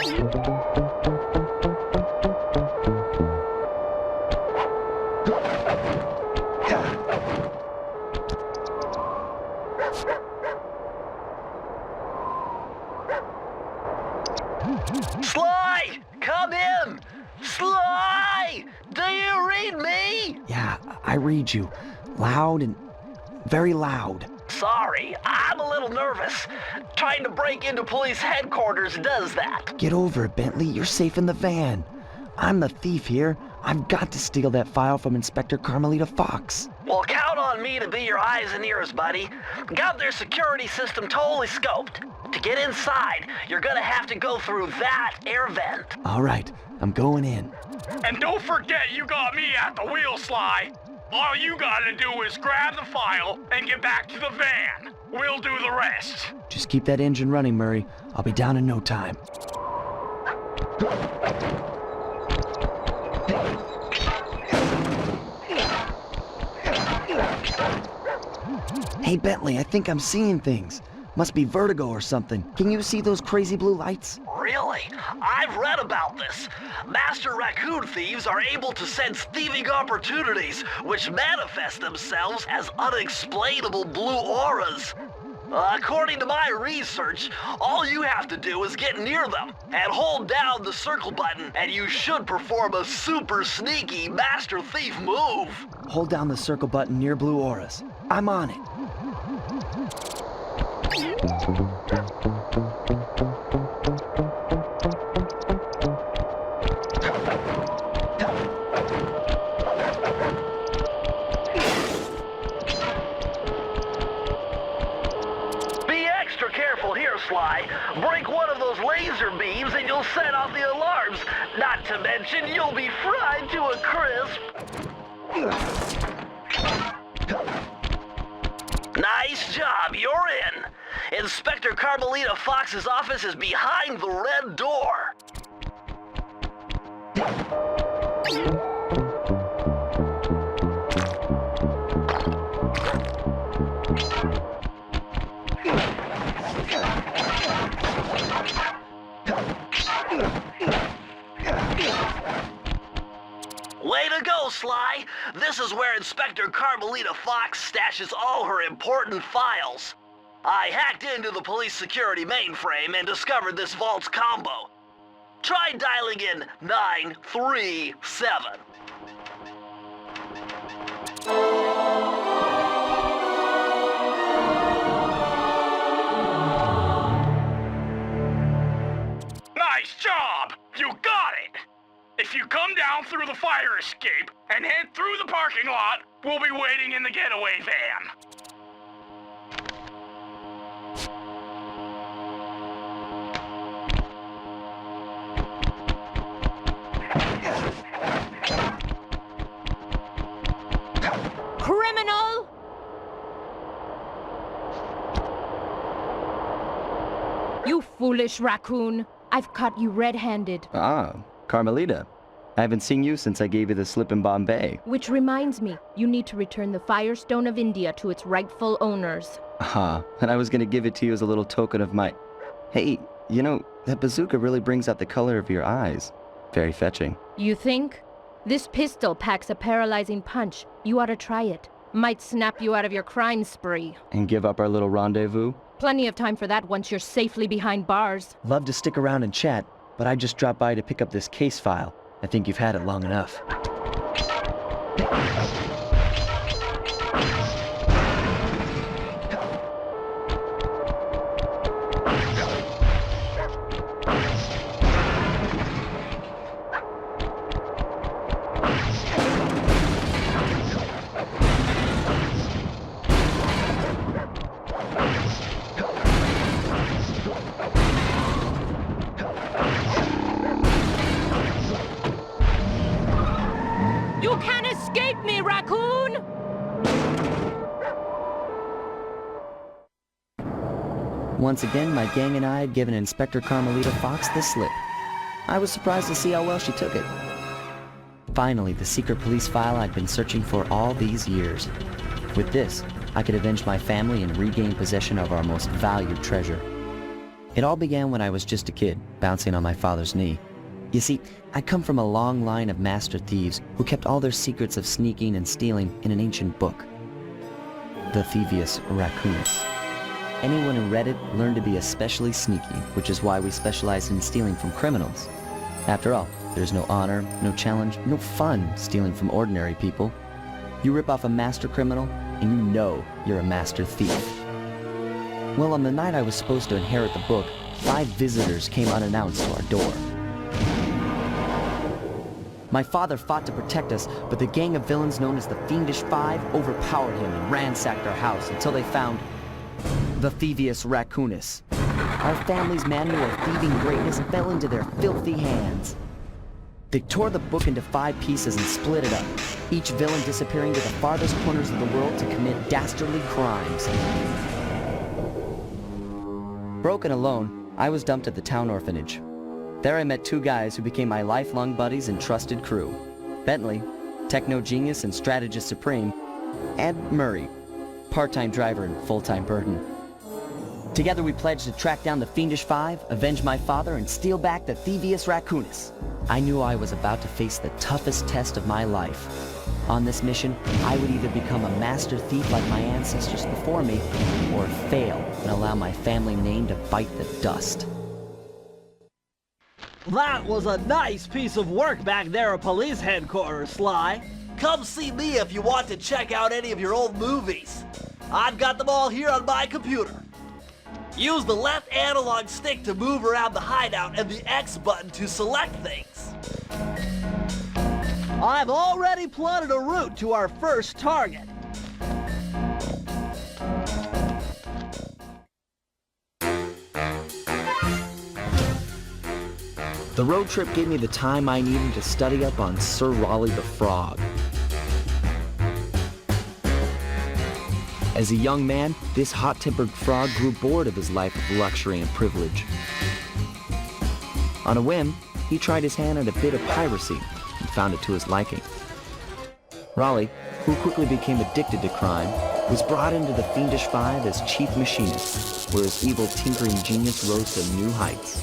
Sly! Come in! Sly! Do you read me? Yeah, I read you. Loud and very loud. Sorry, I'm a little nervous. Trying to break into police headquarters does that. Get over it, Bentley. You're safe in the van. I'm the thief here. I've got to steal that file from Inspector Carmelita Fox. Well, count on me to be your eyes and ears, buddy. Got their security system totally scoped. To get inside, you're gonna have to go through that air vent. All right, I'm going in. And don't forget you got me at the wheel, Sly. All you gotta do is grab the file and get back to the van. We'll do the rest. Just keep that engine running, Murray. I'll be down in no time. Hey, Bentley, I think I'm seeing things. Must be vertigo or something. Can you see those crazy blue lights? Really? I've read about this. Master raccoon thieves are able to sense thieving opportunities, which manifest themselves as unexplainable blue auras. According to my research, all you have to do is get near them and hold down the circle button, and you should perform a super sneaky master thief move. Hold down the circle button near blue auras. I'm on it. Be extra careful here, Sly. Break one of those laser beams and you'll set off the alarms. Not to mention, you'll be fried to a crisp. Nice job, you're in. Inspector Carmelita Fox's office is behind the red door. Way to go, Sly! This is where Inspector Carmelita Fox stashes all her important files. I hacked into the police security mainframe and discovered this vault's combo. Try dialing in 937. Nice job! You got it! If you come down through the fire escape and head through the parking lot, we'll be waiting in the getaway van. Criminal! You foolish raccoon. I've caught you red-handed. Ah, Carmelita. I haven't seen you since I gave you the slip in Bombay. Which reminds me, you need to return the Firestone of India to its rightful owners. And I was gonna give it to you as a little token of my... Hey, you know, that bazooka really brings out the color of your eyes. Very fetching. You think? This pistol packs a paralyzing punch. You ought to try it. Might snap you out of your crime spree. And give up our little rendezvous? Plenty of time for that once you're safely behind bars. Love to stick around and chat, but I just dropped by to pick up this case file. I think you've had it long enough. You can't escape me, raccoon! Once again, my gang and I had given Inspector Carmelita Fox the slip. I was surprised to see how well she took it. Finally, the secret police file I'd been searching for all these years. With this, I could avenge my family and regain possession of our most valued treasure. It all began when I was just a kid, bouncing on my father's knee. You see, I come from a long line of master thieves who kept all their secrets of sneaking and stealing in an ancient book. The Thievius Raccoonus. Anyone who read it learned to be especially sneaky, which is why we specialize in stealing from criminals. After all, there's no honor, no challenge, no fun stealing from ordinary people. You rip off a master criminal, and you know you're a master thief. Well, on the night I was supposed to inherit the book, 5 visitors came unannounced to our door. My father fought to protect us, but the gang of villains known as the Fiendish Five overpowered him and ransacked our house until they found the Thievius Raccoonus. Our family's manual of thieving greatness fell into their filthy hands. They tore the book into 5 pieces and split it up, each villain disappearing to the farthest corners of the world to commit dastardly crimes. Broken alone, I was dumped at the town orphanage. There I met 2 guys who became my lifelong buddies and trusted crew. Bentley, techno genius and strategist supreme, and Murray, part-time driver and full-time burden. Together we pledged to track down the Fiendish Five, avenge my father, and steal back the Thievius Raccoonus. I knew I was about to face the toughest test of my life. On this mission, I would either become a master thief like my ancestors before me, or fail and allow my family name to bite the dust. That was a nice piece of work back there at police headquarters, Sly. Come see me if you want to check out any of your old movies. I've got them all here on my computer. Use the left analog stick to move around the hideout and the X button to select things. I've already plotted a route to our first target. The road trip gave me the time I needed to study up on Sir Raleigh the Frog. As a young man, this hot-tempered frog grew bored of his life of luxury and privilege. On a whim, he tried his hand at a bit of piracy and found it to his liking. Raleigh, who quickly became addicted to crime, was brought into the Fiendish Five as chief machinist, where his evil tinkering genius rose to new heights.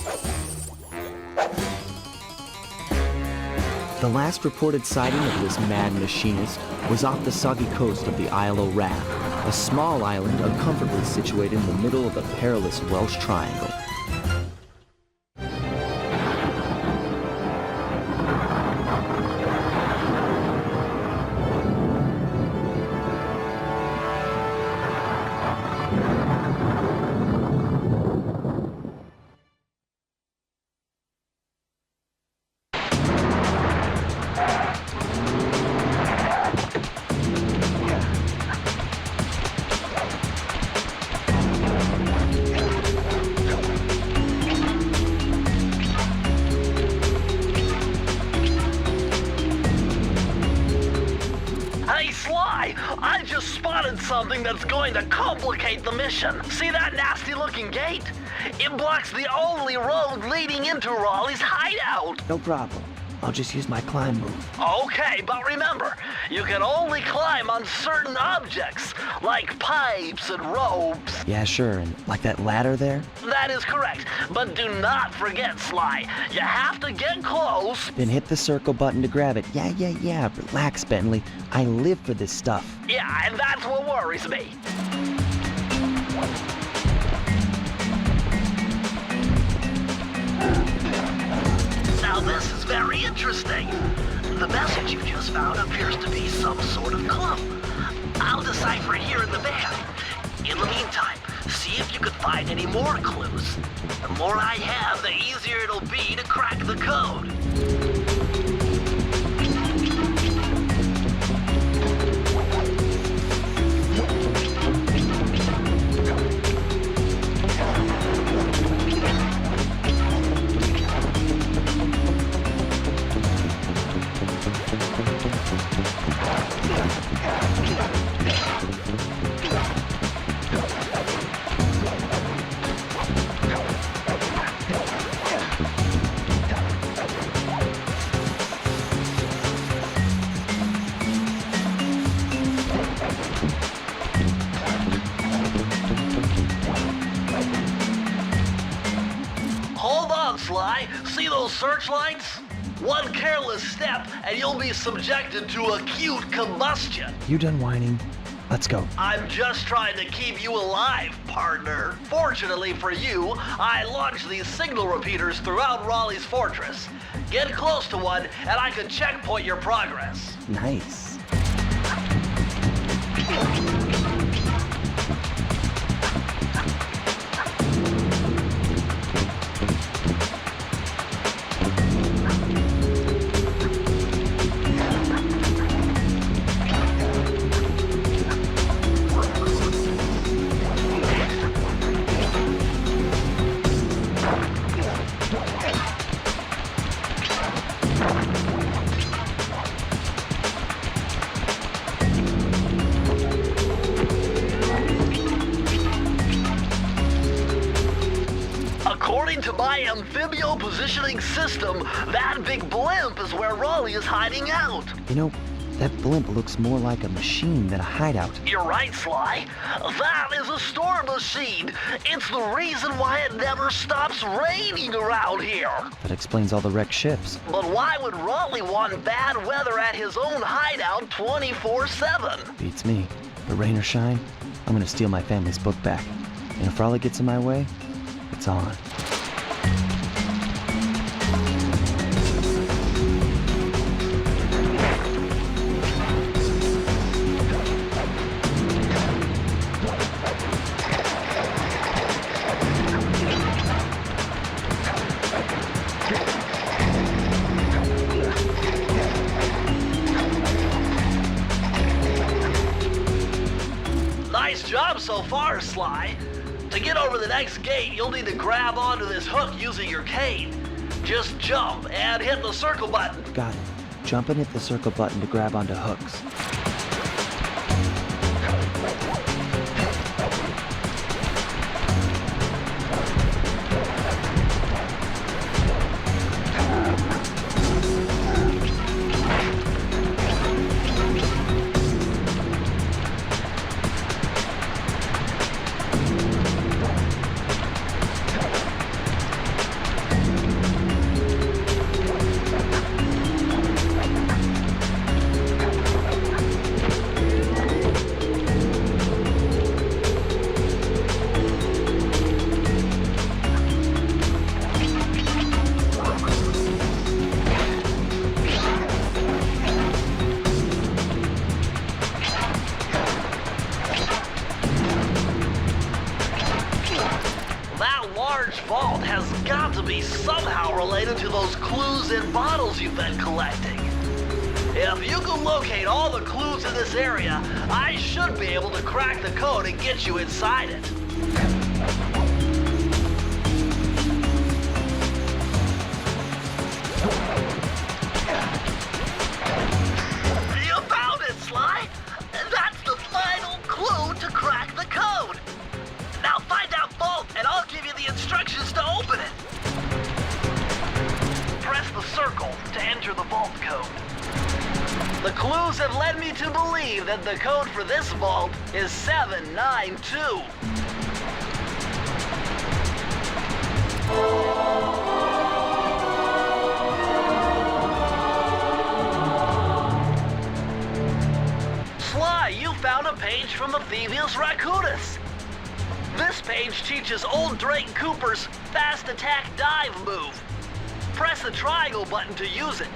The last reported sighting of this mad machinist was off the soggy coast of the Isle o' Rath, a small island uncomfortably situated in the middle of the perilous Welsh Triangle. I just spotted something that's going to complicate the mission. See that nasty-looking gate? It blocks the only road leading into Raleigh's hideout. No problem. I'll just use my climb move. Okay, but remember, you can only climb on certain objects, like pipes and ropes. Yeah, sure, and like that ladder there? That is correct, but do not forget, Sly. You have to get close. Then hit the circle button to grab it. Yeah. Relax, Bentley. I live for this stuff. Yeah, and that's what worries me. Now this is very interesting. The message you just found appears to be some sort of clue. I'll decipher it here in the van. In the meantime, see if you can find any more clues. The more I have, the easier it'll be to crack the code. Sly. See those searchlights? One careless step and you'll be subjected to acute combustion. You done whining? Let's go. I'm just trying to keep you alive, partner. Fortunately for you, I launched these signal repeaters throughout Raleigh's fortress. Get close to one and I can checkpoint your progress. Nice. According to my amphibio positioning system, that big blimp is where Raleigh is hiding out. You know, that blimp looks more like a machine than a hideout. You're right, Sly. That is a storm machine. It's the reason why it never stops raining around here. That explains all the wrecked ships. But why would Raleigh want bad weather at his own hideout 24/7? Beats me. But rain or shine, I'm gonna steal my family's book back. And if Raleigh gets in my way, it's on. Nice job so far, Sly. To get over the next gate, you'll need to grab onto this hook using your cane. Just jump and hit the circle button. Got it. Jump and hit the circle button to grab onto hooks. Vault has got to be somehow related to those clues in bottles you've been collecting. If you can locate all the clues in this area, I should be able to crack the code and get you inside it. You found it, Sly! That's the final clue to crack the code! Now find that vault and I'll give you the instructions to open it. Press the circle to enter the vault code. The clues have led me to believe that the code for this vault is 792. Sly, you found a page from the Thievius Raccoonus. This page teaches old Drake Cooper's fast attack dive move. Press the triangle button to use it.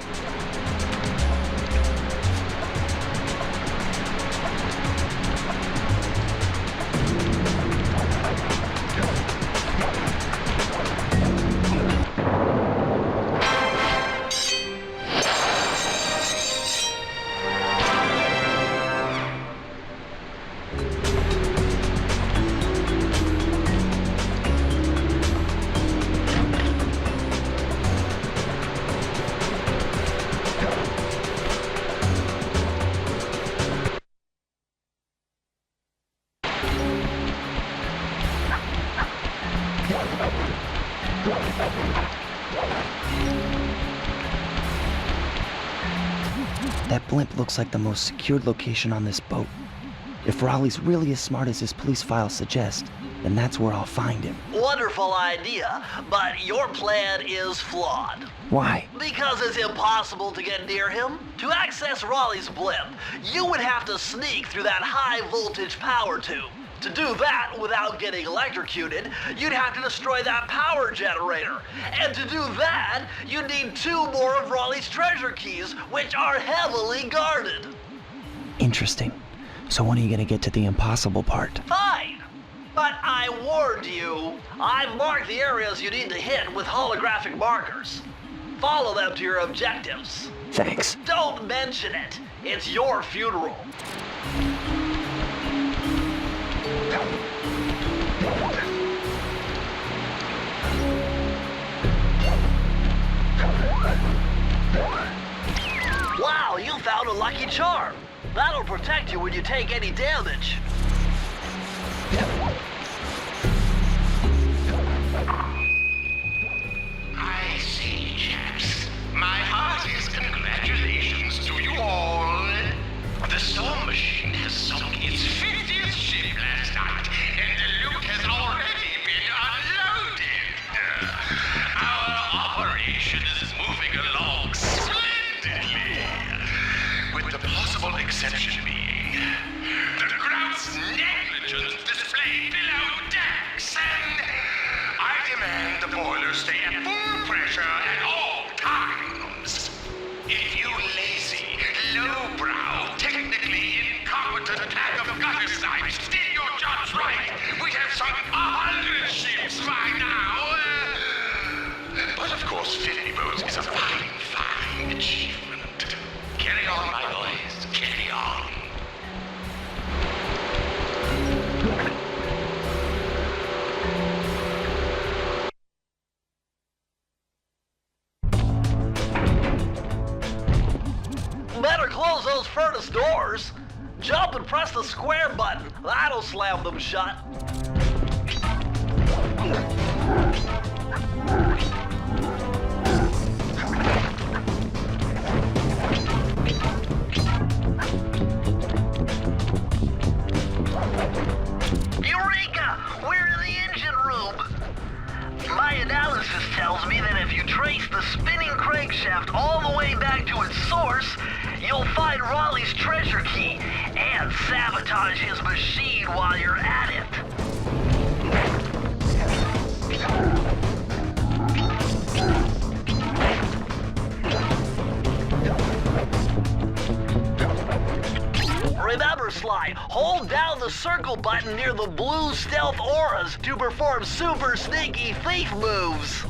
That blimp looks like the most secured location on this boat. If Raleigh's really as smart as his police files suggest, then that's where I'll find him. Wonderful idea, but your plan is flawed. Why? Because it's impossible to get near him. To access Raleigh's blimp, you would have to sneak through that high-voltage power tube. To do that without getting electrocuted, you'd have to destroy that power generator. And to do that, you'd need 2 more of Raleigh's treasure keys, which are heavily guarded. Interesting. So when are you gonna get to the impossible part? Fine. But I warned you. I've marked the areas you need to hit with holographic markers. Follow them to your objectives. Thanks. Don't mention it. It's your funeral. Wow, you found a lucky charm. That'll protect you when you take any damage. I see, chaps. My heartiest congratulations to you all. The storm machine has sunk its 50th ship last night, and the loot has already been unloaded. Our operation is moving along splendidly, with the possible exception being the grouse negligence displayed below decks, and I demand the boilers stay at full pressure at all times. If you lazy, lowbrow, technically incompetent pack of gutter snipes did your jobs right, we'd have sunk 100 ships by now. But of course, 50 boats is a fine, fine achievement. Carry on, my boys, carry on. Better close those furnace doors. Jump and press the square button. That'll slam them shut. Eureka! We're in the engine room. My analysis tells me that if you trace the spinning crankshaft all the way back to its source, you'll find Raleigh's treasure key and sabotage his machine while you're at it. Remember, Sly, hold down the circle button near the blue stealth auras to perform super sneaky thief moves.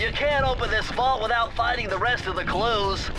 You can't open this vault without finding the rest of the clues.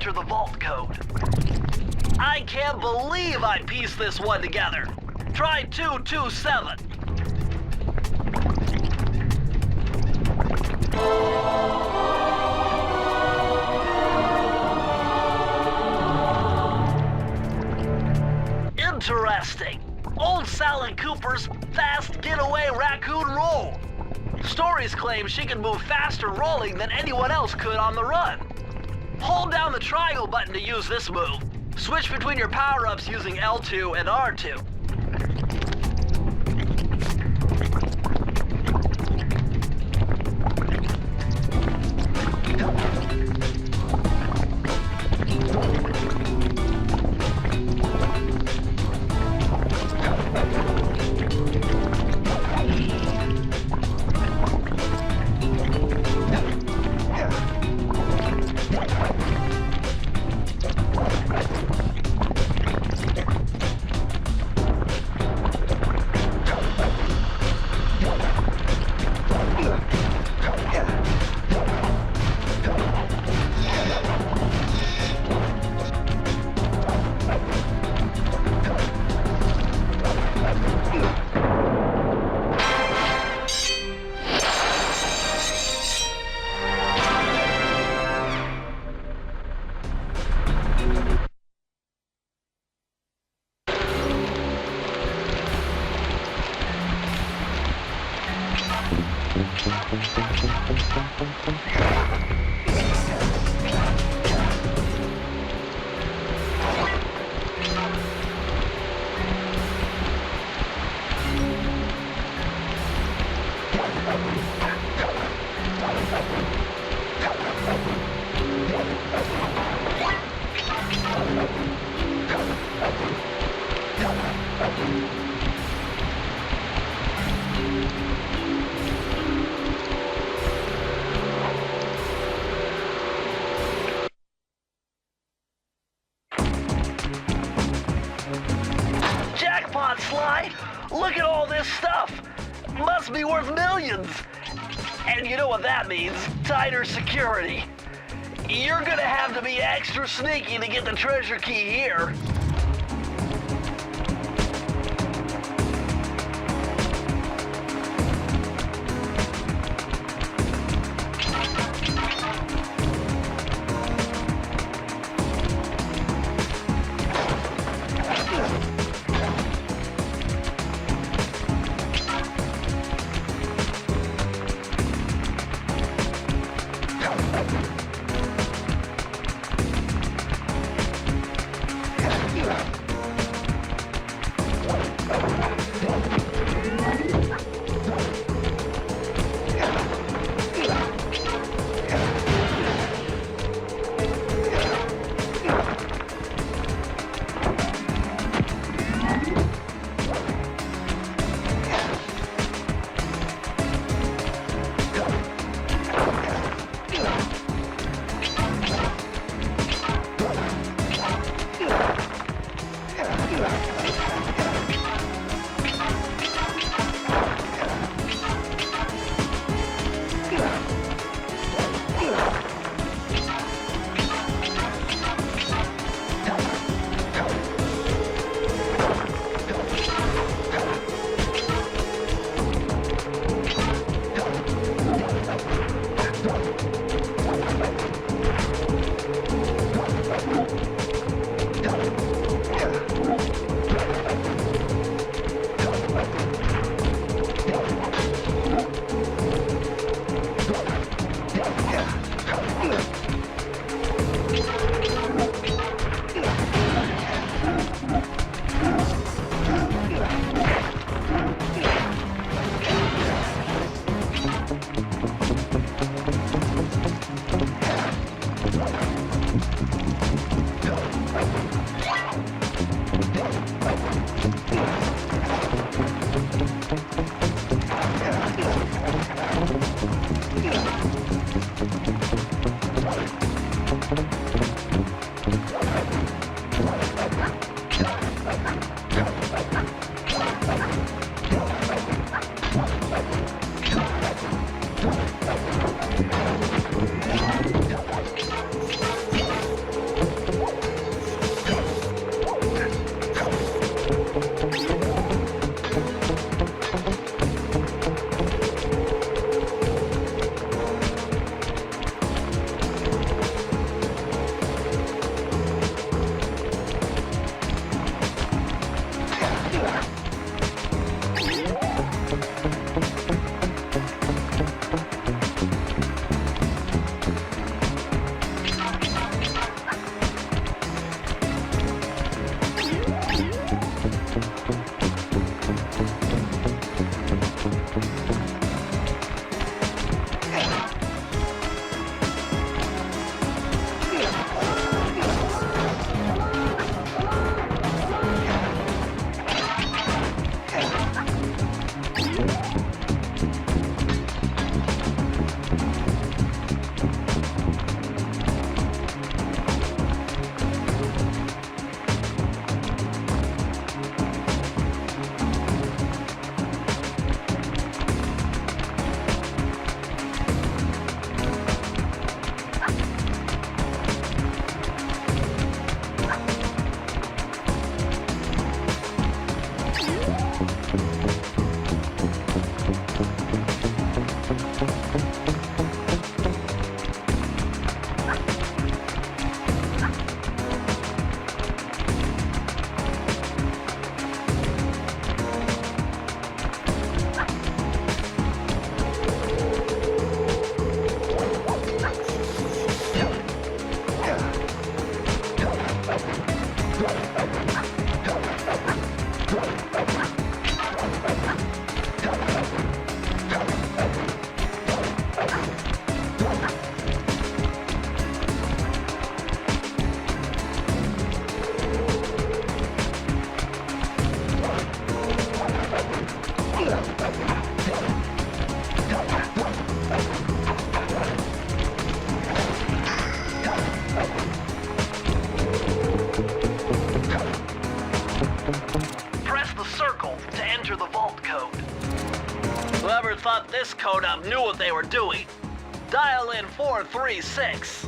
The vault code. I can't believe I pieced this one together. Try 227. Interesting. Old Sally Cooper's fast getaway raccoon roll. Stories claim she can move faster rolling than anyone else could on the run. Hold down the triangle button to use this move. Switch between your power-ups using L2 and R2. Jackpot, Sly! Look at all this stuff! Must be worth millions! And you know what that means? Tighter security. You're gonna have to be extra sneaky to get the treasure key here. Press the circle to enter the vault code. Whoever thought this code up knew what they were doing. Dial in 436.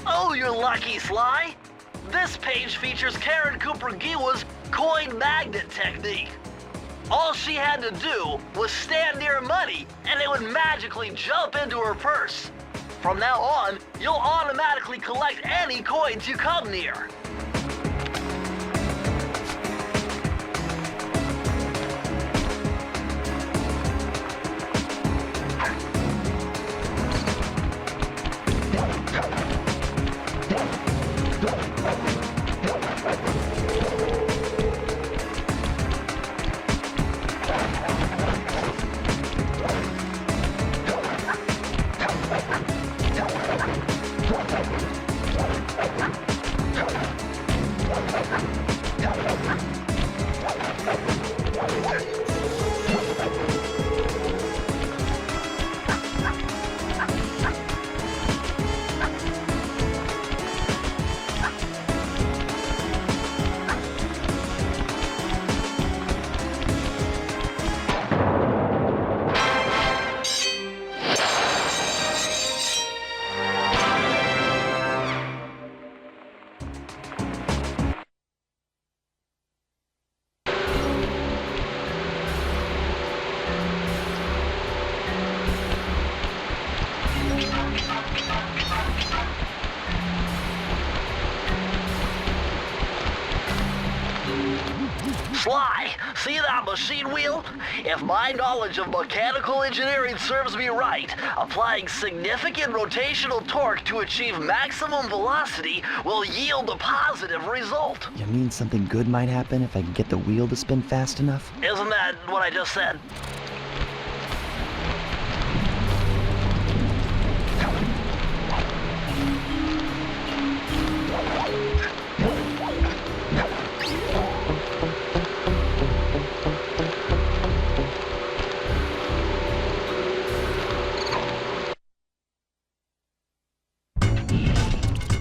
Oh, you're lucky, Sly. This page features Karen Cooper-Giwa's coin magnet technique. All she had to do was stand near money, and it would magically jump into her purse. From now on, you'll automatically collect any coins you come near. Sly, see that machine wheel? If my knowledge of mechanical engineering serves me right, applying significant rotational torque to achieve maximum velocity will yield a positive result. You mean something good might happen if I can get the wheel to spin fast enough? Isn't that what I just said?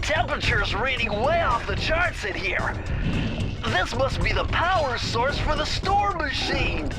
Temperature's reading way off the charts in here. This must be the power source for the storm machine.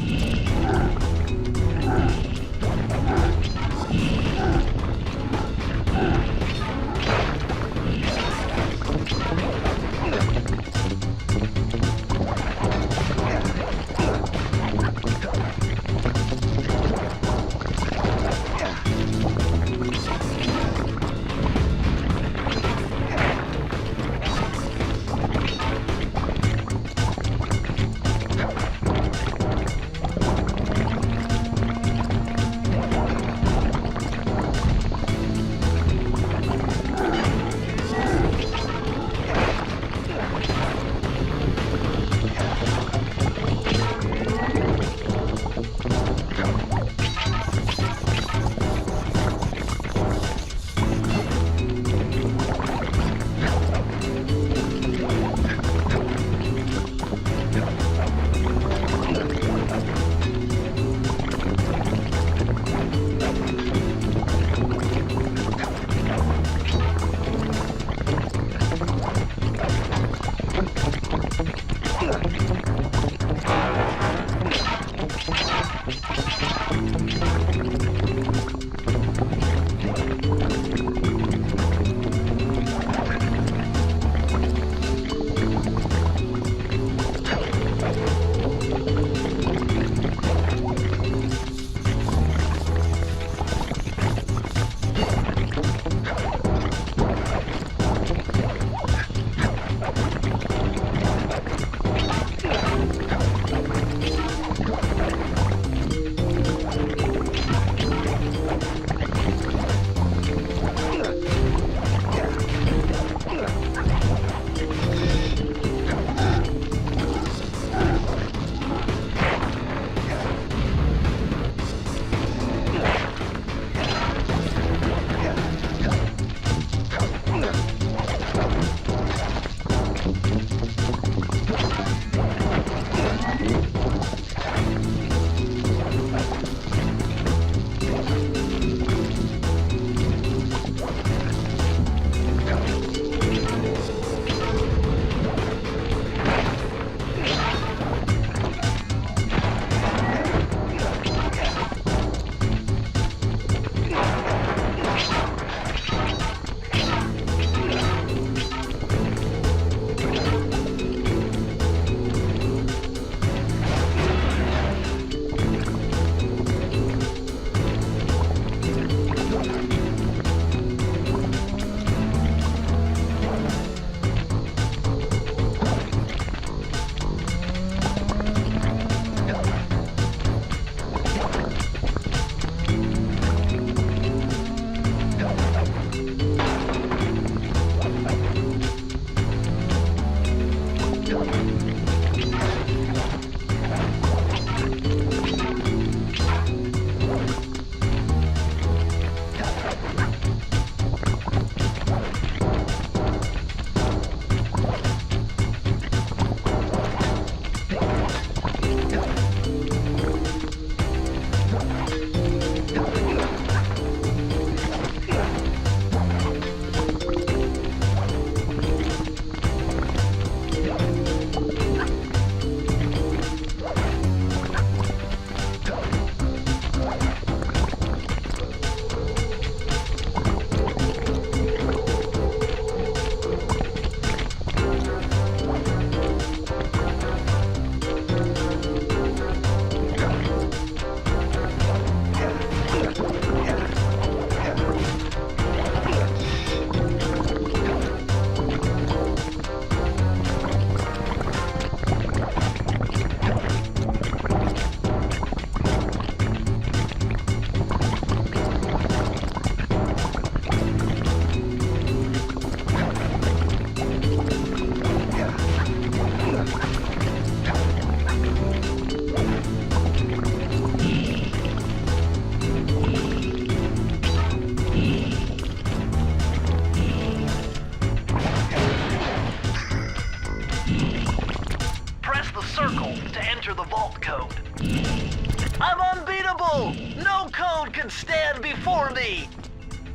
can stand before me?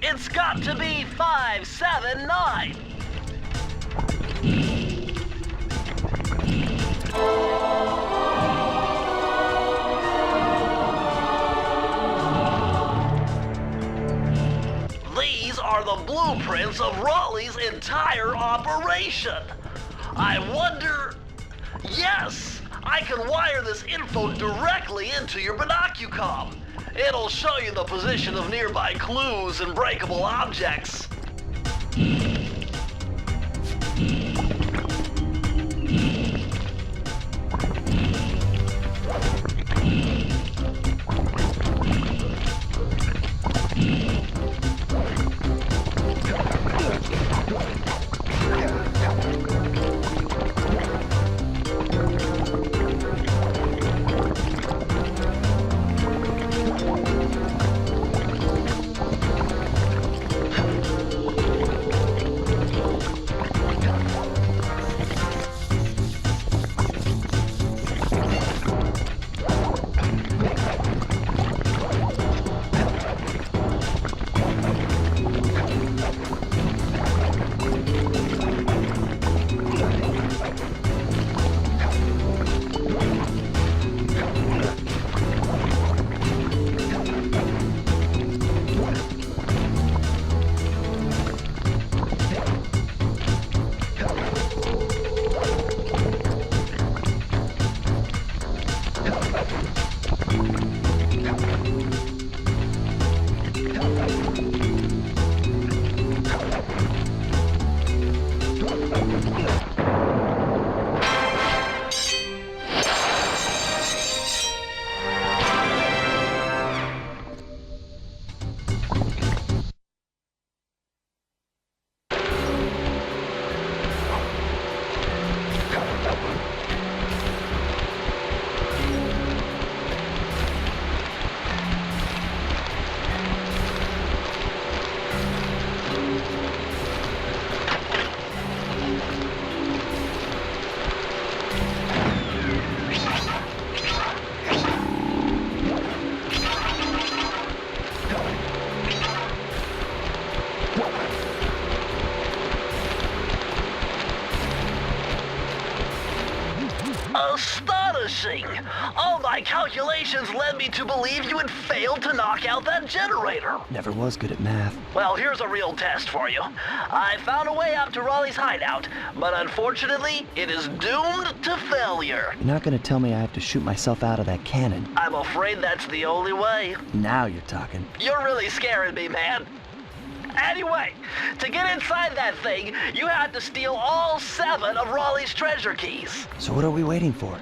It's got to be 579. These are the blueprints of Raleigh's entire operation. I wonder... Yes! I can wire this info directly into your binocucom. It'll show you the position of nearby clues and breakable objects. Astonishing! All my calculations led me to believe you had failed to knock out that generator. Never was good at math. Well, here's a real test for you. I found a way up to Raleigh's hideout, but unfortunately, it is doomed to failure. You're not gonna tell me I have to shoot myself out of that cannon. I'm afraid that's the only way. Now you're talking. You're really scaring me, man. Anyway, to get inside that thing, you had to steal all 7 of Raleigh's treasure keys. So what are we waiting for?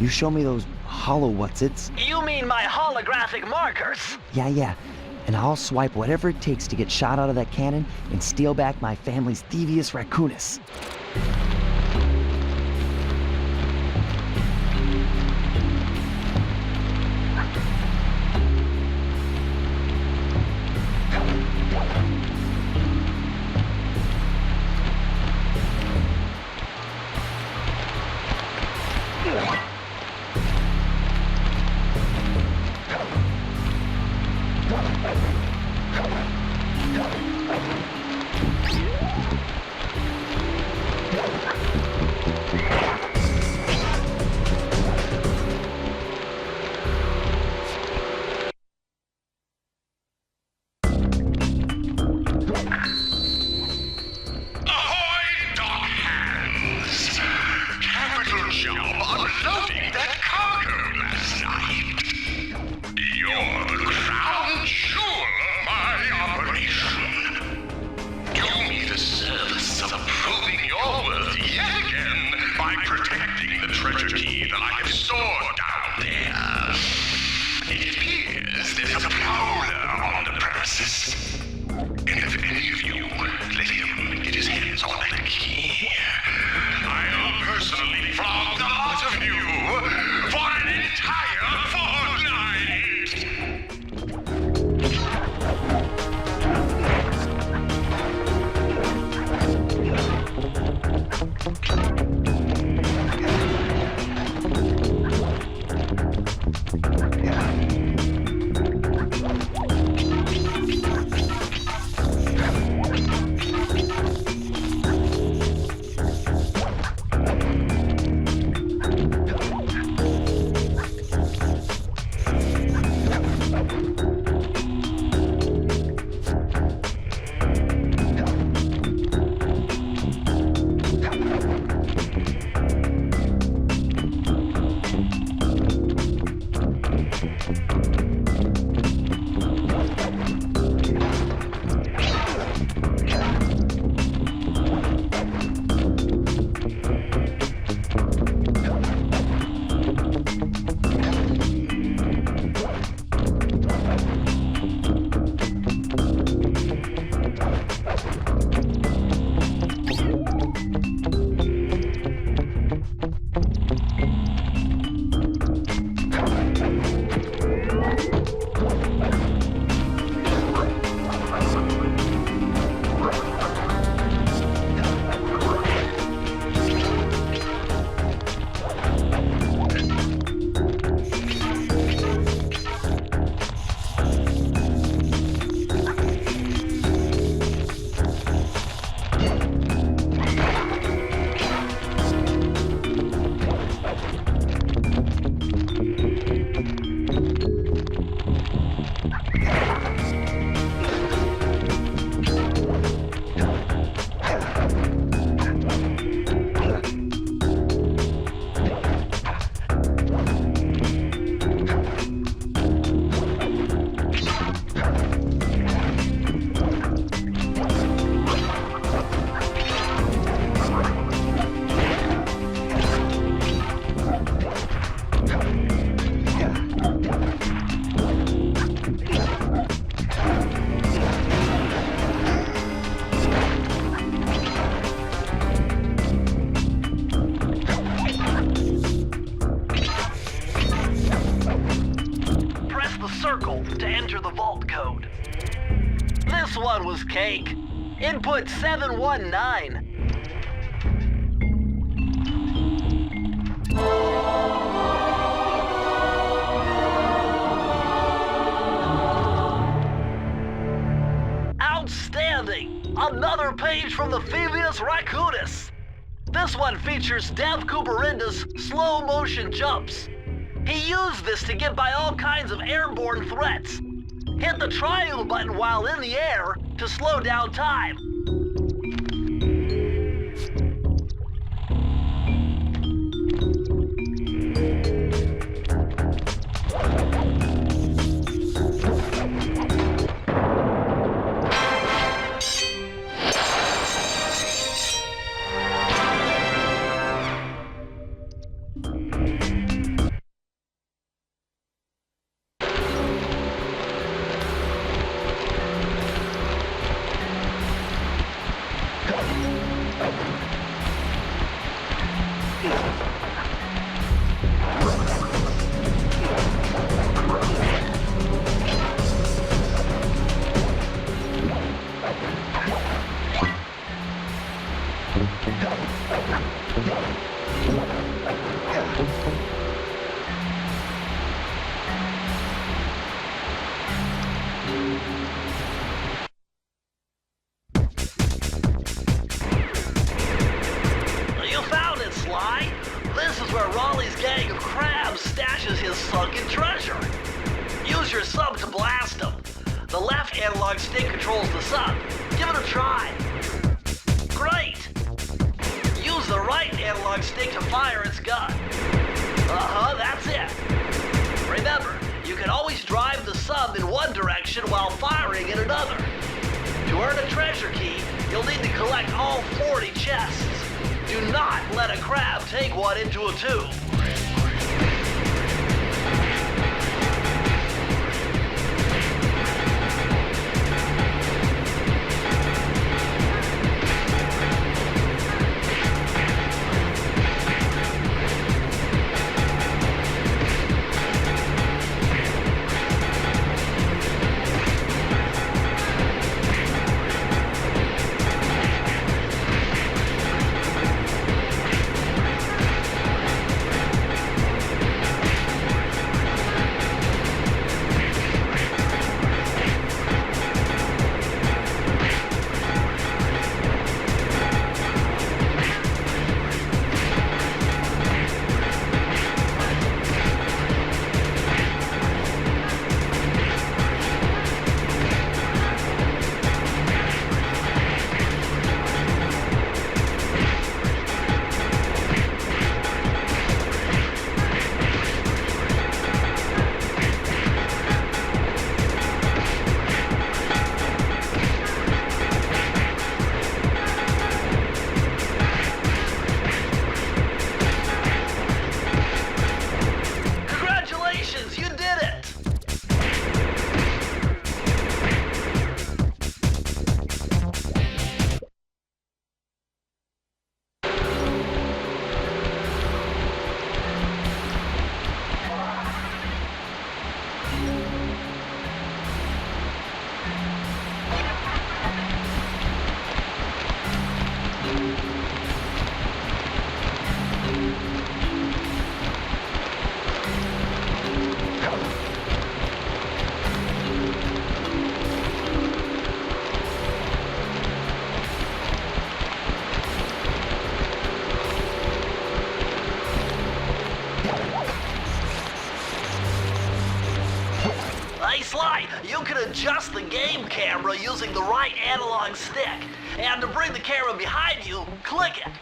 You show me those hollow what's-its? You mean my holographic markers? Yeah. And I'll swipe whatever it takes to get shot out of that cannon and steal back my family's Thievius Raccoonus. circle to enter the vault code. This one was cake. Input 719. Outstanding! Another page from the Thievius Raccoonus. This one features Dev Cooperenda's slow motion jumps. He used this to get by all kinds of airborne threats. Hit the triangle button while in the air to slow down time. This is where Raleigh's gang of crabs stashes his sunken treasure. Use your sub to blast them. The left analog stick controls the sub. Give it a try. Great! Use the right analog stick to fire its gun. That's it. Remember, you can always drive the sub in one direction while firing in another. To earn a treasure key, you'll need to collect all 40 chests. Do not let a crab take one into a tube. Sly, you can adjust the game camera using the right analog stick. And to bring the camera behind you, click it.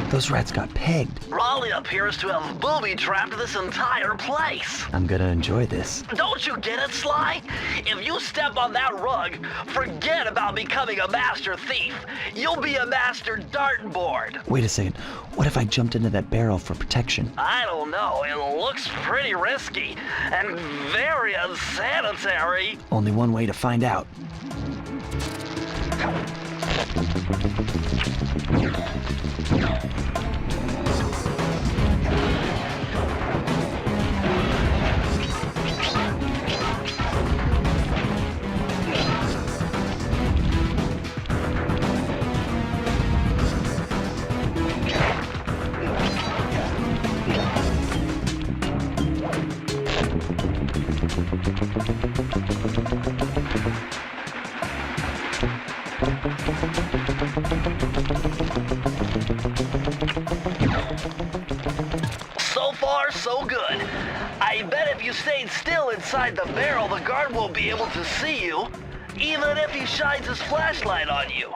Those rats got pegged. Raleigh appears to have booby-trapped this entire place. I'm gonna enjoy this. Don't you get it, Sly? If you step on that rug, forget about becoming a master thief. You'll be a master dartboard. Wait a second. What if I jumped into that barrel for protection? I don't know. It looks pretty risky and very unsanitary. Only one way to find out. So far, so good. I bet if you stayed still inside the barrel, the guard won't be able to see you, even if he shines his flashlight on you.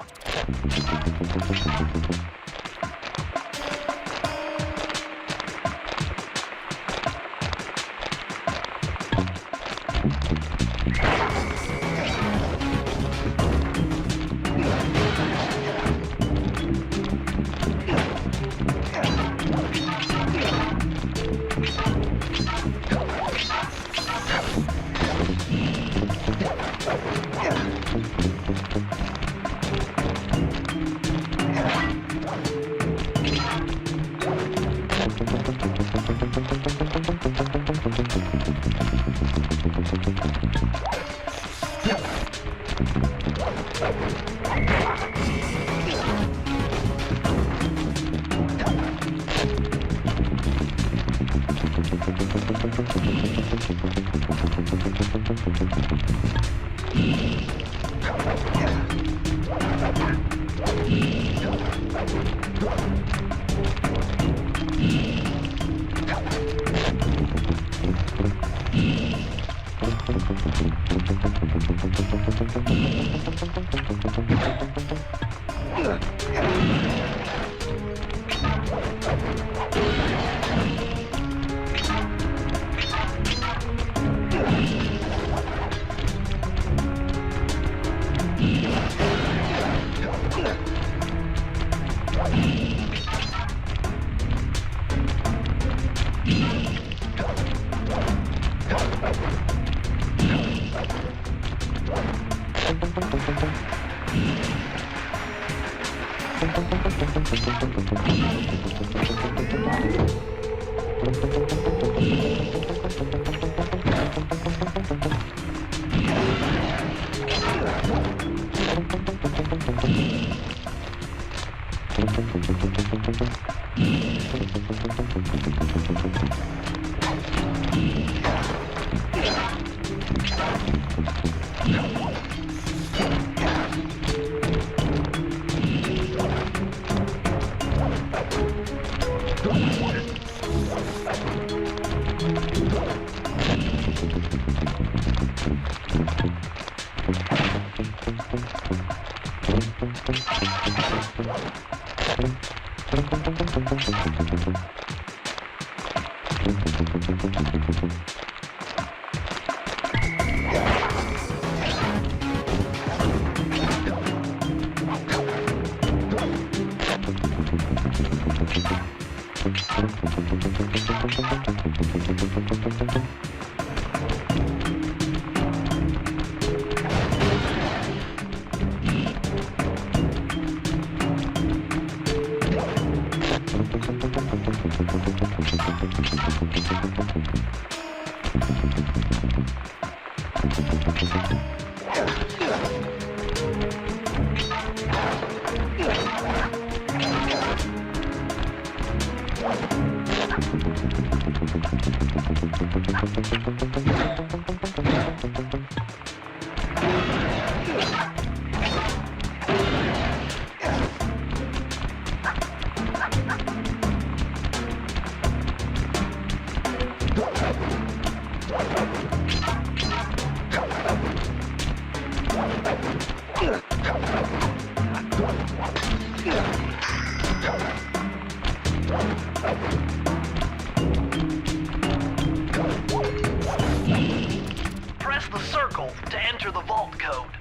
Press the circle to enter the vault code.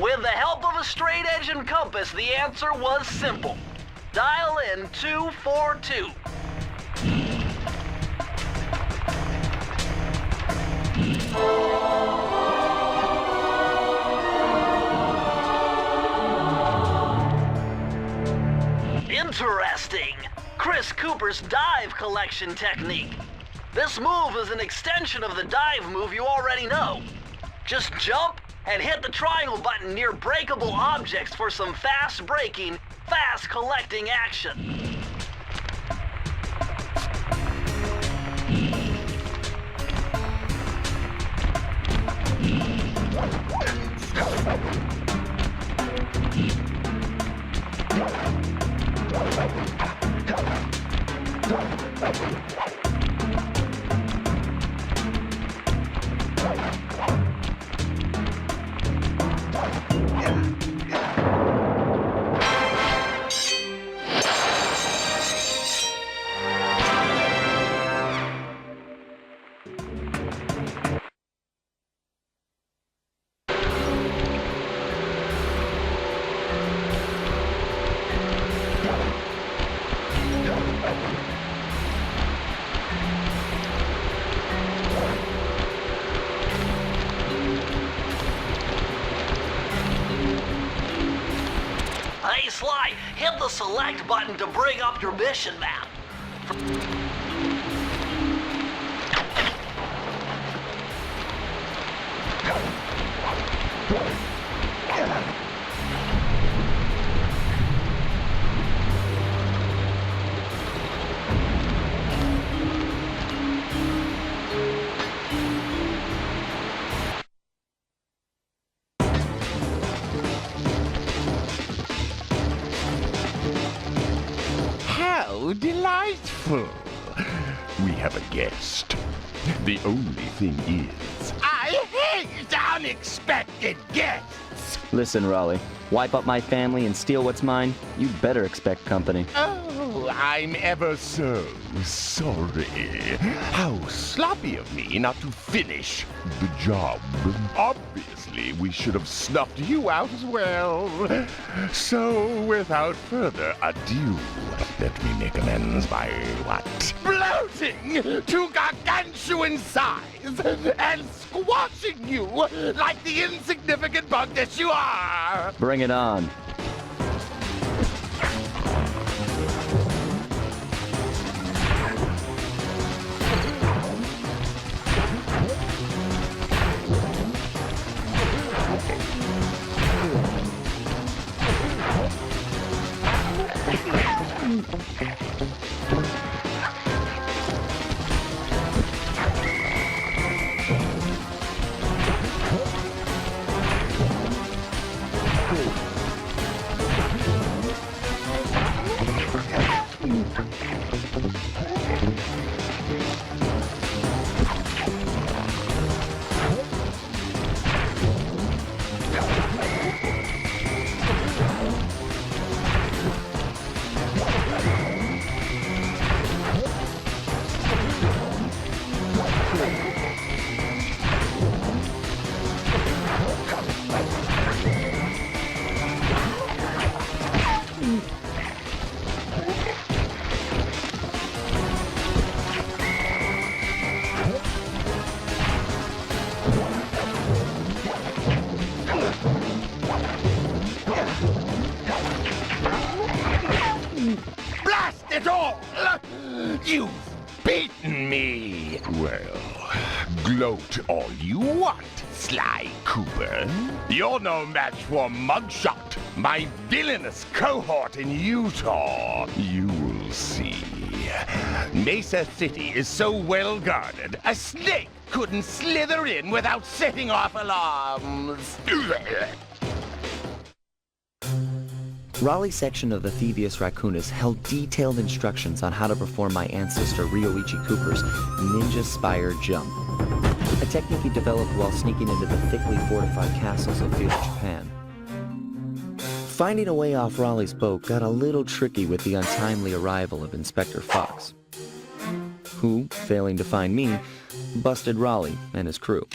With the help of a straight-edge and compass, the answer was simple. Dial in 242. Interesting. Chris Cooper's dive collection technique. This move is an extension of the dive move you already know. Just jump and hit the triangle button near breakable objects for some fast braking, fast collecting action. Hey Sly, hit the select button to bring up your mission map. How delightful! We have a guest. The only thing is, I hate unexpected guests! Listen, Raleigh, wipe up my family and steal what's mine? You'd better expect company. Oh, I'm ever so sorry. How sloppy of me not to finish the job. Obviously, we should have snuffed you out as well. So, without further ado, let me make amends by what? Bloating to gargantuan size and squashing you like the insignificant bug that you are! Bring it on. Blast it all! You've beaten me! Well, Gloat all you want, Sly Cooper. You're no match for Mugshot, my villainous cohort in Utah. You will see. Mesa City is so well guarded, a snake couldn't slither in without setting off alarms. Raleigh's section of the Thievius Raccoonus held detailed instructions on how to perform my ancestor Ryoichi Cooper's Ninja Spire Jump, a technique he developed while sneaking into the thickly fortified castles of feudal Japan. Finding a way off Raleigh's boat got a little tricky with the untimely arrival of Inspector Fox, who, failing to find me, busted Raleigh and his crew.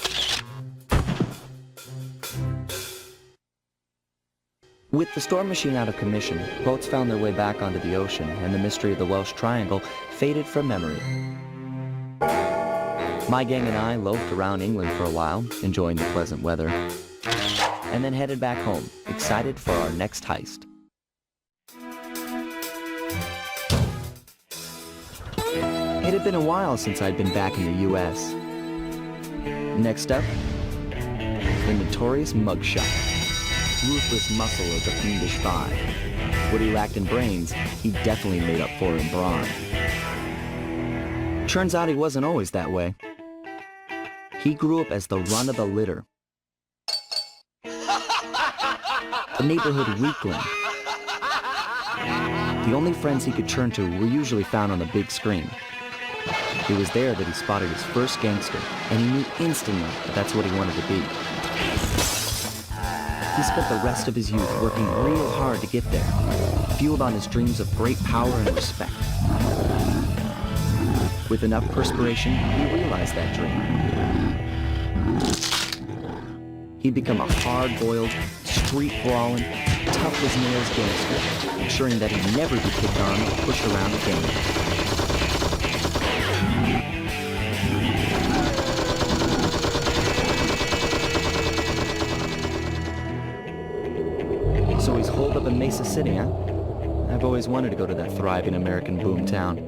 With the storm machine out of commission, boats found their way back onto the ocean, and the mystery of the Welsh Triangle faded from memory. My gang and I loafed around England for a while, enjoying the pleasant weather, and then headed back home, excited for our next heist. It had been a while since I'd been back in the U.S. Next up, the notorious Mugshot. Ruthless muscle of the fiendish five. What he lacked in brains, he definitely made up for in brawn. Turns out he wasn't always that way. He grew up as the run of the litter. A neighborhood weakling. The only friends he could turn to were usually found on the big screen. It was there that he spotted his first gangster, and he knew instantly that that's what he wanted to be. He spent the rest of his youth working real hard to get there, fueled on his dreams of great power and respect. With enough perspiration, he realized that dream. He'd become a hard-boiled, street-brawling, tough-as-nails gangster, ensuring that he'd never be kicked on or pushed around again. So he's holed up in Mesa City, huh? I've always wanted to go to that thriving American boom town.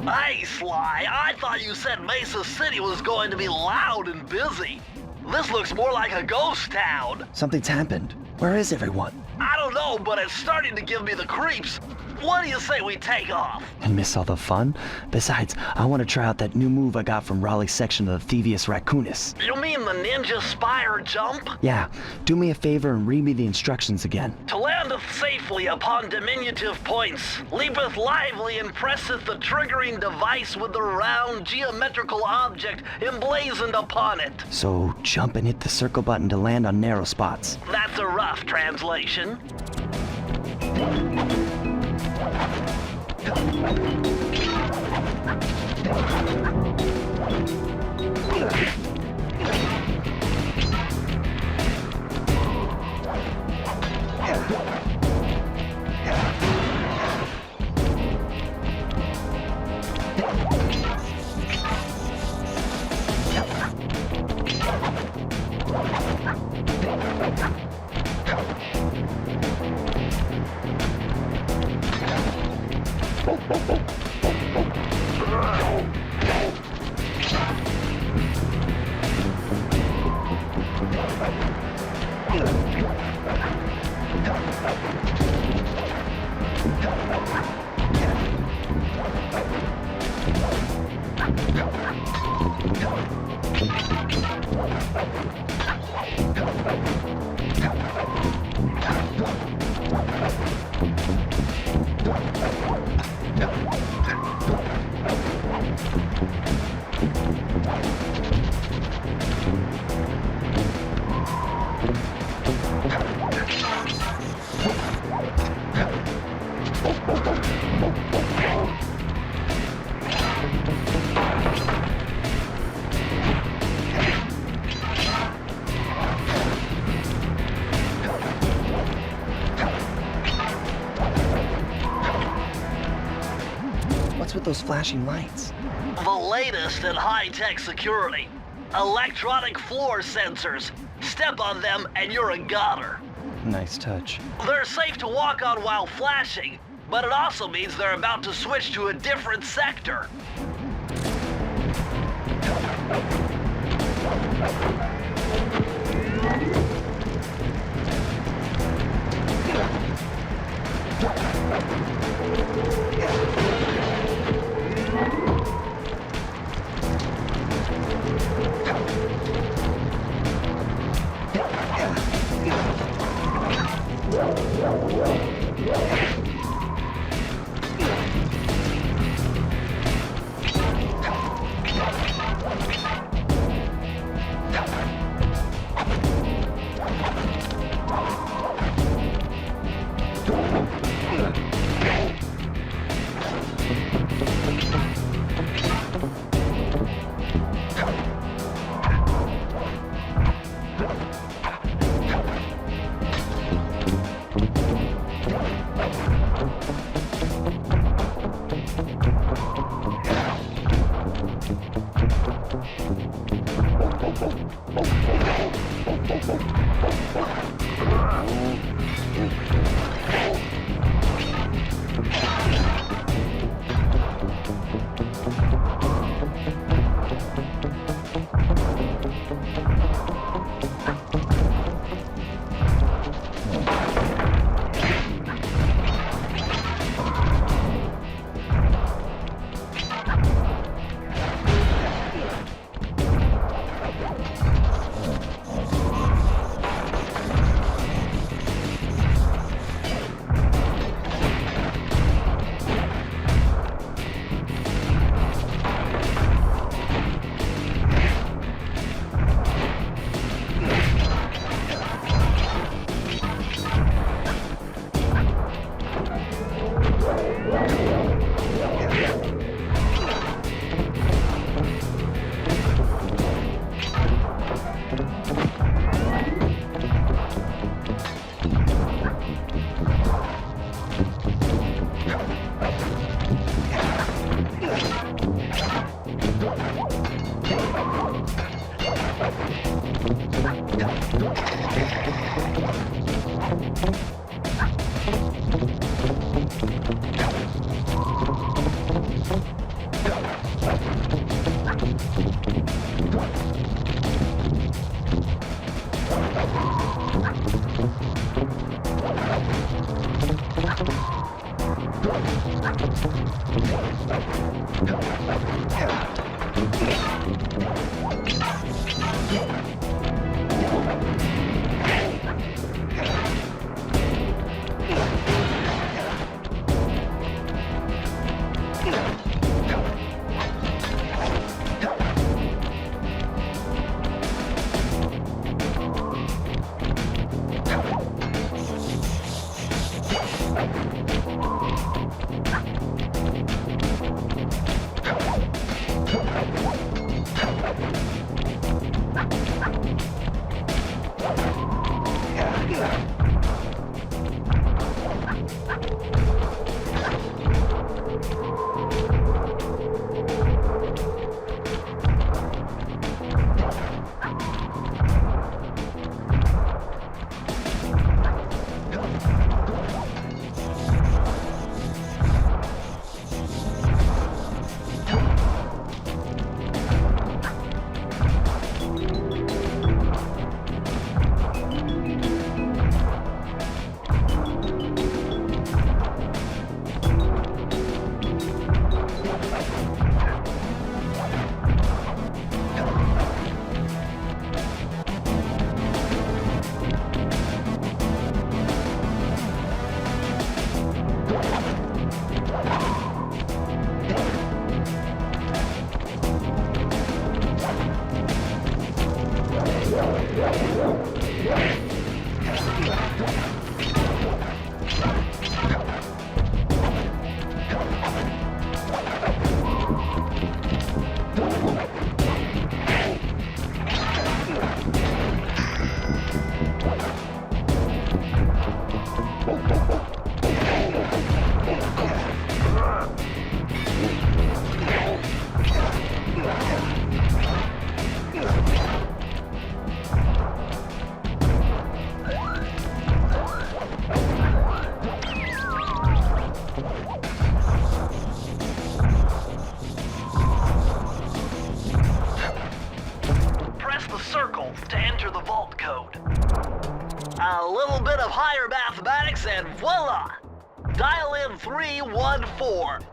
Hey, Sly, I thought you said Mesa City was going to be loud and busy. This looks more like a ghost town. Something's happened. Where is everyone? I don't know, but it's starting to give me the creeps. What do you say we take off? And miss all the fun? Besides, I want to try out that new move I got from Raleigh's section of the Thievius Raccoonus. You mean the Ninja Spire Jump? Yeah, do me a favor and read me the instructions again. To landeth safely upon diminutive points, leapeth lively and presseth the triggering device with the round geometrical object emblazoned upon it. So, jump and hit the circle button to land on narrow spots. That's a rough translation. those flashing lights? The latest in high-tech security. Electronic floor sensors. Step on them and you're a goner. Nice touch. They're safe to walk on while flashing, but it also means they're about to switch to a different sector. circle to enter the vault code. A little bit of higher mathematics and voila! Dial in 314.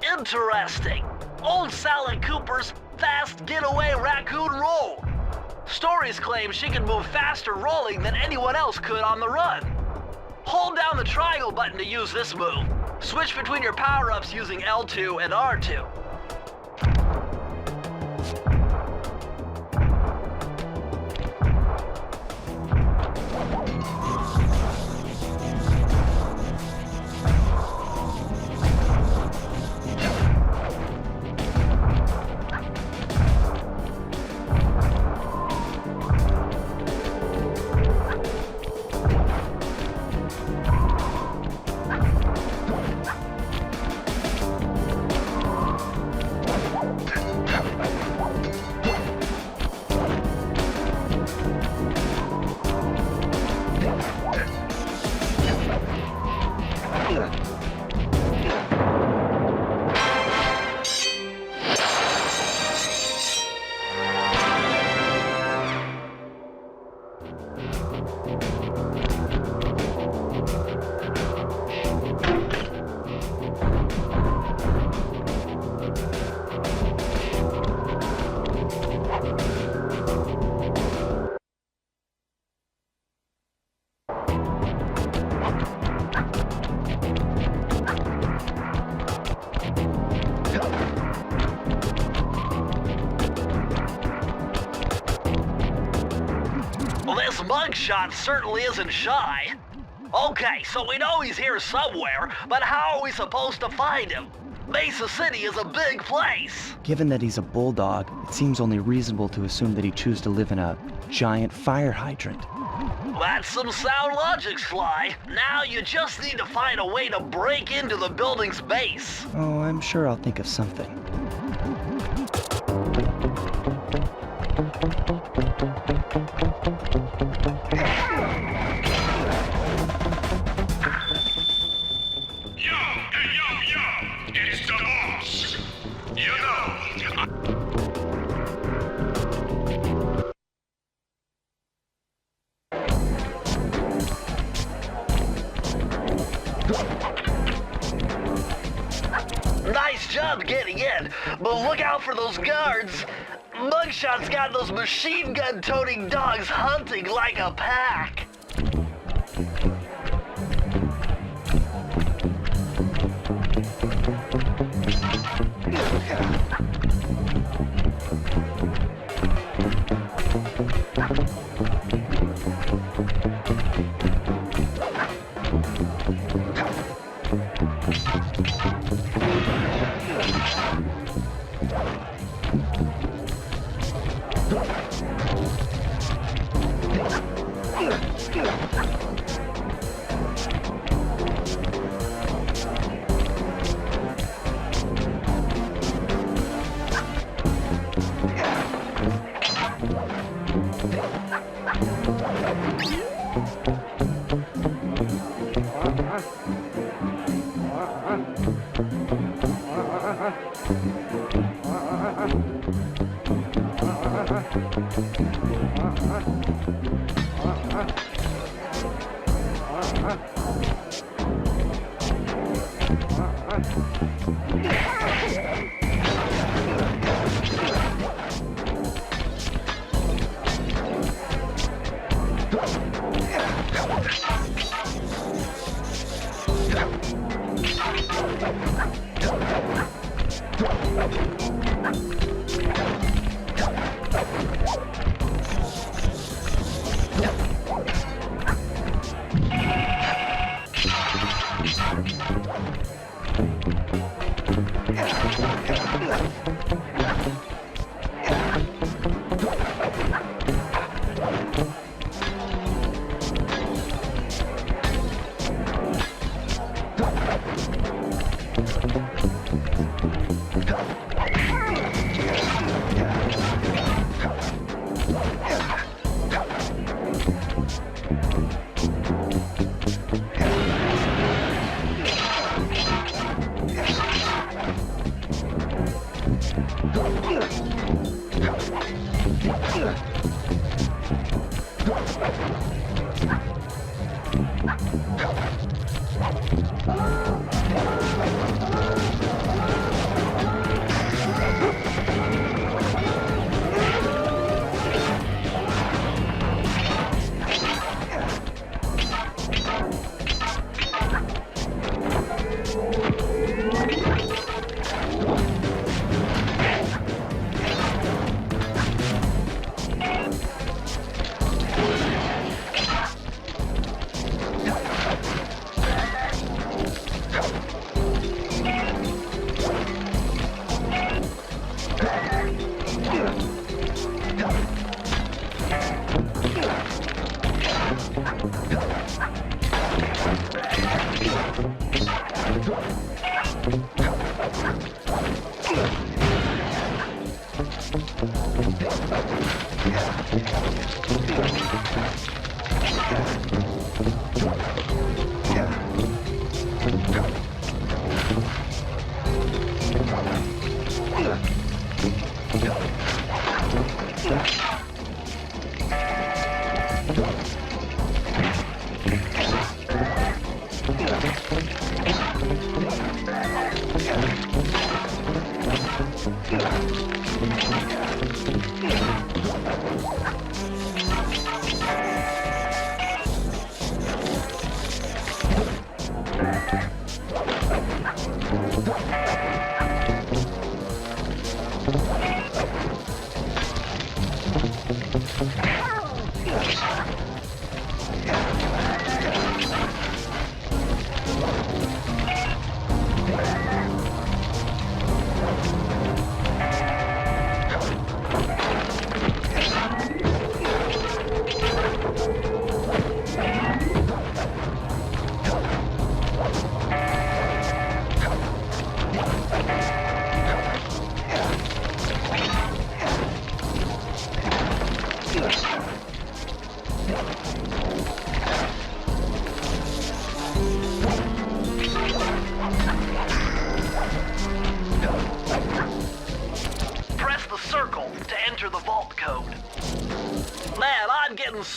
Interesting. Old Sally Cooper's fast getaway raccoon roll. Stories claim she can move faster rolling than anyone else could on the run. Hold down the triangle button to use this move. Switch between your power-ups using L2 and R2. This mugshot certainly isn't shy. Okay, so we know he's here somewhere, but how are we supposed to find him? Mesa City is a big place. Given that he's a bulldog, it seems only reasonable to assume that he chose to live in a giant fire hydrant. That's some sound logic, Sly. Now you just need to find a way to break into the building's base. Oh, I'm sure I'll think of something. It's the boss. You know, Nice job getting in, but look out for those guards. Mugshot's got those machine gun-toting dogs hunting like a pack.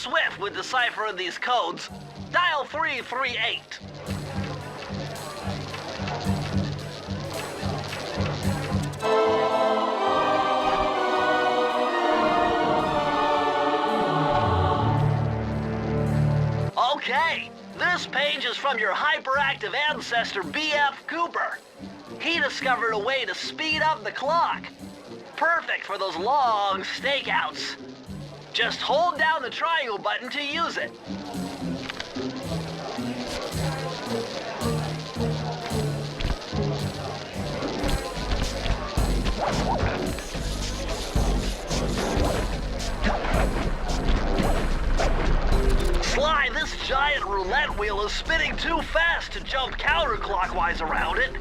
Swift with deciphering these codes. Dial 338. Okay, this page is from your hyperactive ancestor B.F. Cooper. He discovered a way to speed up the clock. Perfect for those long stakeouts. Just hold down the triangle button to use it. Sly, this giant roulette wheel is spinning too fast to jump counterclockwise around it.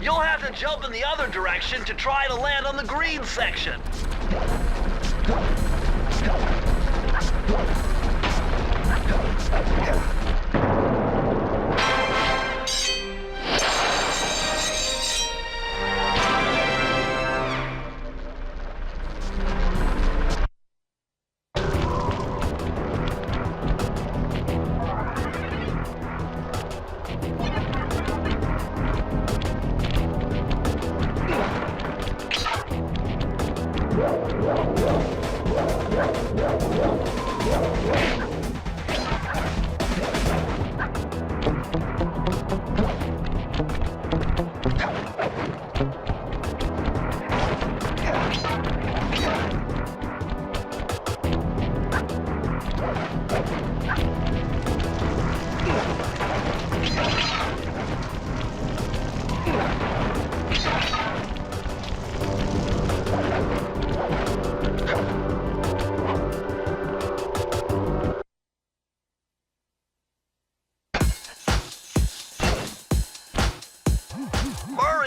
You'll have to jump in the other direction to try to land on the green section.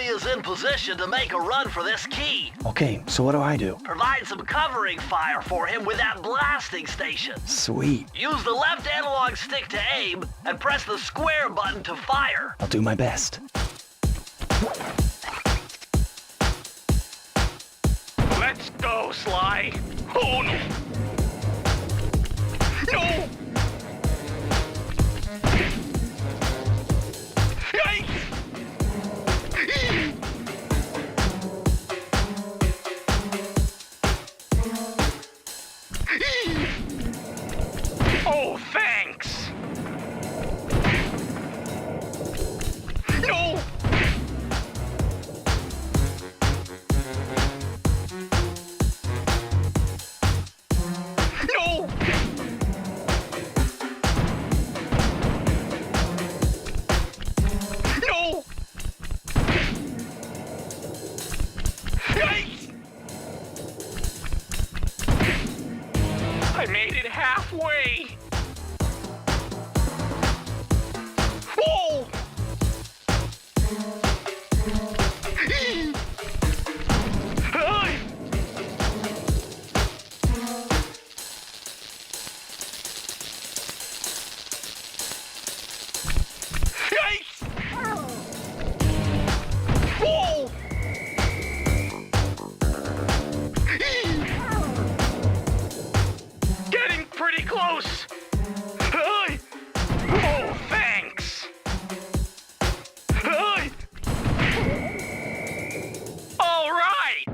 Is in position to make a run for this key. Okay, so what do I do? Provide some covering fire for him with that blasting station. Sweet. Use the left analog stick to aim and press the square button to fire. I'll do my best. Let's go, Sly. Oh, no. No! Oh, thanks! No! No! No! Yikes! I made it halfway! Whoa! Hey! Yikes! Whoa! Getting pretty close! Hey! Oh, thanks! Hey! All right!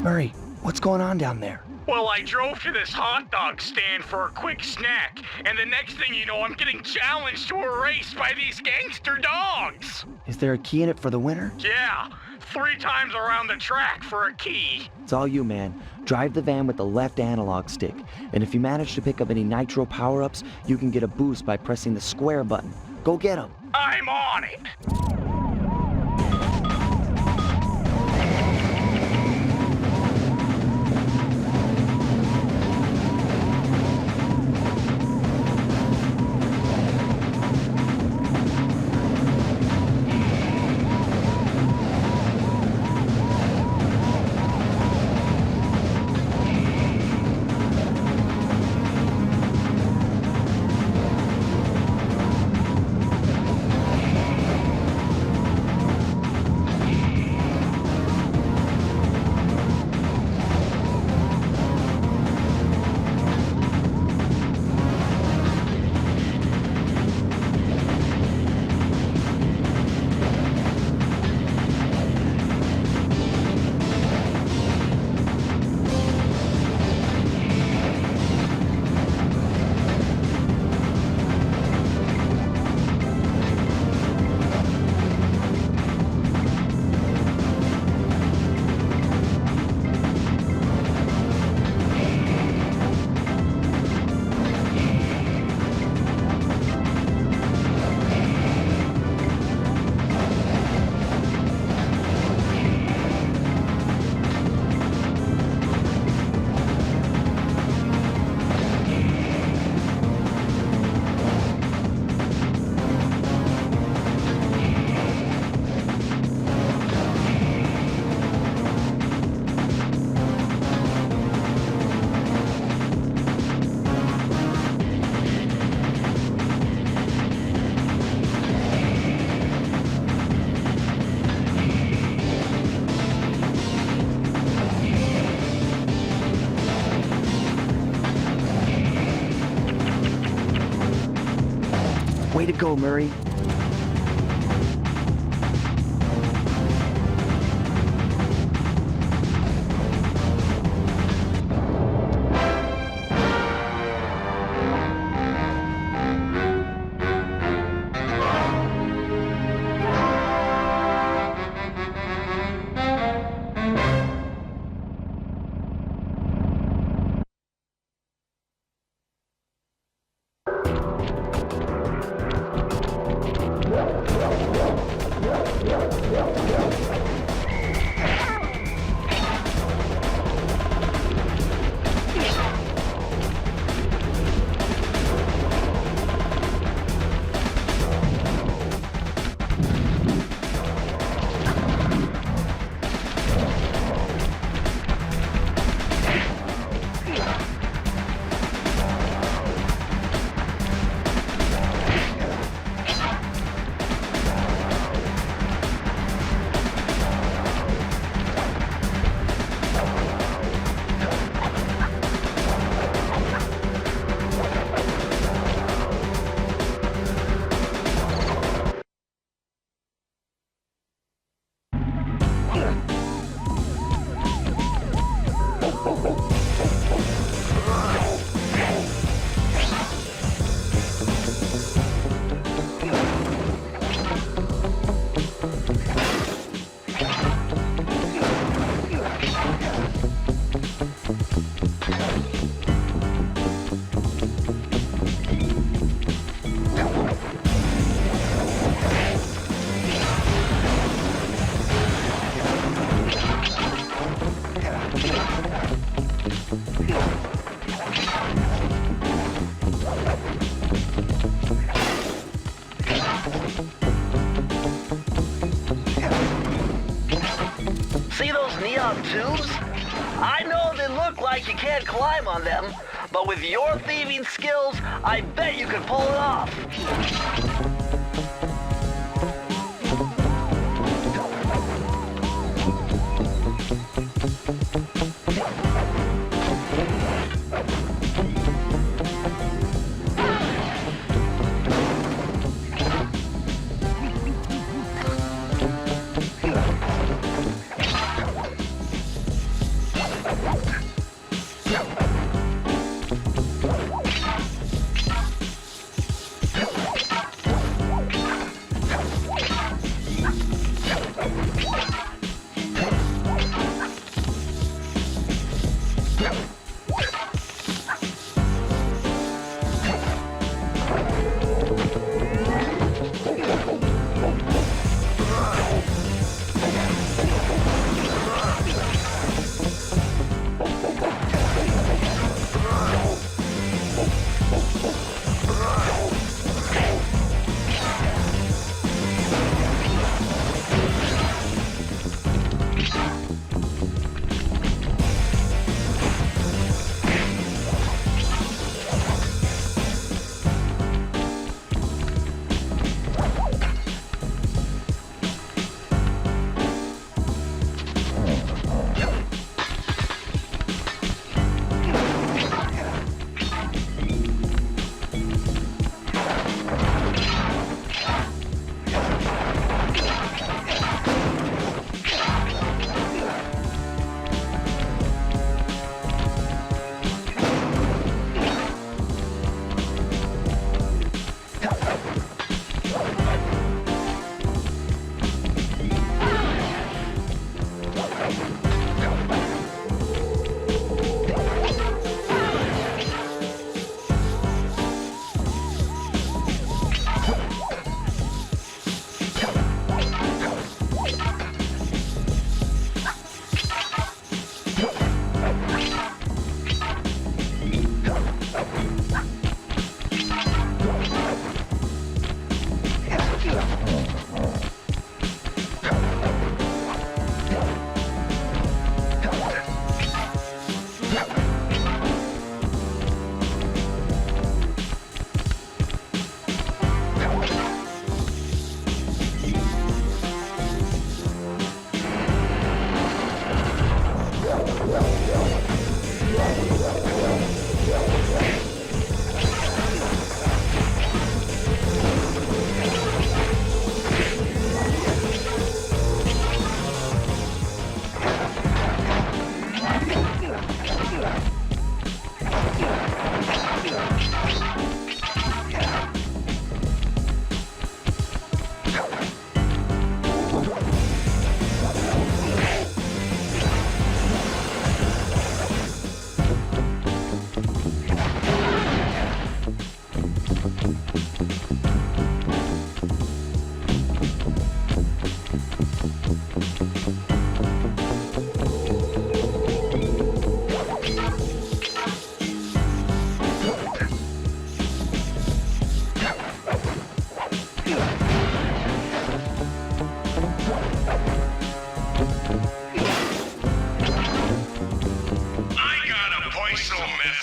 Murray, what's going on down there? Well, I drove to this hot dog stand for a quick snack, and the next thing you know, I'm getting challenged to a race by these gangster dogs. Is there a key in it for the winner? Yeah, 3 times around the track for a key. It's all you, man. Drive the van with the left analog stick, and if you manage to pick up any nitro power-ups, you can get a boost by pressing the square button. Go get 'em. I'm on it. Way to go, Murray. See those neon tubes? I know they look like you can't climb on them, but with your thieving skills, I bet you could pull it off.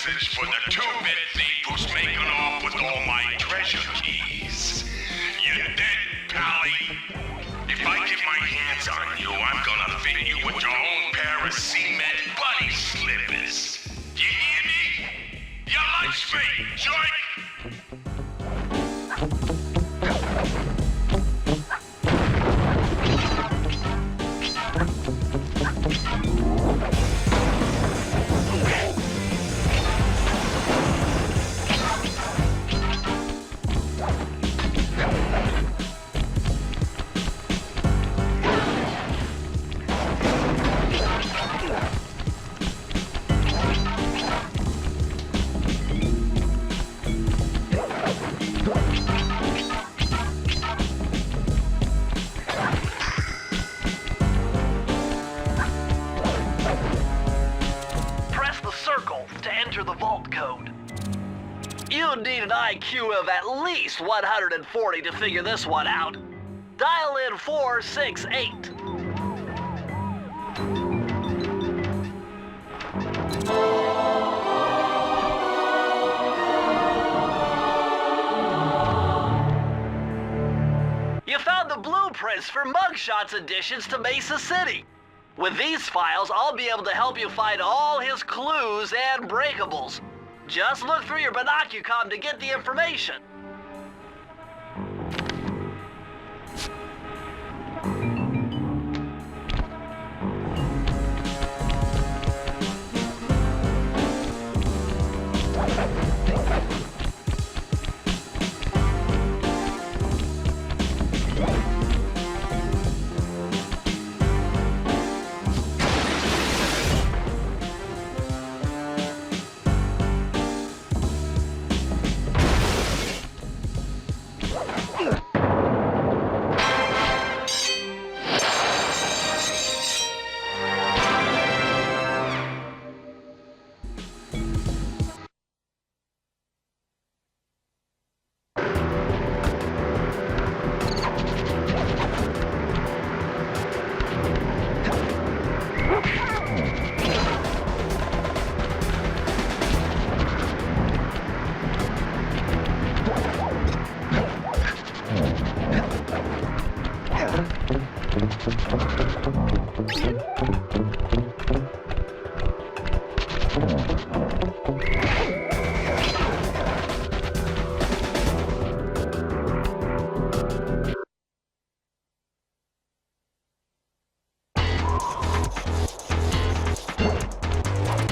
message for the two-bit thief who's making off with all my treasure keys. You dead, Pally? If I get my hands on you, I'm gonna fit you with your own pair of cement bunny slippers. You hear me? Your lunch free, joint! Press the circle to enter the vault code. You need an IQ of at least 140 to figure this one out. Dial in 468. You found the blueprints for Mugshot's additions to Mesa City. With these files, I'll be able to help you find all his clues and breakables. Just look through your binocucom to get the information.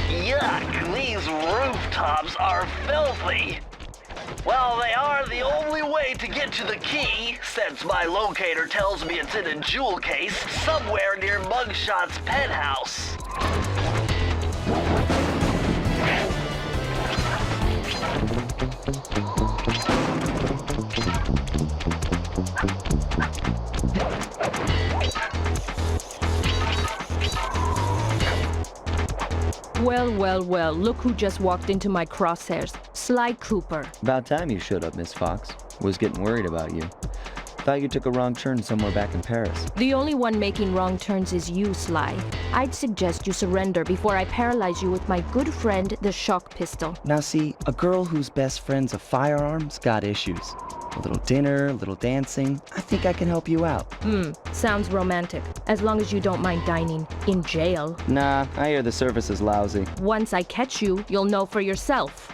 Yuck, these rooftops are filthy. Well, they are the only way to get to the key, since my locator tells me it's in a jewel case somewhere near Mugshot's penthouse. Well, well, well, look who just walked into my crosshairs. Sly Cooper. About time you showed up, Miss Fox. Was getting worried about you. Thought you took a wrong turn somewhere back in Paris. The only one making wrong turns is you, Sly. I'd suggest you surrender before I paralyze you with my good friend, the shock pistol. Now see, a girl whose best friend's a firearm's got issues. A little dinner, a little dancing. I think I can help you out. Sounds romantic. As long as you don't mind dining in jail. Nah, I hear the service is lousy. Once I catch you, you'll know for yourself.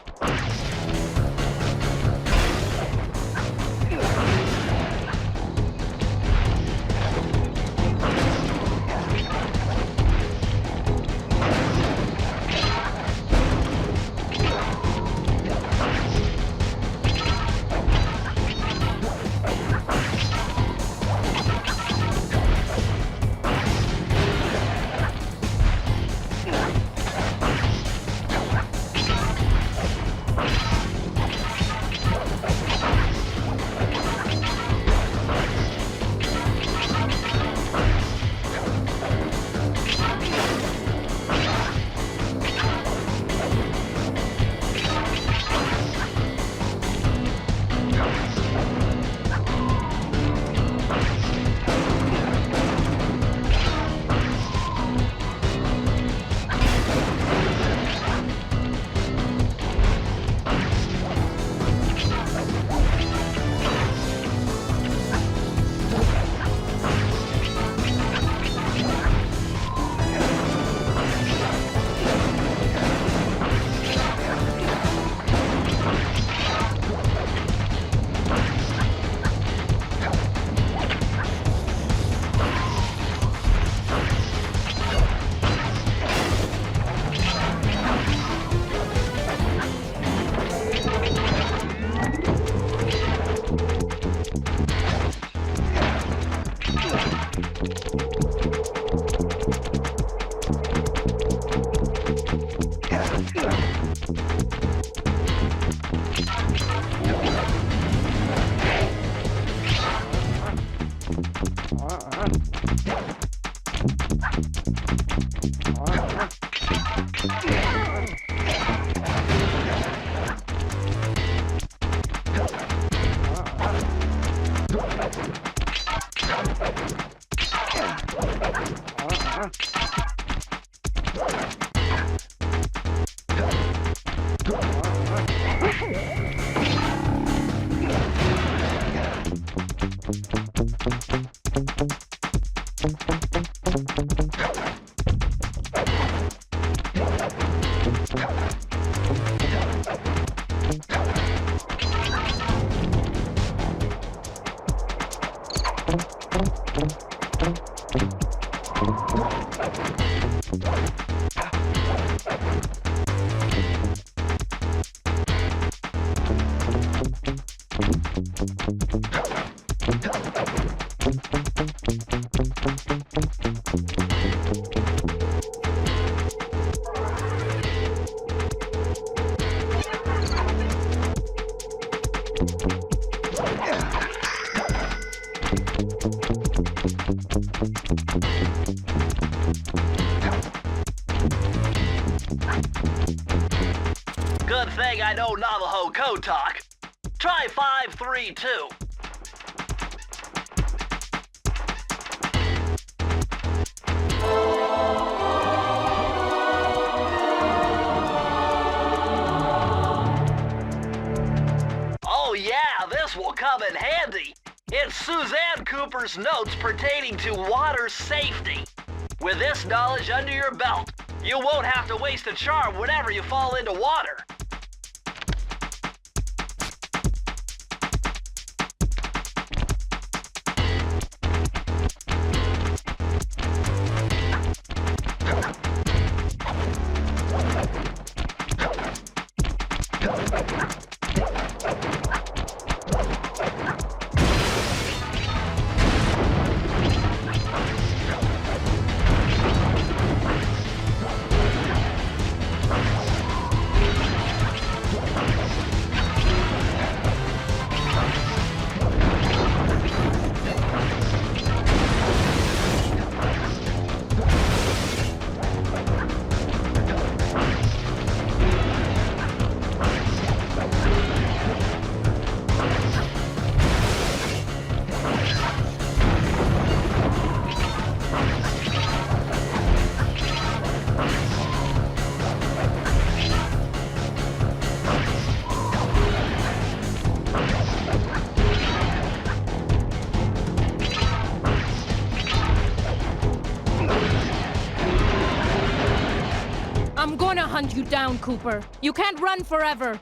Good thing I know Navajo code talk. Try 532. Oh yeah, this will come in handy. It's Suzanne Cooper's notes pertaining to water safety. With this knowledge under your belt, you won't have to waste a charm whenever you fall into water. I'm gonna hunt you down, Cooper. You can't run forever.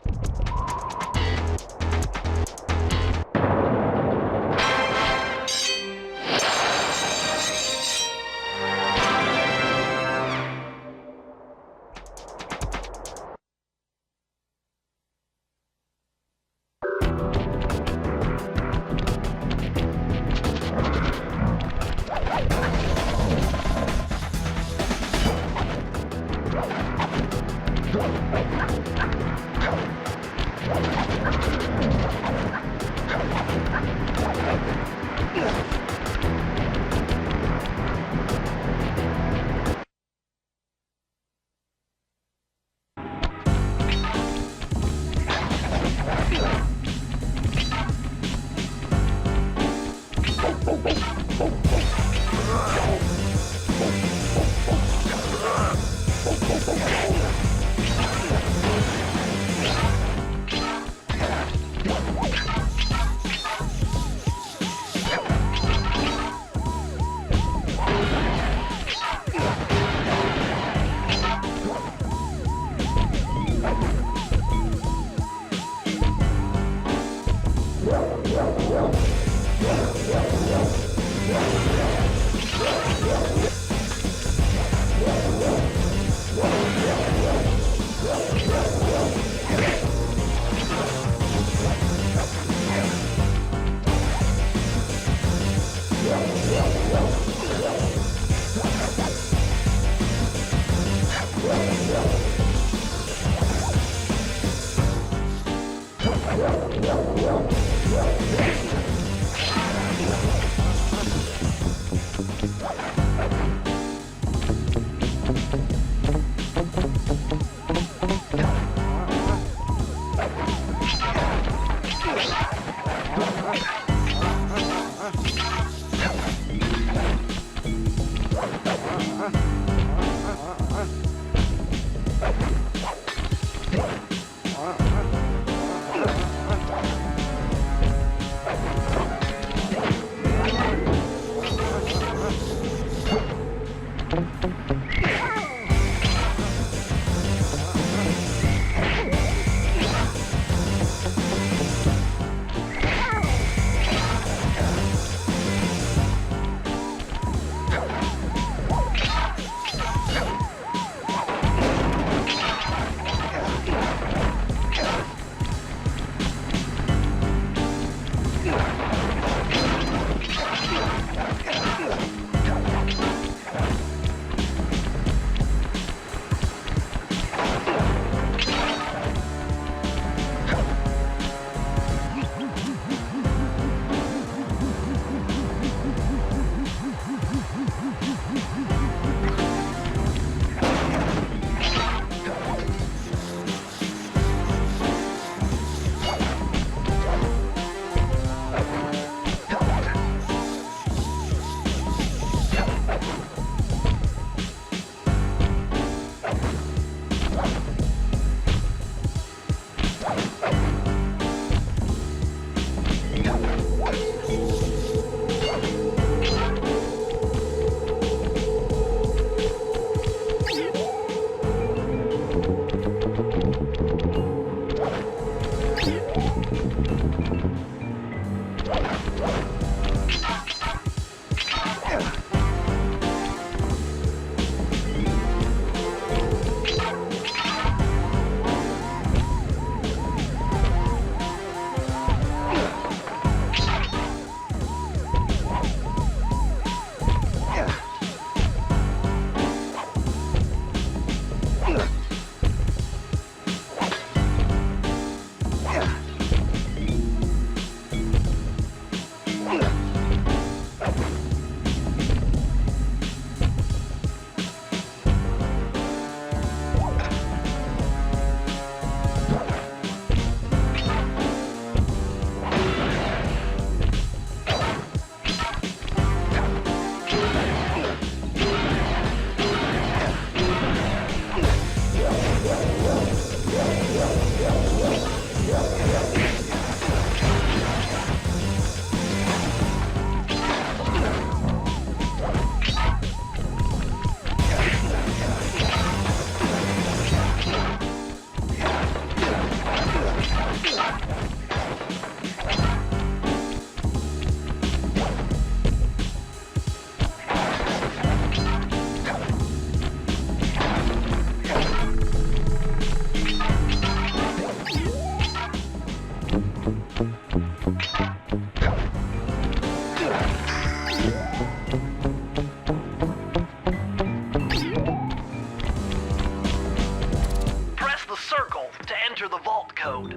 the circle to enter the vault code.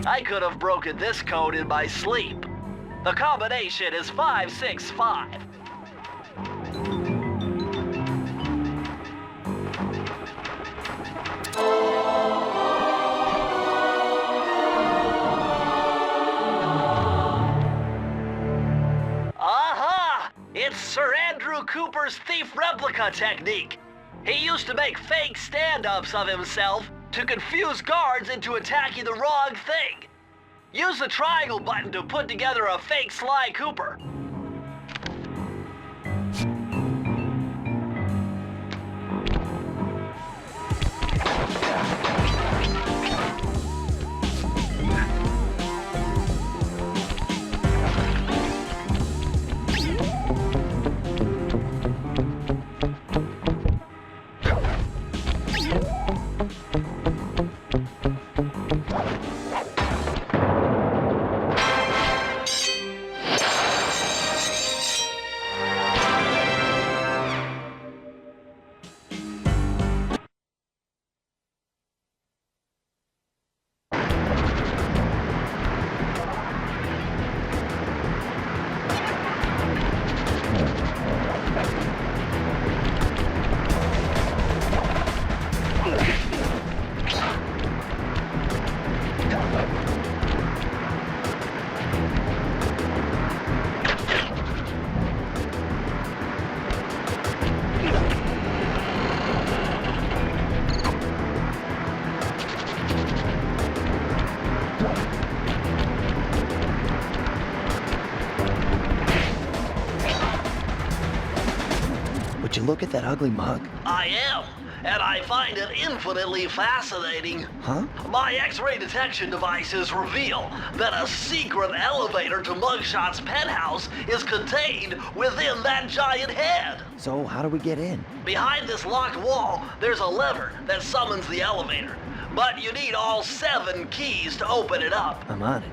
I could have broken this code in my sleep. The combination is 565. Aha! It's Sir Andrew Cooper's thief replica technique. He used to make fake stand-ups of himself to confuse guards into attacking the wrong thing. Use the triangle button to put together a fake Sly Cooper. Would you look at that ugly mug? I am, and I find it infinitely fascinating. Huh? My X-ray detection devices reveal that a secret elevator to Mugshot's penthouse is contained within that giant head. So how do we get in? Behind this locked wall, there's a lever that summons the elevator. But you need all 7 keys to open it up. I'm on it.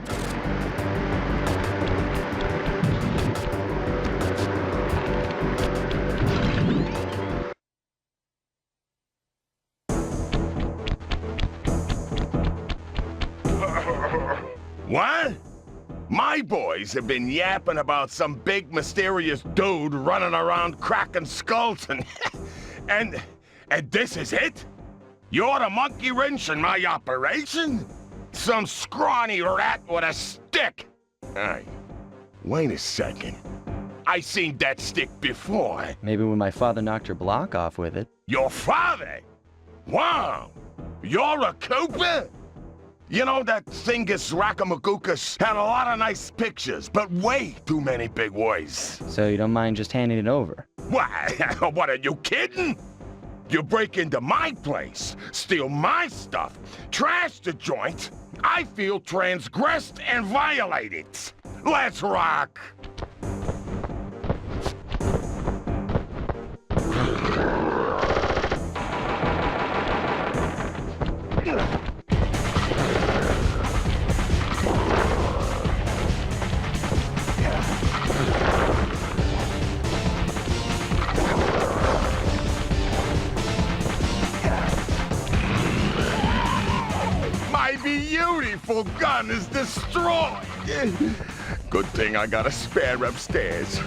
What? My boys have been yapping about some big mysterious dude running around cracking skulls and this is it? You're the monkey wrench in my operation? Some scrawny rat with a stick? Hey, wait a second. I seen that stick before. Maybe when my father knocked your block off with it. Your father? Wow! You're a Cooper? You know, that Thingus Raccoonus had a lot of nice pictures, but way too many big words. So you don't mind just handing it over? What? What, are you kidding? You break into my place, steal my stuff, trash the joint. I feel transgressed and violated. Let's rock! My beautiful gun is destroyed. Good thing I got a spare upstairs.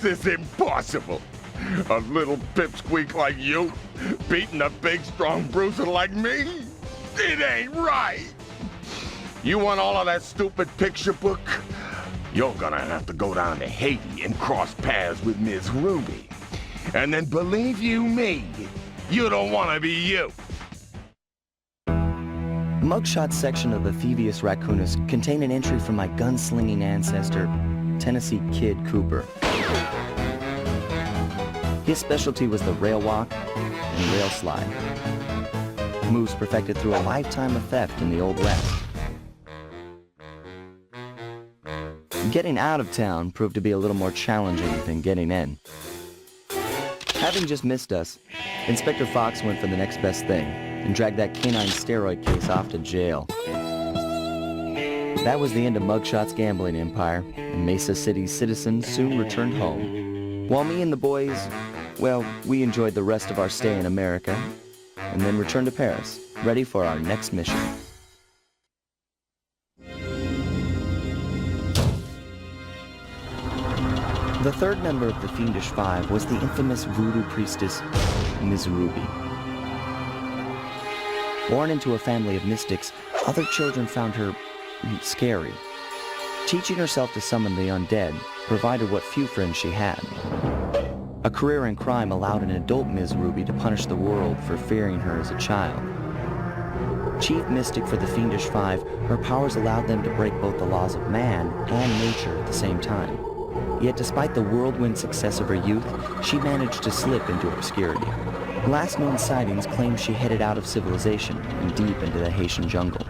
this impossible? A little pipsqueak like you beating a big, strong bruiser like me? It ain't right. You want all of that stupid picture book? You're gonna have to go down to Haiti and cross paths with Ms. Ruby. And then believe you me, you don't want to be you. The mugshot section of the Thievius Raccoonus contained an entry from my gunslinging ancestor, Tennessee Kid Cooper. His specialty was the rail walk and rail slide, moves perfected through a lifetime of theft in the Old West. Getting out of town proved to be a little more challenging than getting in. Having just missed us, Inspector Fox went for the next best thing and dragged that canine steroid case off to jail. That was the end of Mugshot's gambling empire, and Mesa City's citizens soon returned home. While me and the boys, well, we enjoyed the rest of our stay in America, and then returned to Paris, ready for our next mission. The third member of the Fiendish Five was the infamous voodoo priestess, Ms. Ruby. Born into a family of mystics, other children found her scary. Teaching herself to summon the undead provided what few friends she had. A career in crime allowed an adult Ms. Ruby to punish the world for fearing her as a child. Chief mystic for the Fiendish Five, her powers allowed them to break both the laws of man and nature at the same time. Yet despite the whirlwind success of her youth, she managed to slip into obscurity. Last known sightings claim she headed out of civilization and deep into the Haitian jungle.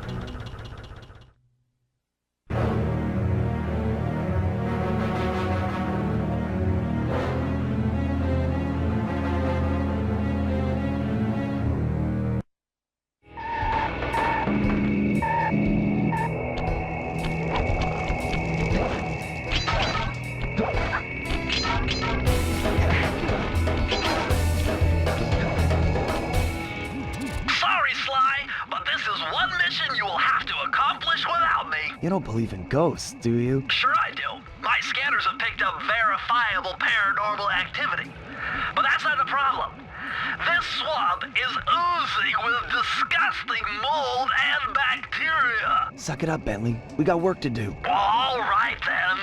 You don't believe in ghosts, do you? Sure I do. My scanners have picked up verifiable paranormal activity. But that's not the problem. This swamp is oozing with disgusting mold and bacteria. Suck it up, Bentley. We got work to do. All right, then.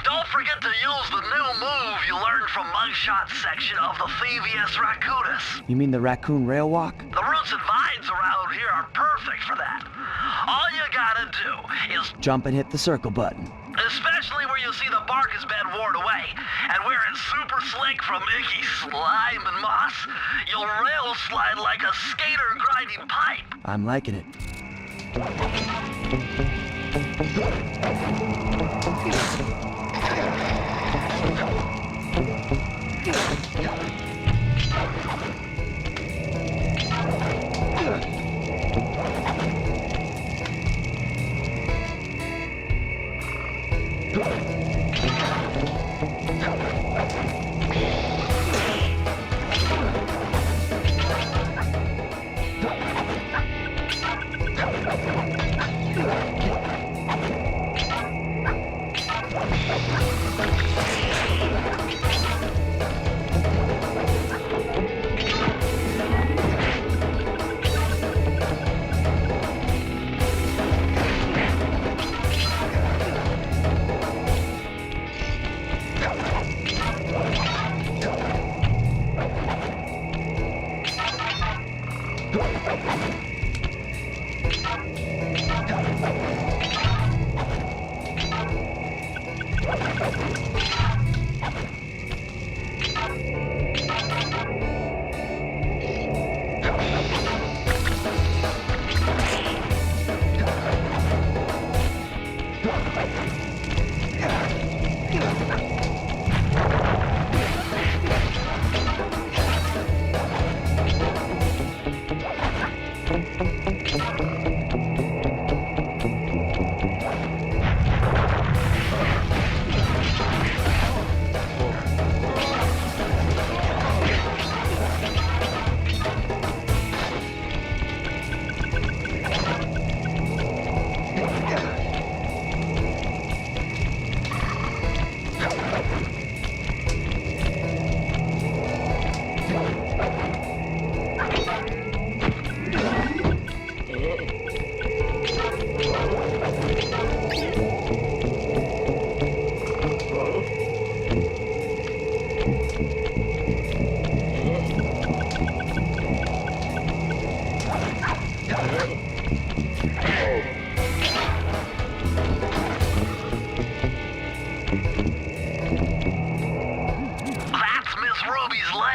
Don't forget to use the new move you learned from Mugshot section of the Thievius Raccoonus. You mean the raccoon rail walk? The roots and vines around here are perfect for that. All you gotta do is jump and hit the circle button. Especially where you see the bark has been worn away, and where it's super slick from icky slime and moss, you'll rail slide like a skater grinding pipe. I'm liking it.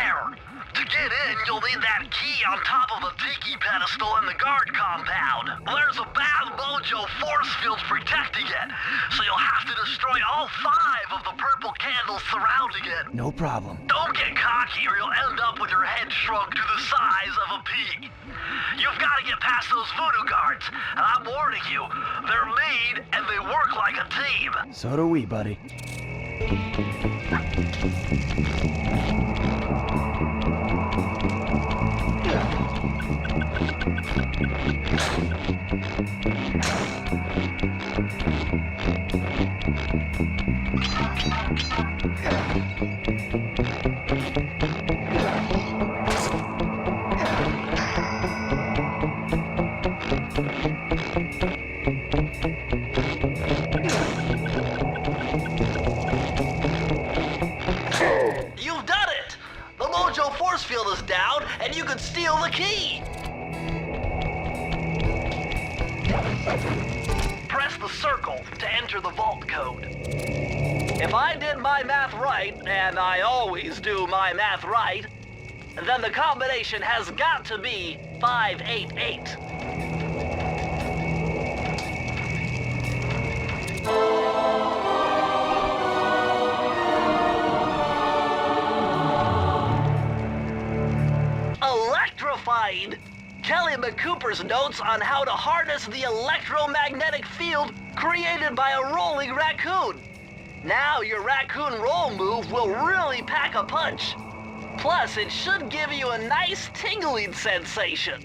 lair. To get in, you'll need that key on top of the tiki pedestal in the guard compound. There's a bad mojo force field protecting it, so you'll have to destroy all 5 of the purple candles surrounding it. No problem. Don't get cocky or you'll end up with your head shrunk to the size of a pea. You've got to get past those voodoo guards, and I'm warning you, they're mean and they work like a team. So do we, buddy. You've done it! The mojo force field is down, and you can steal the key! Press the circle to enter the vault code. If I did my math right, and I always do my math right, then the combination has got to be 588. Electrified! Kelly McCooper's notes on how to harness the electromagnetic field created by a rolling raccoon. Now your raccoon roll move will really pack a punch. Plus, it should give you a nice tingling sensation.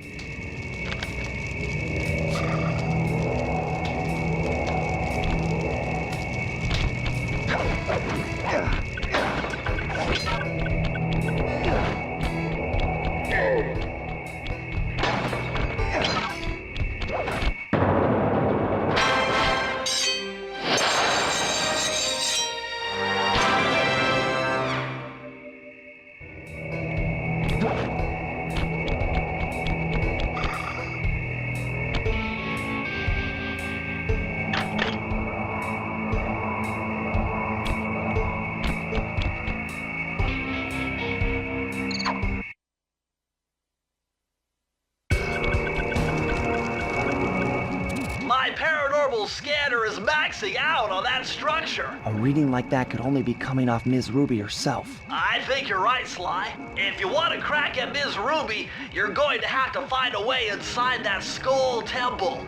My paranormal scanner is maxing out on that structure. A reading like that could only be coming off Ms. Ruby herself. I think you're right, Sly. If you want to crack at Ms. Ruby, you're going to have to find a way inside that skull temple.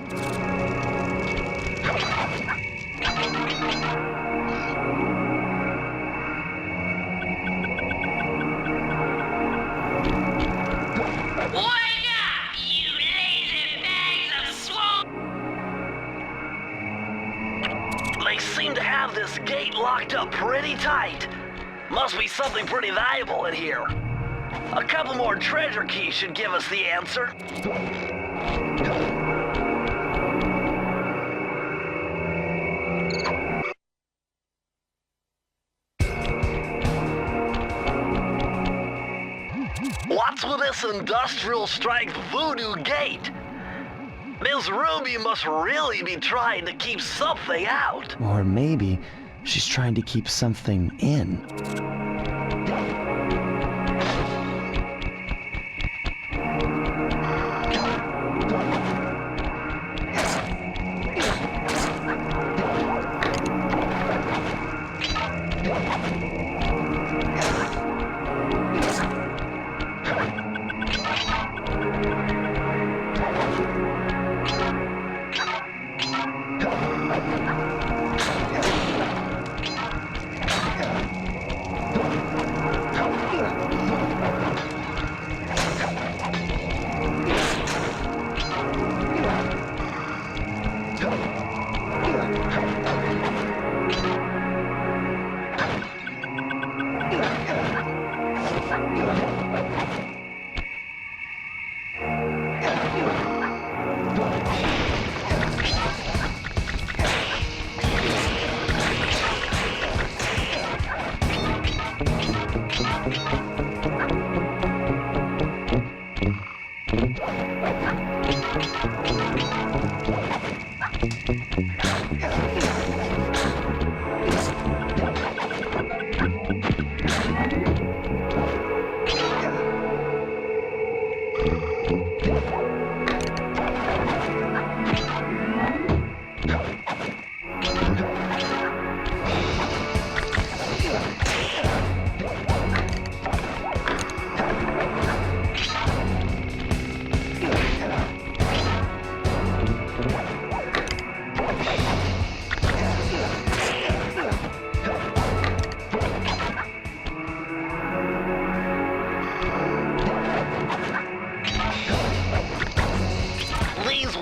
Wake up, you lazy bags of swamp! They seem to have this gate locked up pretty tight. Must be something pretty valuable in here. A couple more treasure keys should give us the answer. What's with this industrial strength voodoo gate? Ms. Ruby must really be trying to keep something out. Or maybe she's trying to keep something in.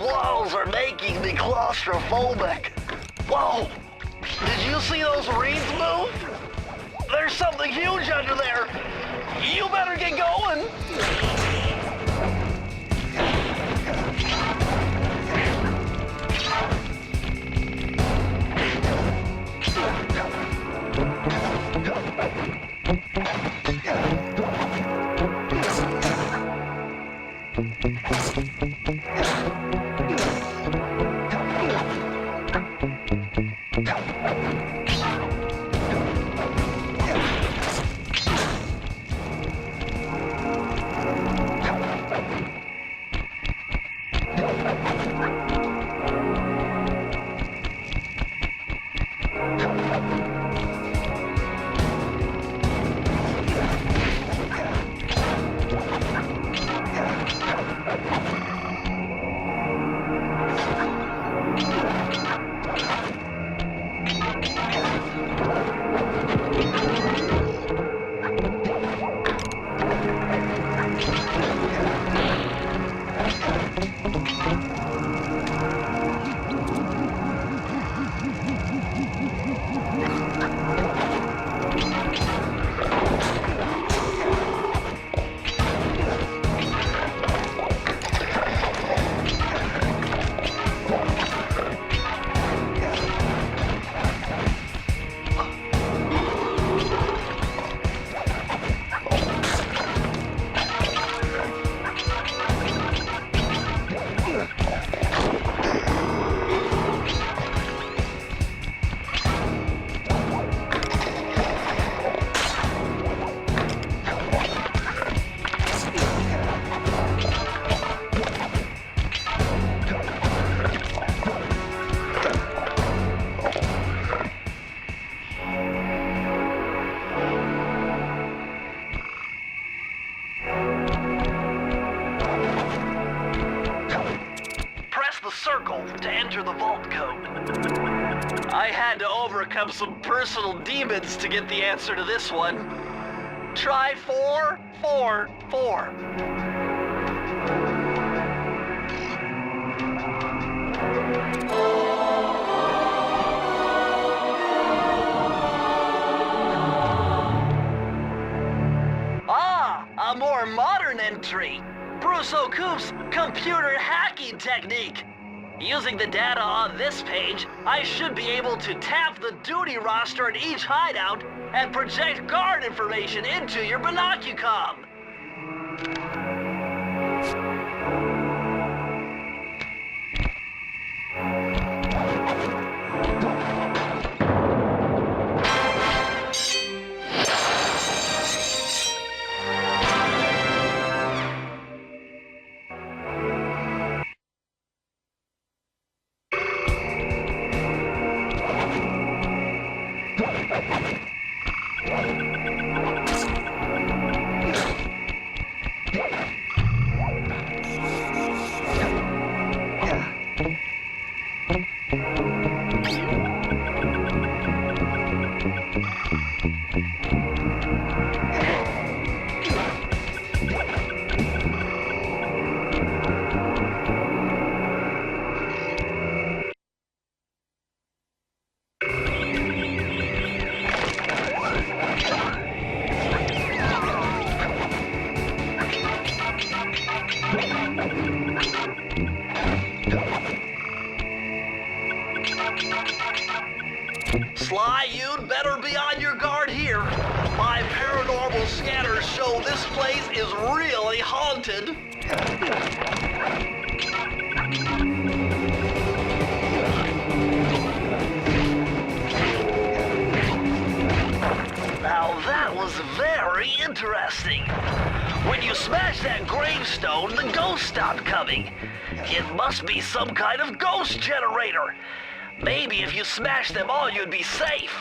walls are making me claustrophobic. Whoa! Did you see those reeds move? There's something huge under there. You better get going. To enter the vault code. I had to overcome some personal demons to get the answer to this one. Try 444. Ah, a more modern entry. Bruce O'Coop's computer hacking technique. Using the data on this page, I should be able to tap the duty roster in each hideout and project guard information into your binocucom. Sly, you'd better be on your guard here. My paranormal scanners show this place is really haunted. Now that was very interesting. When you smashed that gravestone, the ghosts stopped coming. It must be some kind of ghost generator. Maybe if you smash them all, you'd be safe.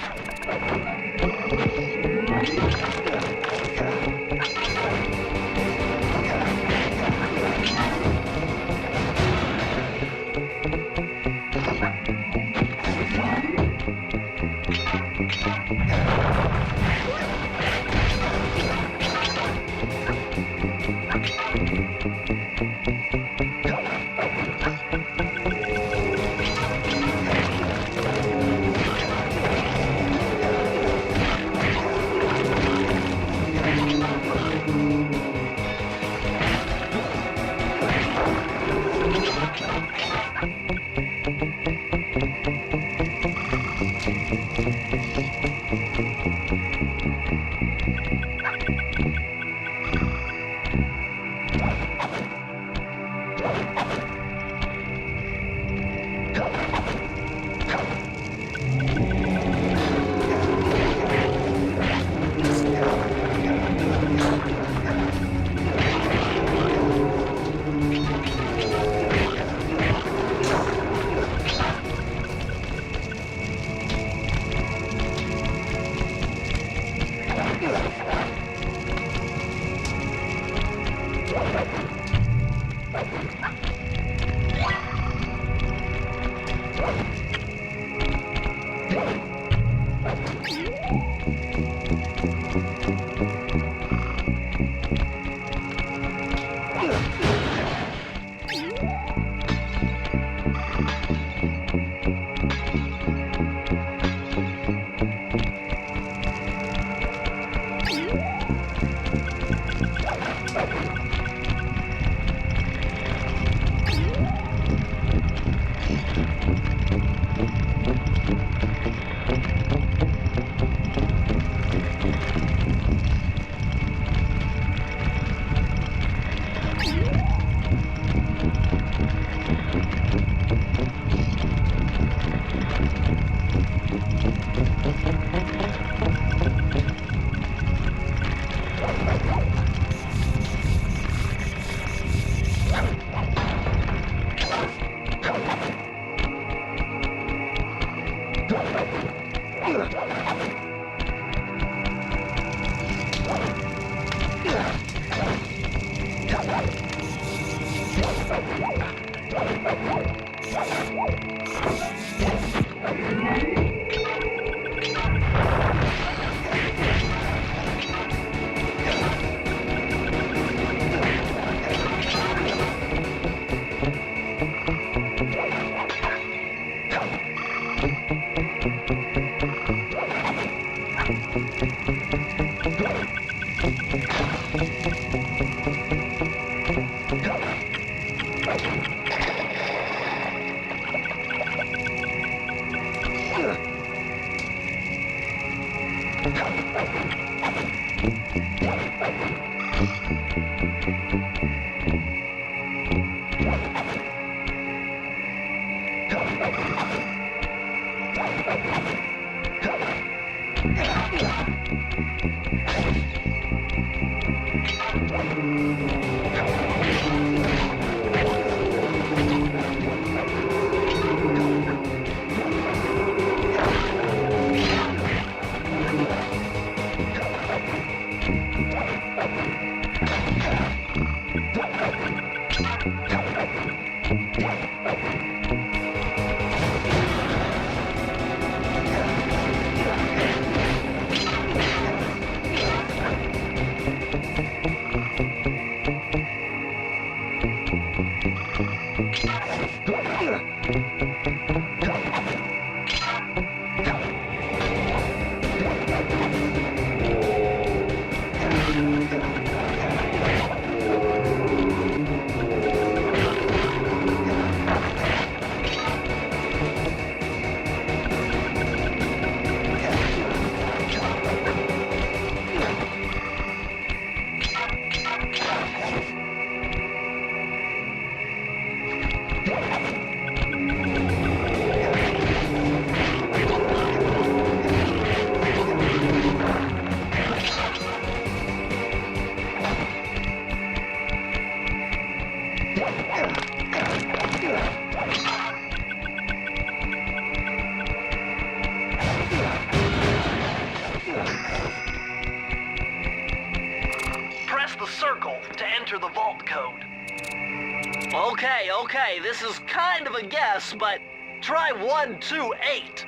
Okay, this is kind of a guess, but try 128.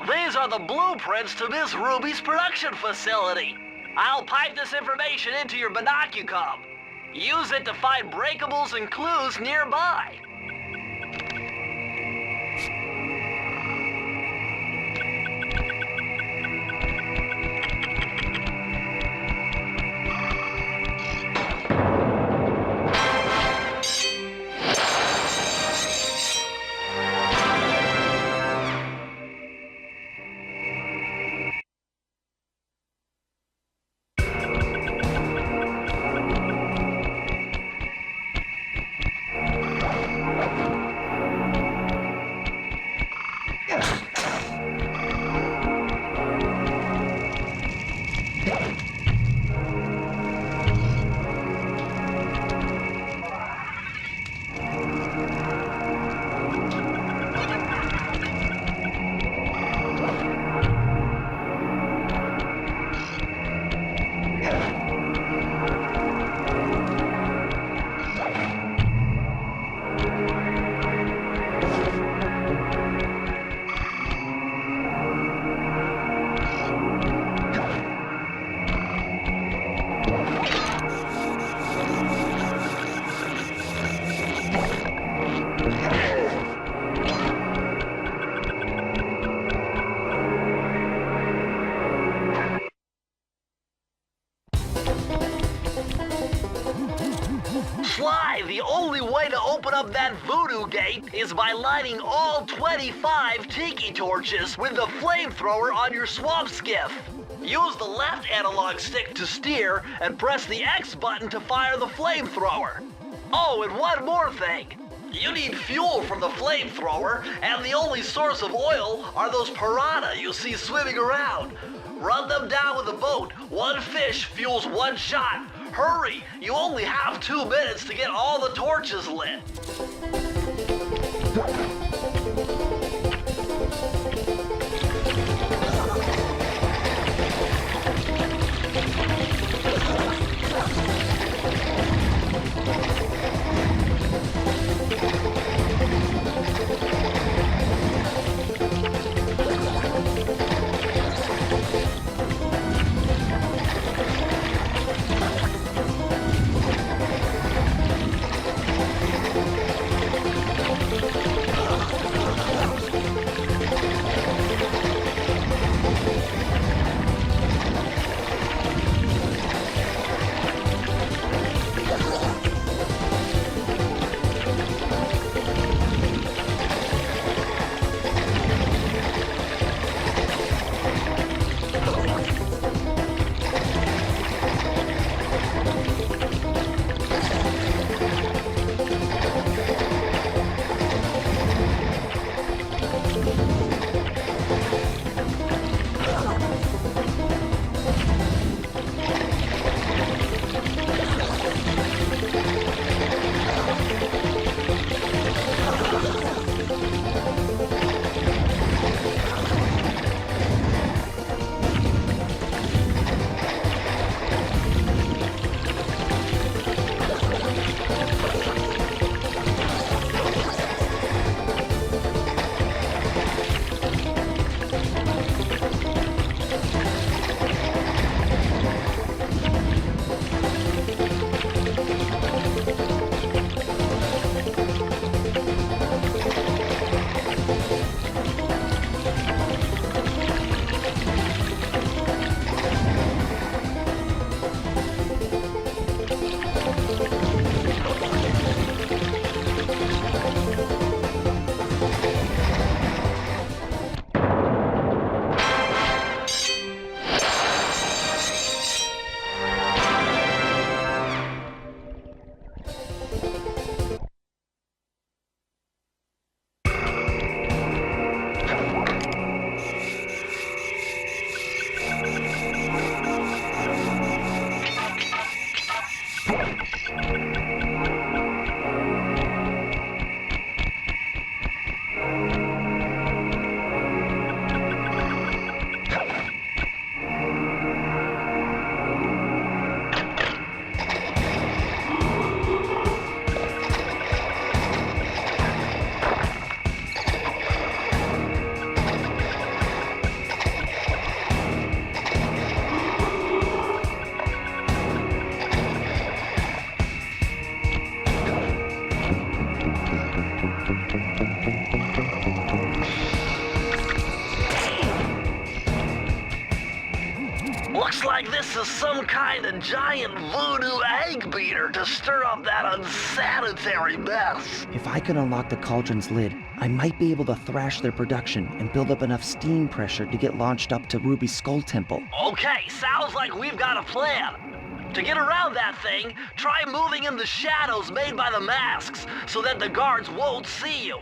These are the blueprints to Miss Ruby's production facility. I'll pipe this information into your binocucom. Use it to find breakables and clues nearby. Voodoo Gate is by lighting all 25 tiki torches with the flamethrower on your swamp skiff. Use the left analog stick to steer and press the X button to fire the flamethrower. Oh, and one more thing. You need fuel for the flamethrower, and the only source of oil are those piranha you see swimming around. Run them down with a boat. One fish fuels one shot. Hurry! You only have 2 minutes to get all the torches lit. Looks like this is some kind of giant voodoo egg beater to stir up that unsanitary mess. If I could unlock the cauldron's lid, I might be able to thrash their production and build up enough steam pressure to get launched up to Ruby's Skull Temple. Okay, sounds like we've got a plan. To get around that thing, try moving in the shadows made by the masks so that the guards won't see you.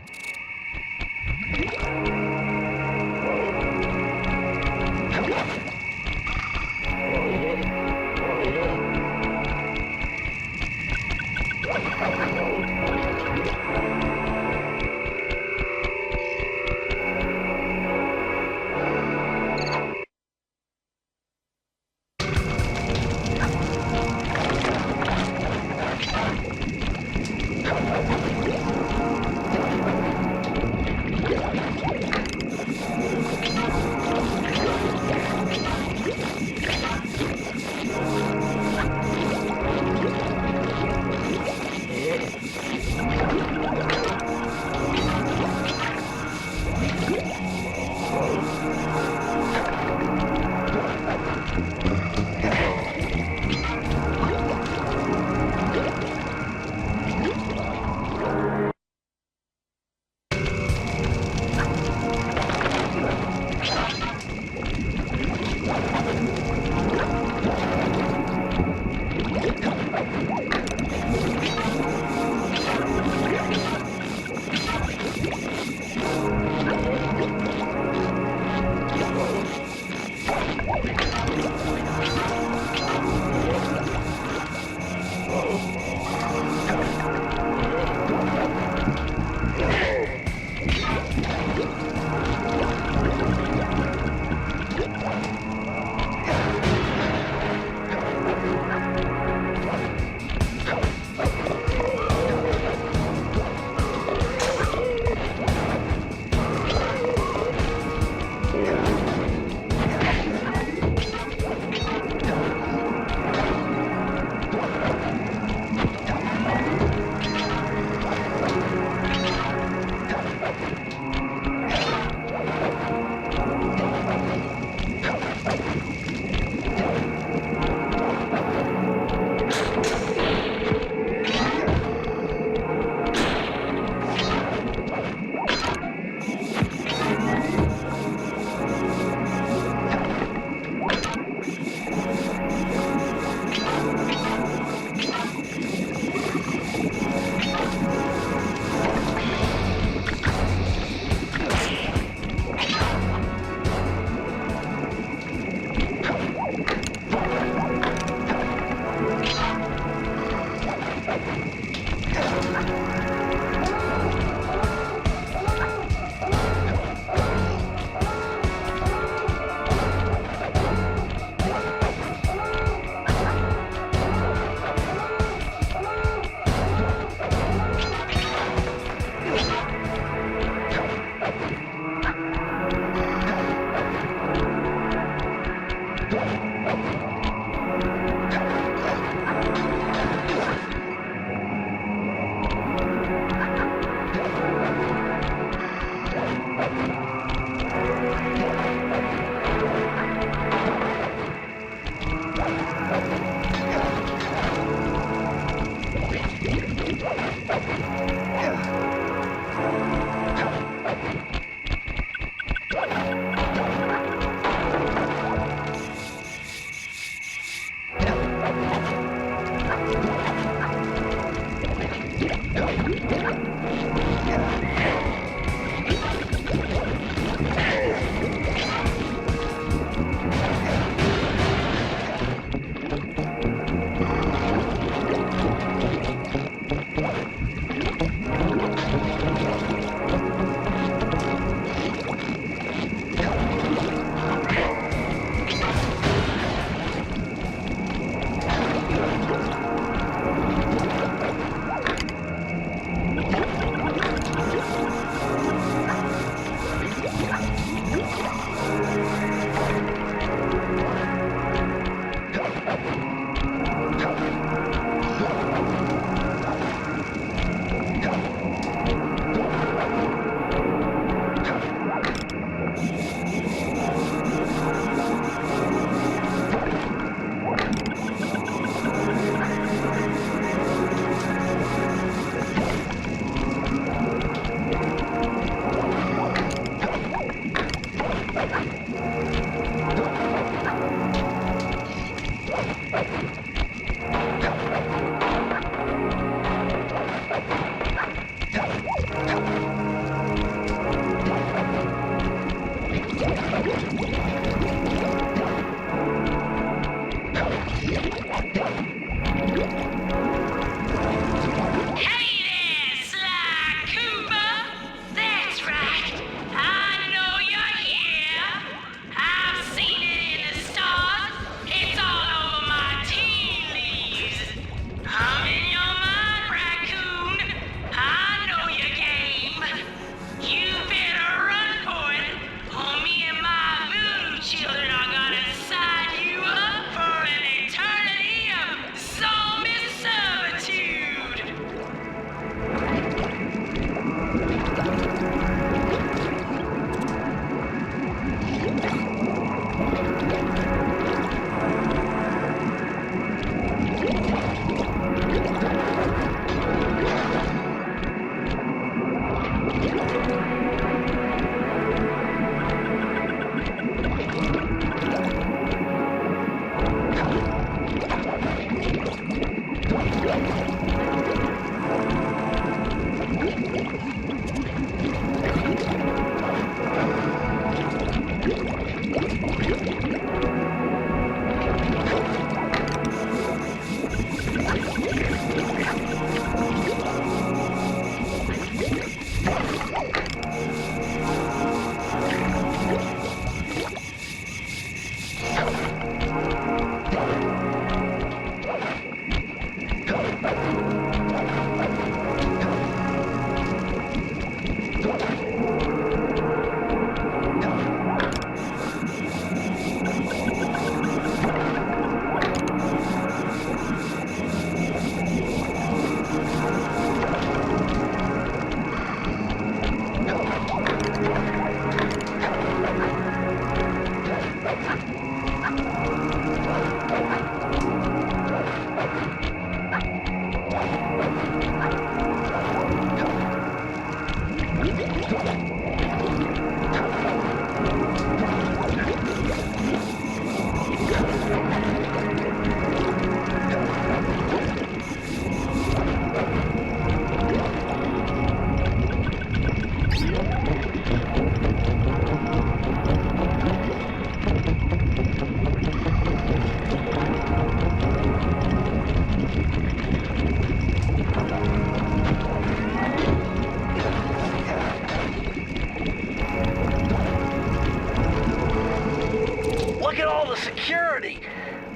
security.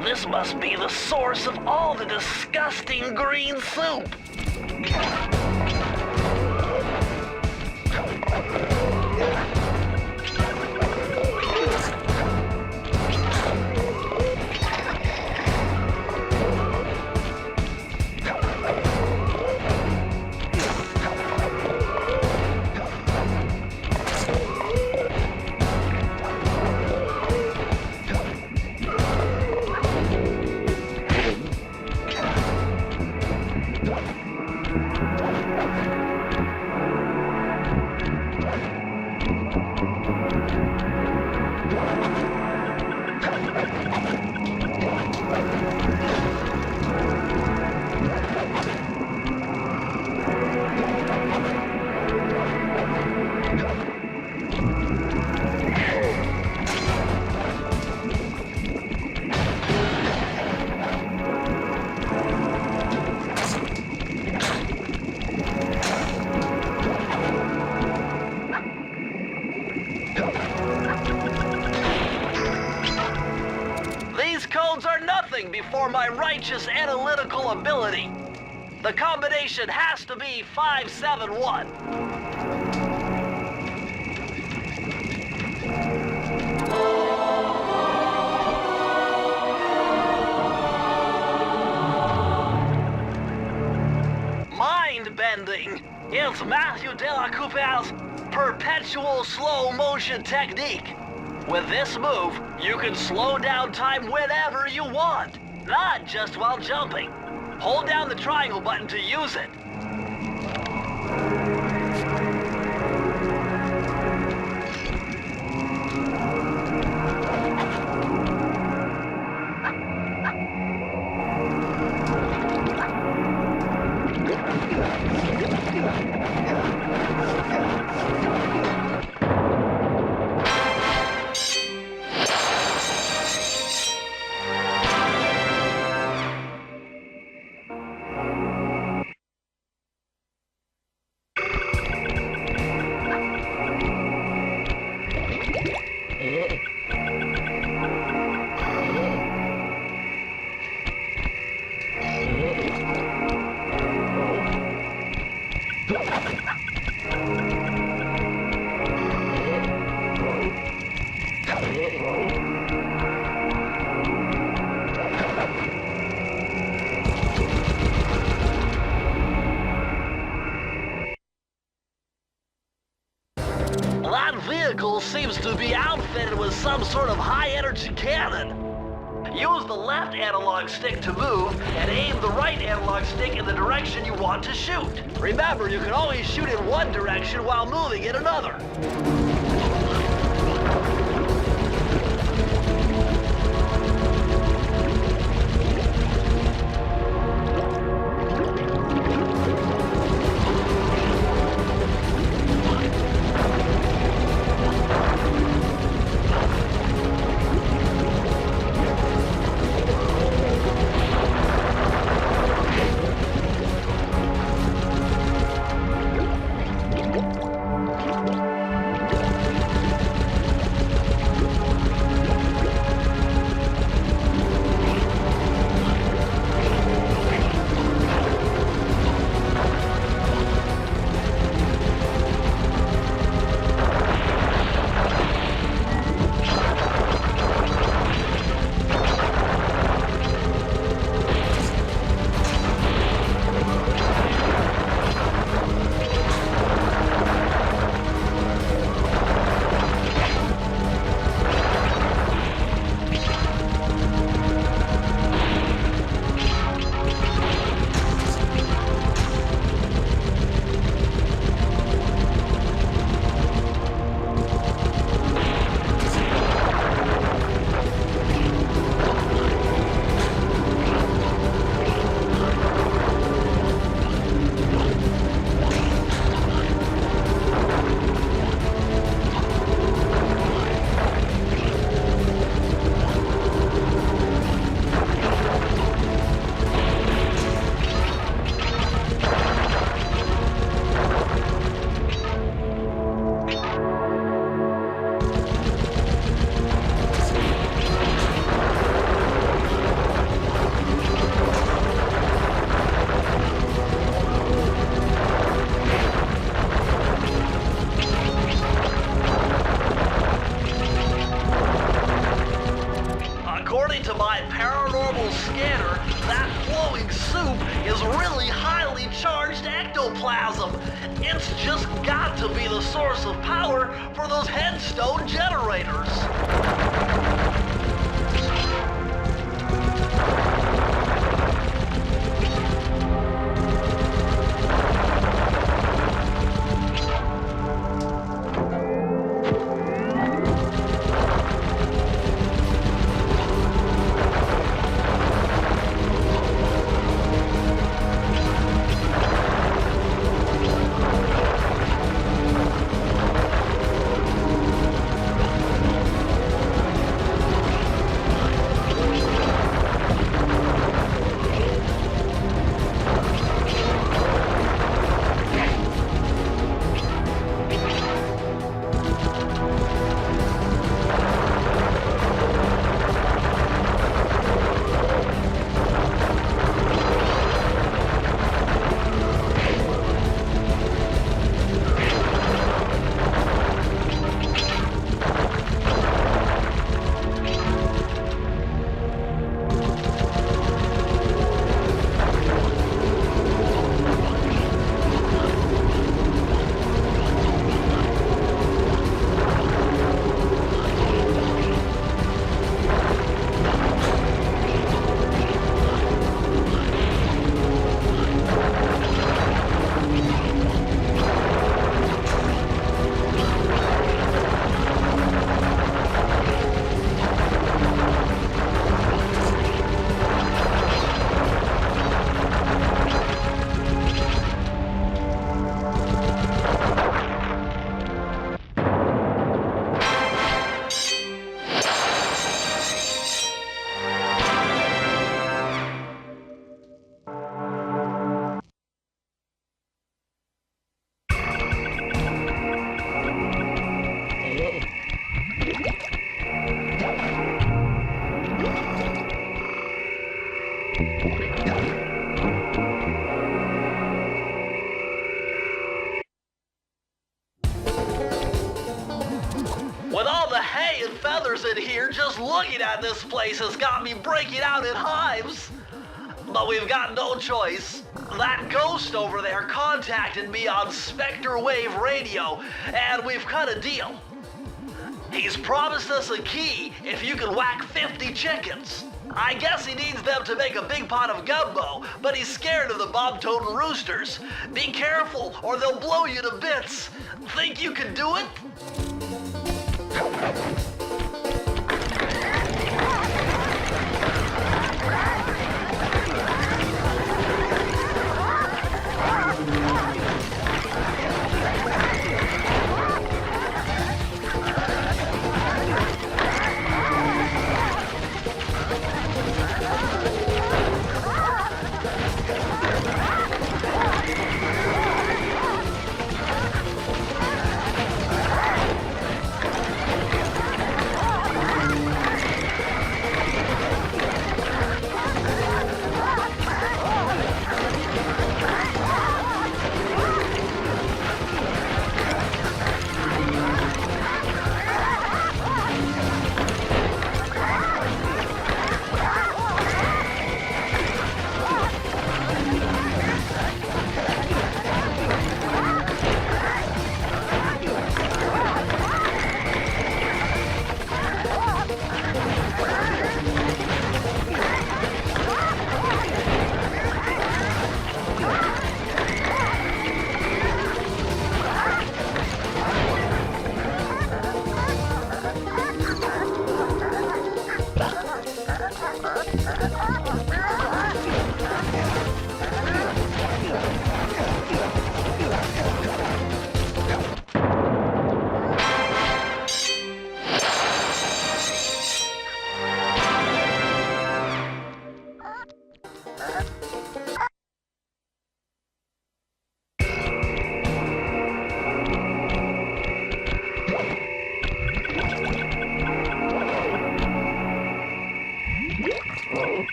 This must be the source of all the disgusting green soup. Before my righteous analytical ability. The combination has to be 571. Mind-bending. It's Matthew de la Coupe's perpetual slow motion technique. With this move, you can slow down time whenever you want, not just while jumping. Hold down the triangle button to use it. That vehicle seems to be outfitted with some sort of high-energy cannon. Use the left analog stick to move and aim the right analog stick in the direction you want to shoot. Remember, you can always shoot in one direction while moving in another. According to my paranormal scanner, that flowing soup is really highly charged ectoplasm. It's just got to be the source of power for those headstone generators. hay and feathers in here. Just looking at this place has got me breaking out in hives. But we've got no choice. That ghost over there contacted me on Spectre Wave Radio, and we've cut a deal. He's promised us a key if you can whack 50 chickens. I guess he needs them to make a big pot of gumbo, but he's scared of the bob-toting roosters. Be careful, or they'll blow you to bits. Think you can do it?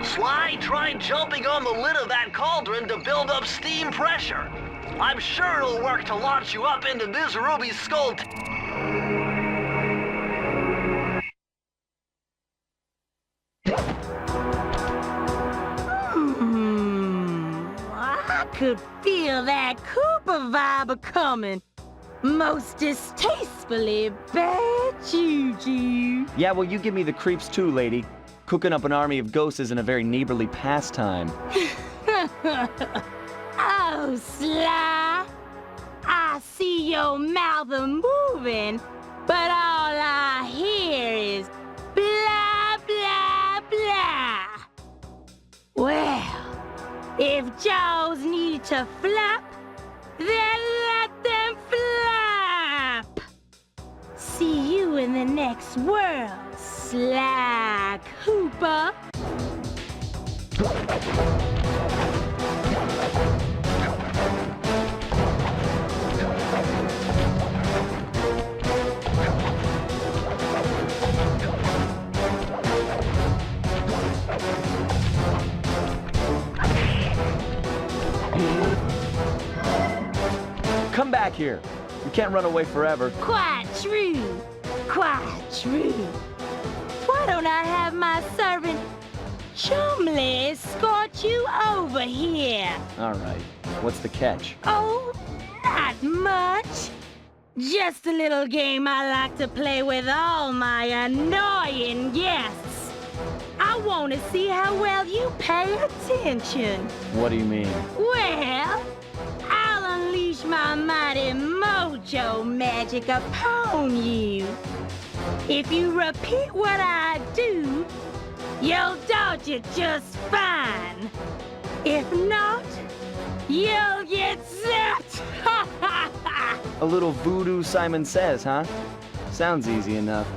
Sly tried jumping on the lid of that cauldron to build up steam pressure. I'm sure it'll work to launch you up into Ms. Ruby's skull. I could feel that Cooper vibe a-coming. Most distastefully bad juju. Yeah, well, you give me the creeps too, lady. Cooking up an army of ghosts isn't a very neighborly pastime. Oh, Sly. I see your mouth a-moving, but all I hear is blah, blah, blah. Well, if jaws need to flap, then let them flap. See you in the next world, Sly Cooper. Come back here. You can't run away forever. Quite true. Quite true. Why don't I have my servant Chumley escort you over here? All right. What's the catch? Oh, not much. Just a little game I like to play with all my annoying guests. I want to see how well you pay attention. What do you mean? Well, I'll unleash my mighty mojo magic upon you. If you repeat what I do, you'll dodge it just fine. If not, you'll get zapped. A little voodoo Simon Says, huh? Sounds easy enough.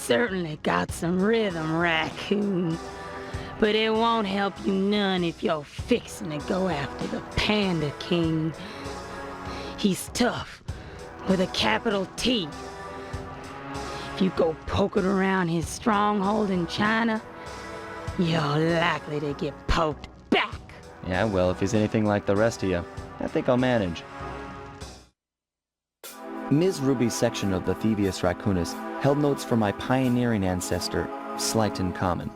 certainly got some rhythm, Raccoon. But it won't help you none if you're fixing to go after the Panda King. He's tough, with a capital T. If you go poking around his stronghold in China, you're likely to get poked back. Yeah, well, if he's anything like the rest of you, I think I'll manage. Ms. Ruby's section of the Thievius Raccoonus held notes from my pioneering ancestor, Slighton Common.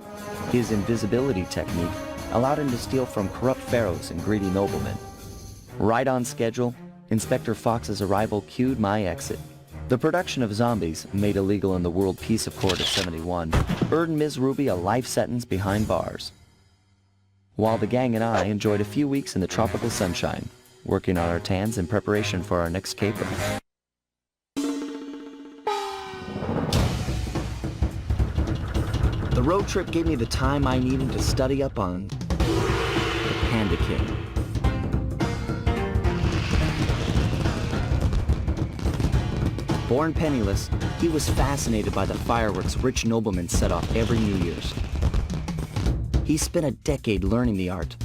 His invisibility technique allowed him to steal from corrupt pharaohs and greedy noblemen. Right on schedule, Inspector Fox's arrival cued my exit. The production of zombies, made illegal in the World Peace Accord of '71, earned Ms. Ruby a life sentence behind bars. While the gang and I enjoyed a few weeks in the tropical sunshine, working on our tans in preparation for our next caper. The road trip gave me the time I needed to study up on the Panda King. Born penniless, he was fascinated by the fireworks rich noblemen set off every New Year's. He spent a decade learning the art.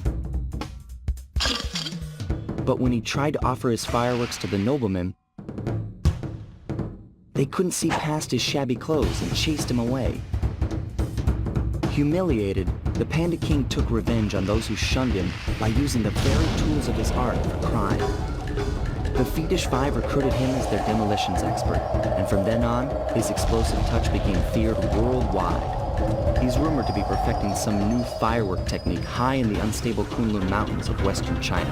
But when he tried to offer his fireworks to the noblemen, they couldn't see past his shabby clothes and chased him away. Humiliated, the Panda King took revenge on those who shunned him by using the very tools of his art for crime. The Fiendish Five recruited him as their demolitions expert, and from then on, his explosive touch became feared worldwide. He's rumored to be perfecting some new firework technique high in the unstable Kunlun Mountains of western China.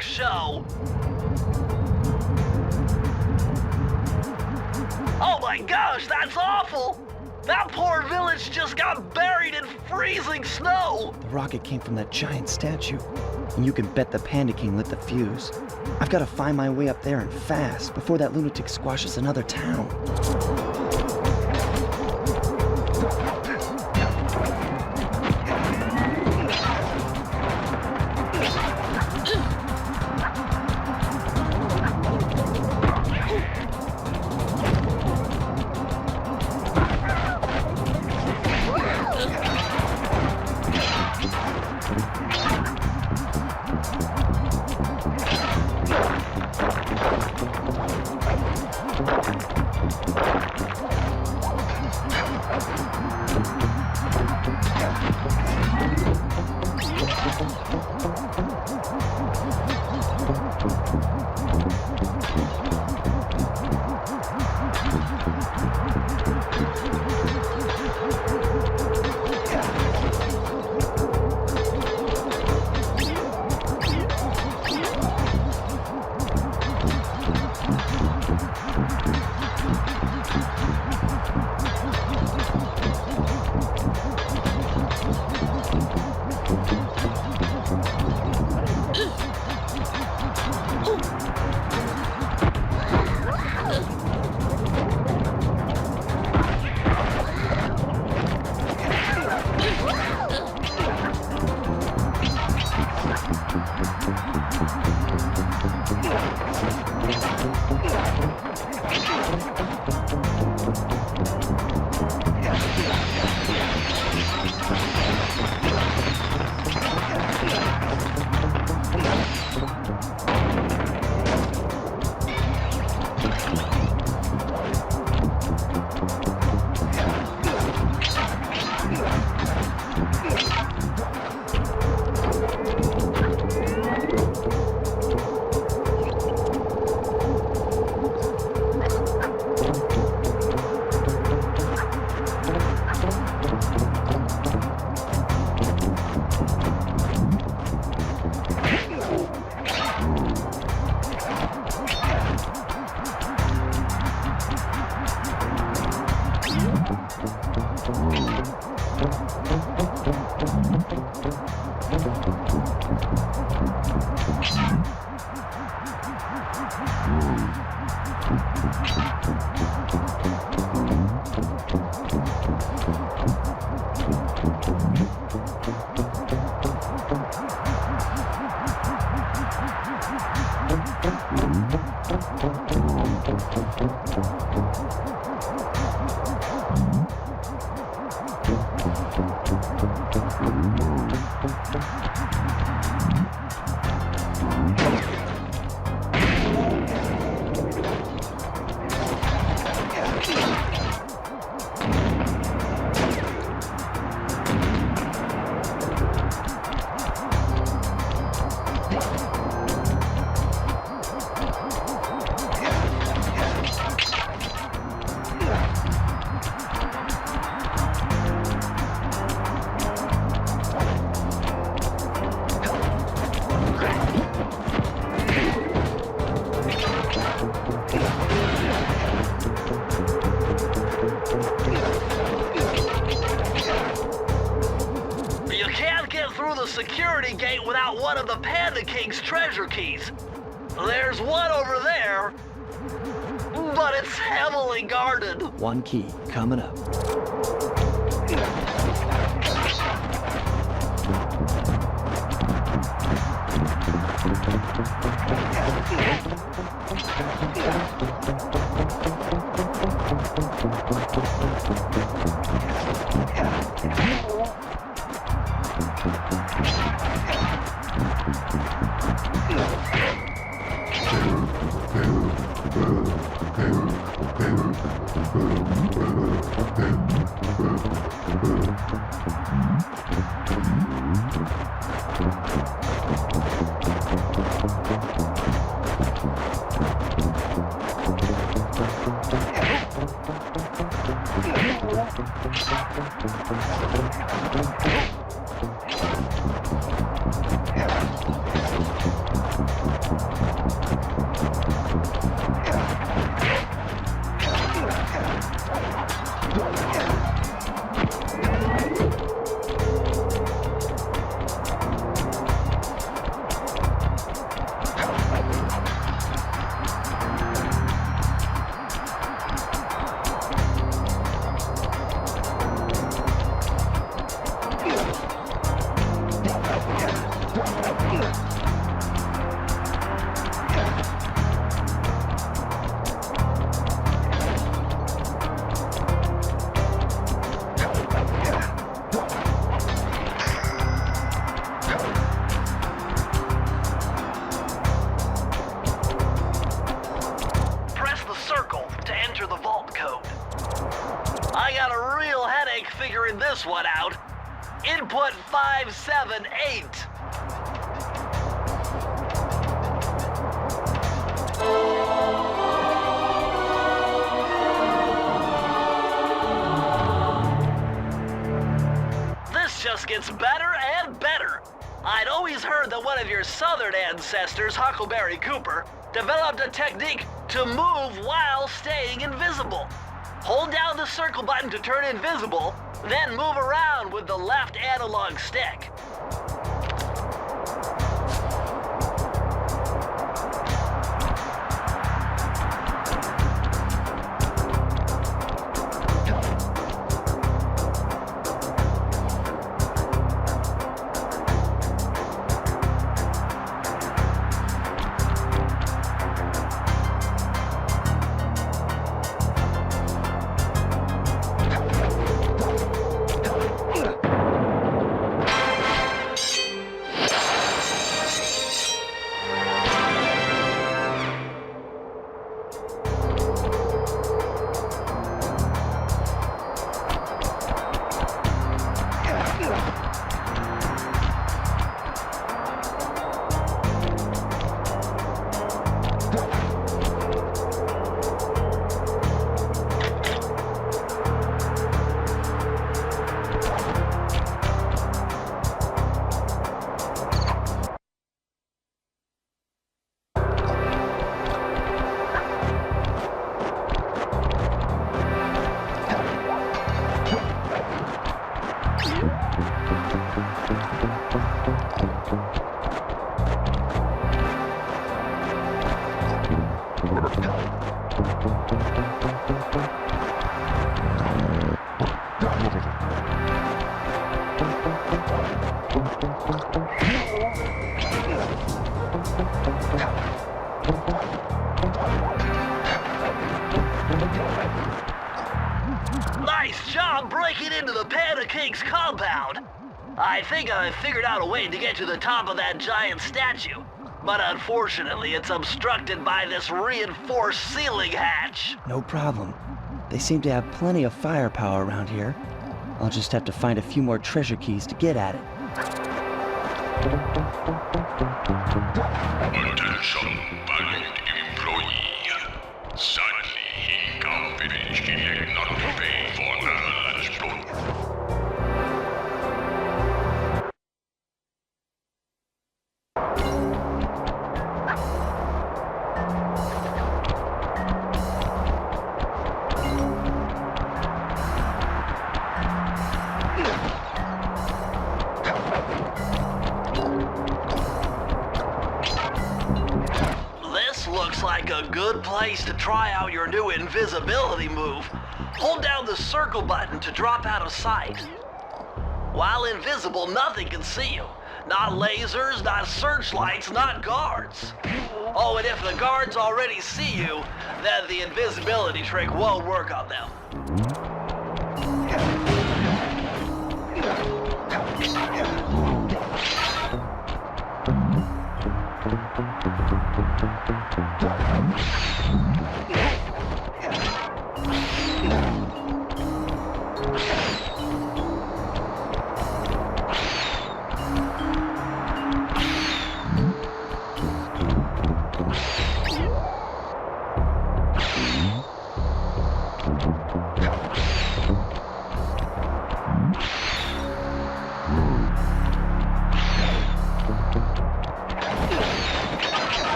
Show. Oh my gosh, that's awful! That poor village just got buried in freezing snow! The rocket came from that giant statue, and you can bet the Panda King lit the fuse. I've got to find my way up there and fast before that lunatic squashes another town. Security gate without one of the Panda King's treasure keys. There's one over there, but it's heavily guarded. One key coming up. Figuring this one out. Input 578. This just gets better and better. I'd always heard that one of your southern ancestors, Huckleberry Cooper, developed a technique to move while staying invisible. Hold down the circle button to turn invisible, then move around with the left analog stick. Nice job breaking into the Panda King's compound. I think I've figured out a way to get to the top of that giant statue. But unfortunately, it's obstructed by this reinforced ceiling hatch. No problem. They seem to have plenty of firepower around here. I'll just have to find a few more treasure keys to get at it. Attention, valued employee. Sadly, he can't finish not to pay for knowledge proof. Like a good place to try out your new invisibility move. Hold down the circle button to drop out of sight. While invisible, nothing can see you. Not lasers, not searchlights, not guards. Oh, and if the guards already see you, then the invisibility trick won't work on them.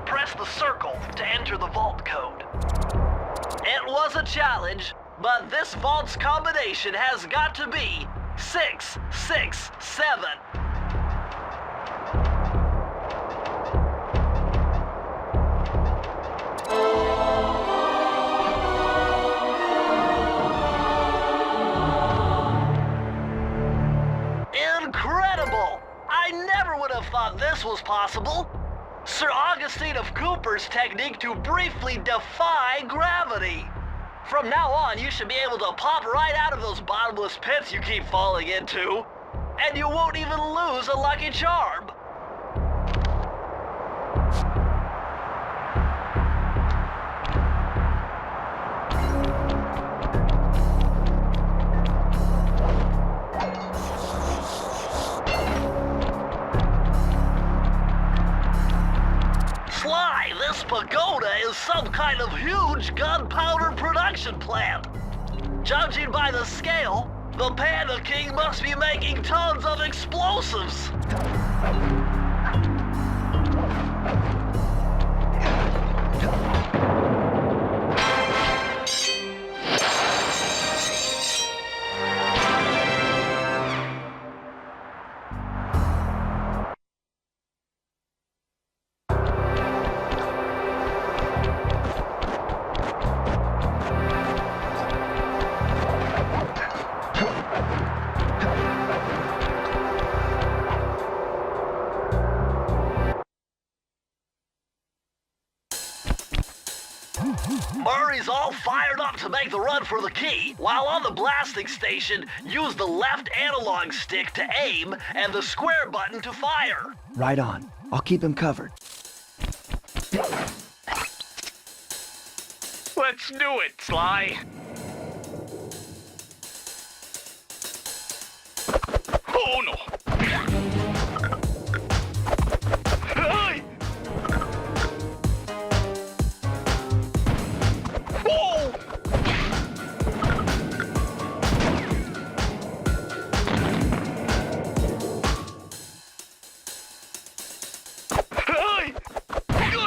Press the circle to enter the vault code. It was a challenge, but this vault's combination has got to be 667. Incredible! I never would have thought this was possible. Sir Augustine of Cooper's technique to briefly defy gravity. From now on, you should be able to pop right out of those bottomless pits you keep falling into, and you won't even lose a lucky charm. Sly, this pagoda is some kind of huge gunpowder production plant. Judging by the scale, the Panda King must be making tons of explosives. Murray's all fired up to make the run for the key. While on the blasting station, use the left analog stick to aim and the square button to fire. Right on. I'll keep him covered. Let's do it, Sly. Oh no.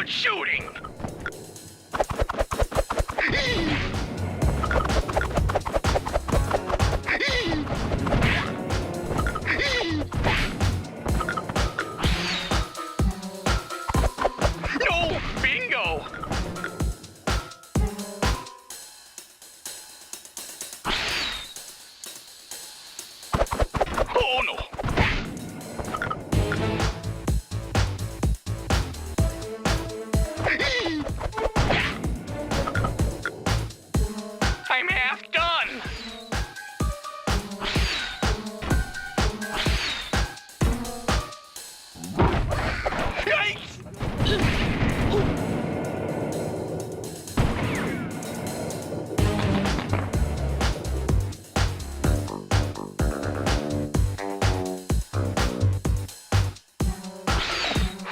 start shooting. No! Bingo! Oh no! I'm half done! Yikes!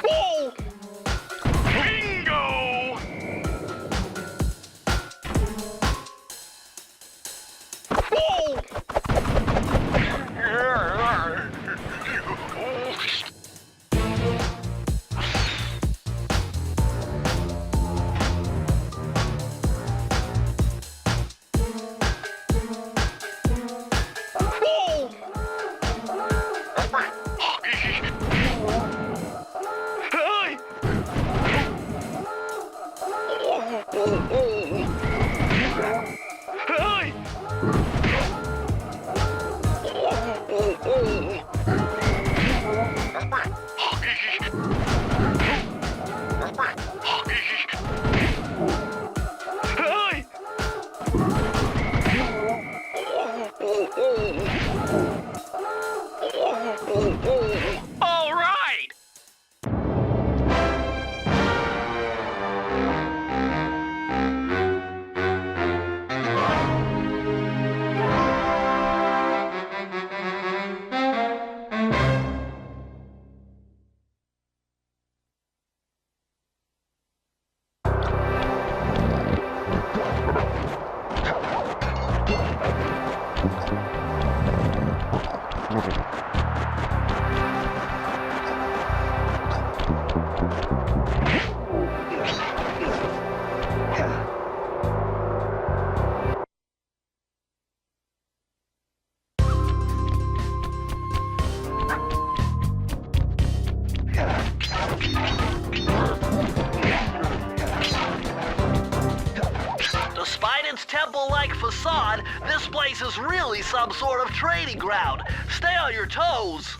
Whoa! Bingo! Whoa! Whoa! Hey! Hey! Hey! All right! Despite its temple-like facade, this place is really some sort of trading ground. Stay on your toes.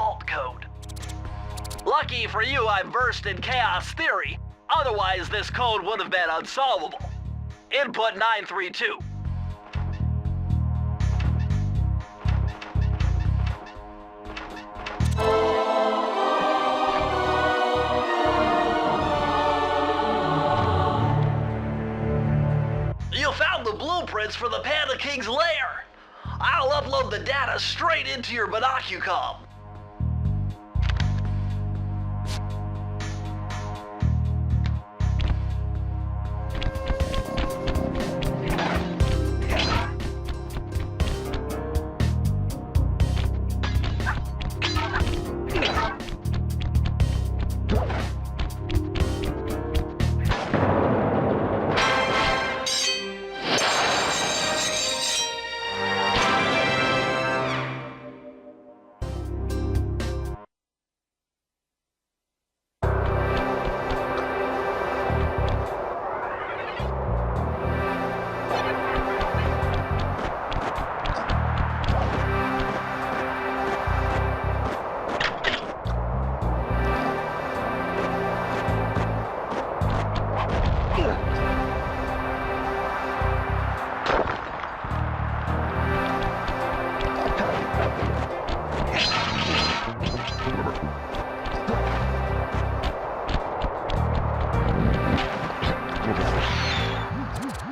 vault code. Lucky for you, I'm versed in chaos theory. Otherwise, this code would have been unsolvable. Input 932. You found the blueprints for the Panda King's lair. I'll upload the data straight into your binocucom.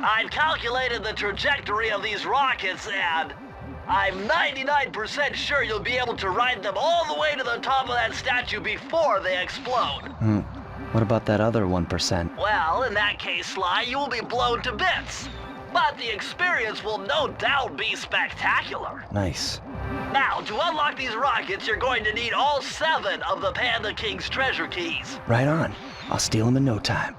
I've calculated the trajectory of these rockets, and I'm 99% sure you'll be able to ride them all the way to the top of that statue before they explode. What about that other 1%? Well, in that case, Sly, you will be blown to bits. But the experience will no doubt be spectacular. Nice. Now, to unlock these rockets, you're going to need all 7 of the Panda King's treasure keys. Right on. I'll steal them in no time.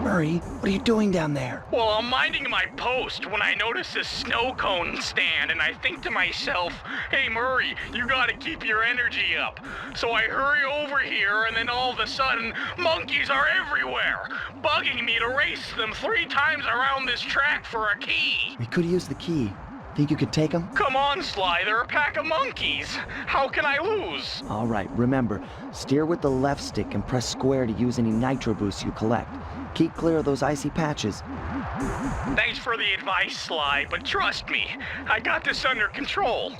Murray, what are you doing down there? Well, I'm minding my post when I notice this snow cone stand, and I think to myself, hey Murray, you gotta keep your energy up. So I hurry over here, and then all of a sudden, monkeys are everywhere, bugging me to race them 3 times around this track for a key. We could use the key. Think you could take them? Come on, Sly, they're a pack of monkeys. How can I lose? All right, remember, steer with the left stick and press square to use any nitro boosts you collect. Keep clear of those icy patches. Thanks for the advice, Sly, but trust me, I got this under control.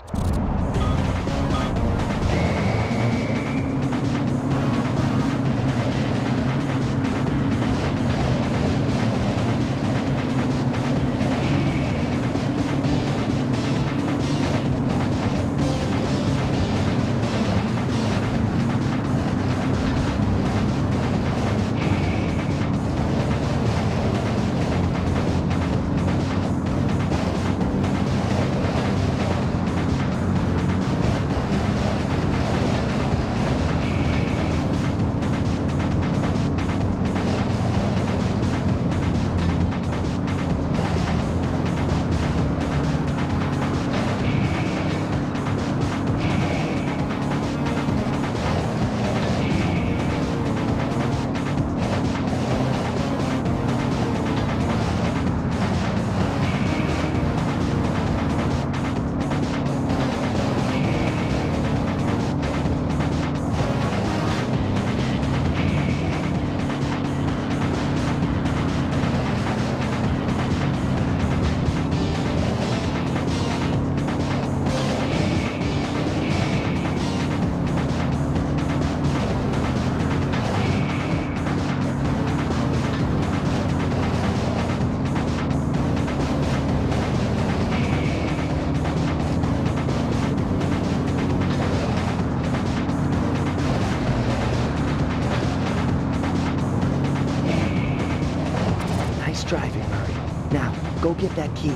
Driving, Murray. Now, go get that key.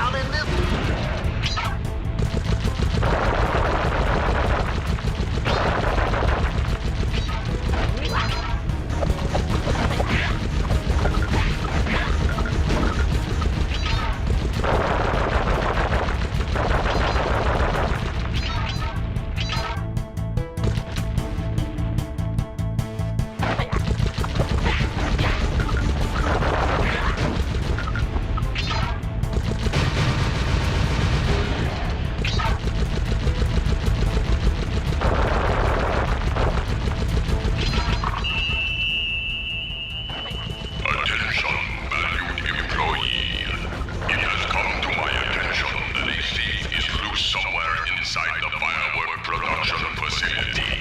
down in this... Attention, valued employee. It has come to my attention that a thief is loose somewhere inside the firework production facility.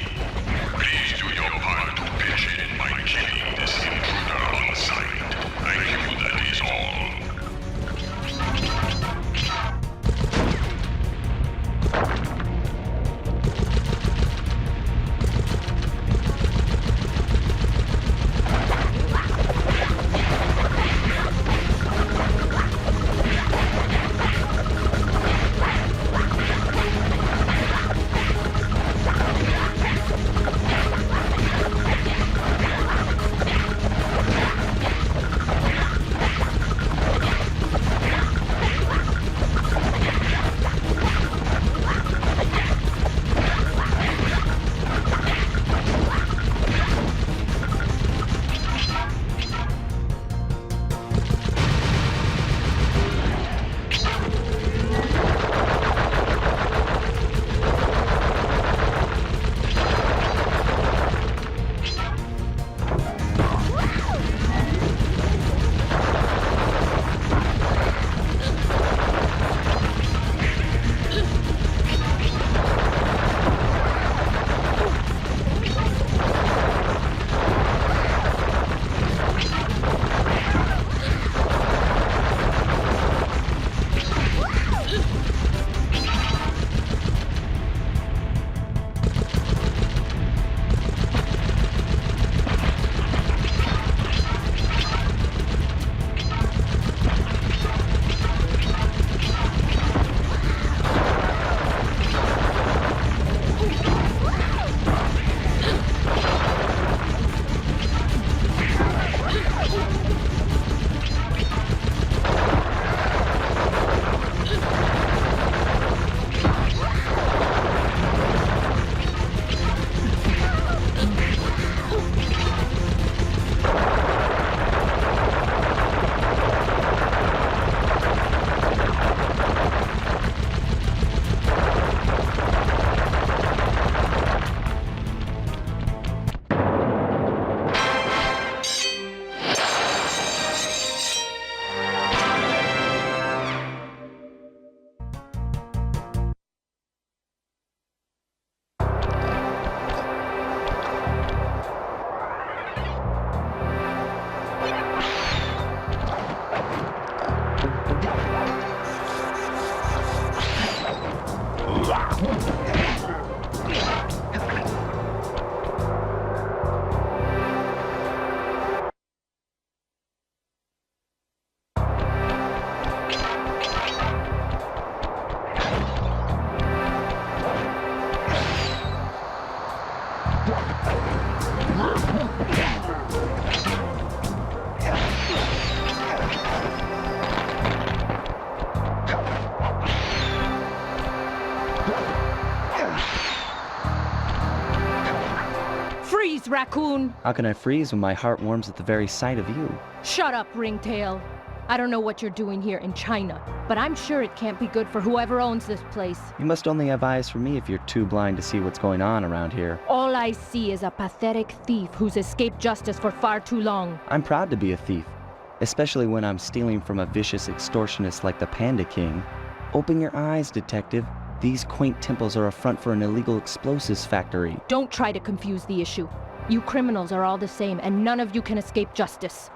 Please do your part to pitch in by killing this intruder on site. Thank you, that is all. Freeze, Raccoon! How can I freeze when my heart warms at the very sight of you? Shut up, Ringtail. I don't know what you're doing here in China, but I'm sure it can't be good for whoever owns this place. You must only have eyes for me if you're too blind to see what's going on around here. All I see is a pathetic thief who's escaped justice for far too long. I'm proud to be a thief, especially when I'm stealing from a vicious extortionist like the Panda King. Open your eyes, detective. These quaint temples are a front for an illegal explosives factory. Don't try to confuse the issue. You criminals are all the same, and none of you can escape justice.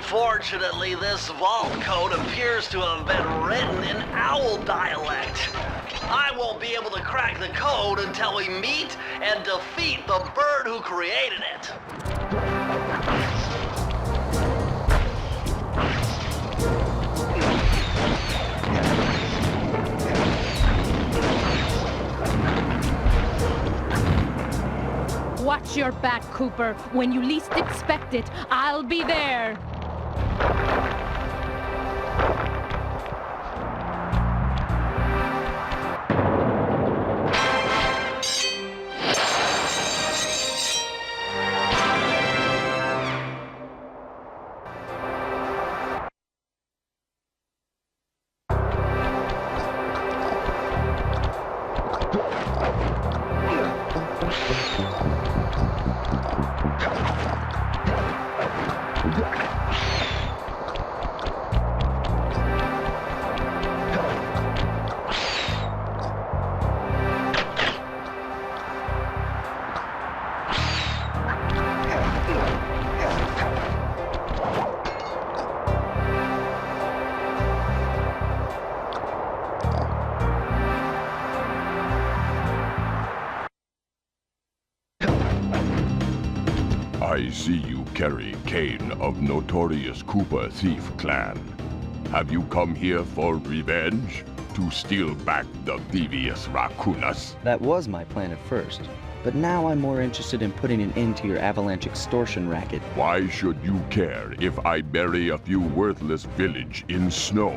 Unfortunately, this vault code appears to have been written in owl dialect. I won't be able to crack the code until we meet and defeat the bird who created it. Watch your back, Cooper. When you least expect it, I'll be there. I see you carry Kane of Notorious Cooper Thief Clan. Have you come here for revenge? To steal back the Thievius Raccoonus? That was my plan at first, but now I'm more interested in putting an end to your avalanche extortion racket. Why should you care if I bury a few worthless village in snow?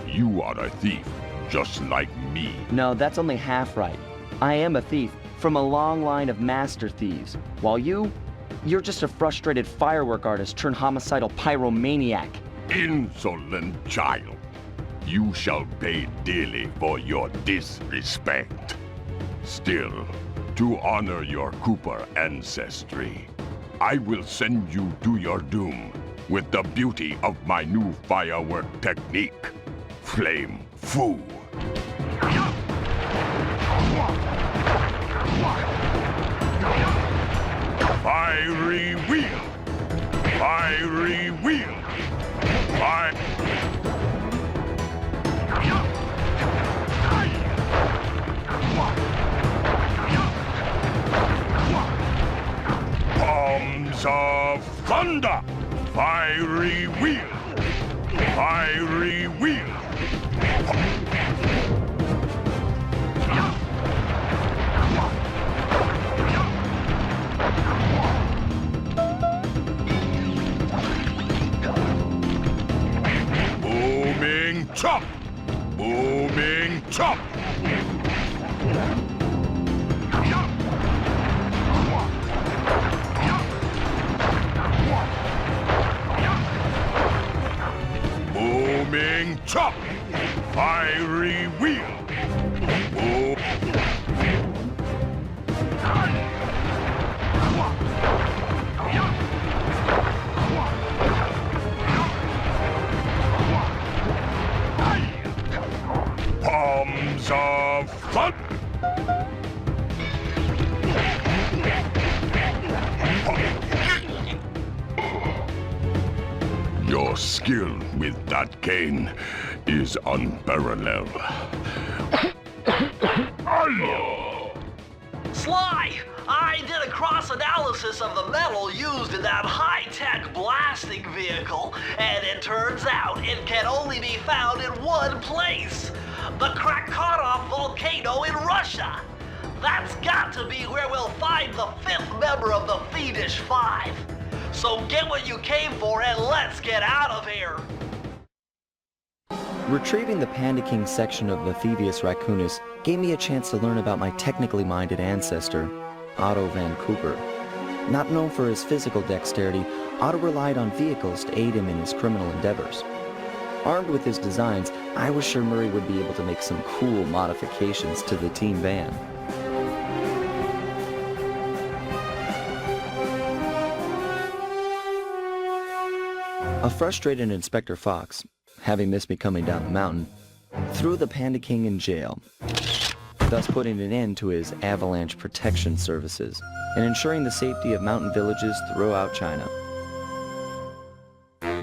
You are a thief, just like me. No, that's only half right. I am a thief from a long line of master thieves, while you're just a frustrated firework artist turned homicidal pyromaniac. Insolent child. You shall pay dearly for your disrespect. Still, to honor your Cooper ancestry, I will send you to your doom with the beauty of my new firework technique, Flame Foo. Fiery wheel! Fiery wheel! Palms of thunder! Fiery wheel! Fiery wheel! Booming chop! Booming chop! Booming chop! Fiery wheel! Palms of thunder! Your skill with that cane is unparalleled. Sly! I did a cross-analysis of the metal used in that high-tech blasting vehicle, and it turns out it can only be found in one place. The Raccoonus volcano in Russia. That's got to be where we'll find the fifth member of the Fiendish Five. So get what you came for and let's get out of here. Retrieving the Panda King section of the Thievius Raccoonus gave me a chance to learn about my technically minded ancestor, Otto Van Cooper. Not known for his physical dexterity, Otto relied on vehicles to aid him in his criminal endeavors. Armed with his designs, I was sure Murray would be able to make some cool modifications to the team van. A frustrated Inspector Fox, having missed me coming down the mountain, threw the Panda King in jail, thus putting an end to his avalanche protection services and ensuring the safety of mountain villages throughout China.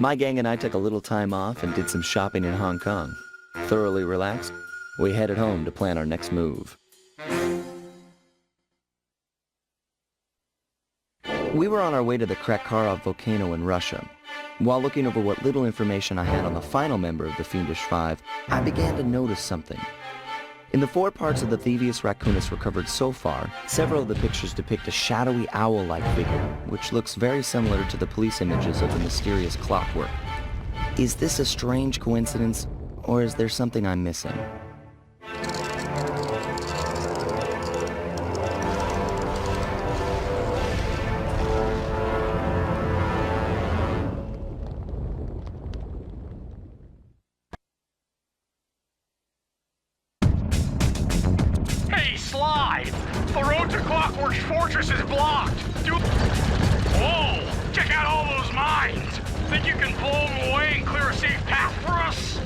My gang and I took a little time off and did some shopping in Hong Kong. Thoroughly relaxed, we headed home to plan our next move. We were on our way to the Krakara volcano in Russia. While looking over what little information I had on the final member of the Fiendish Five, I began to notice something. In the 4 parts of the Thievius Raccoonus recovered so far, several of the pictures depict a shadowy owl-like figure, which looks very similar to the police images of the mysterious clockwork. Is this a strange coincidence, or is there something I'm missing? Hey, Sly! The road to Clockwork's fortress is blocked! Whoa! Check out all those mines! Think you can blow them away and clear a safe path for us?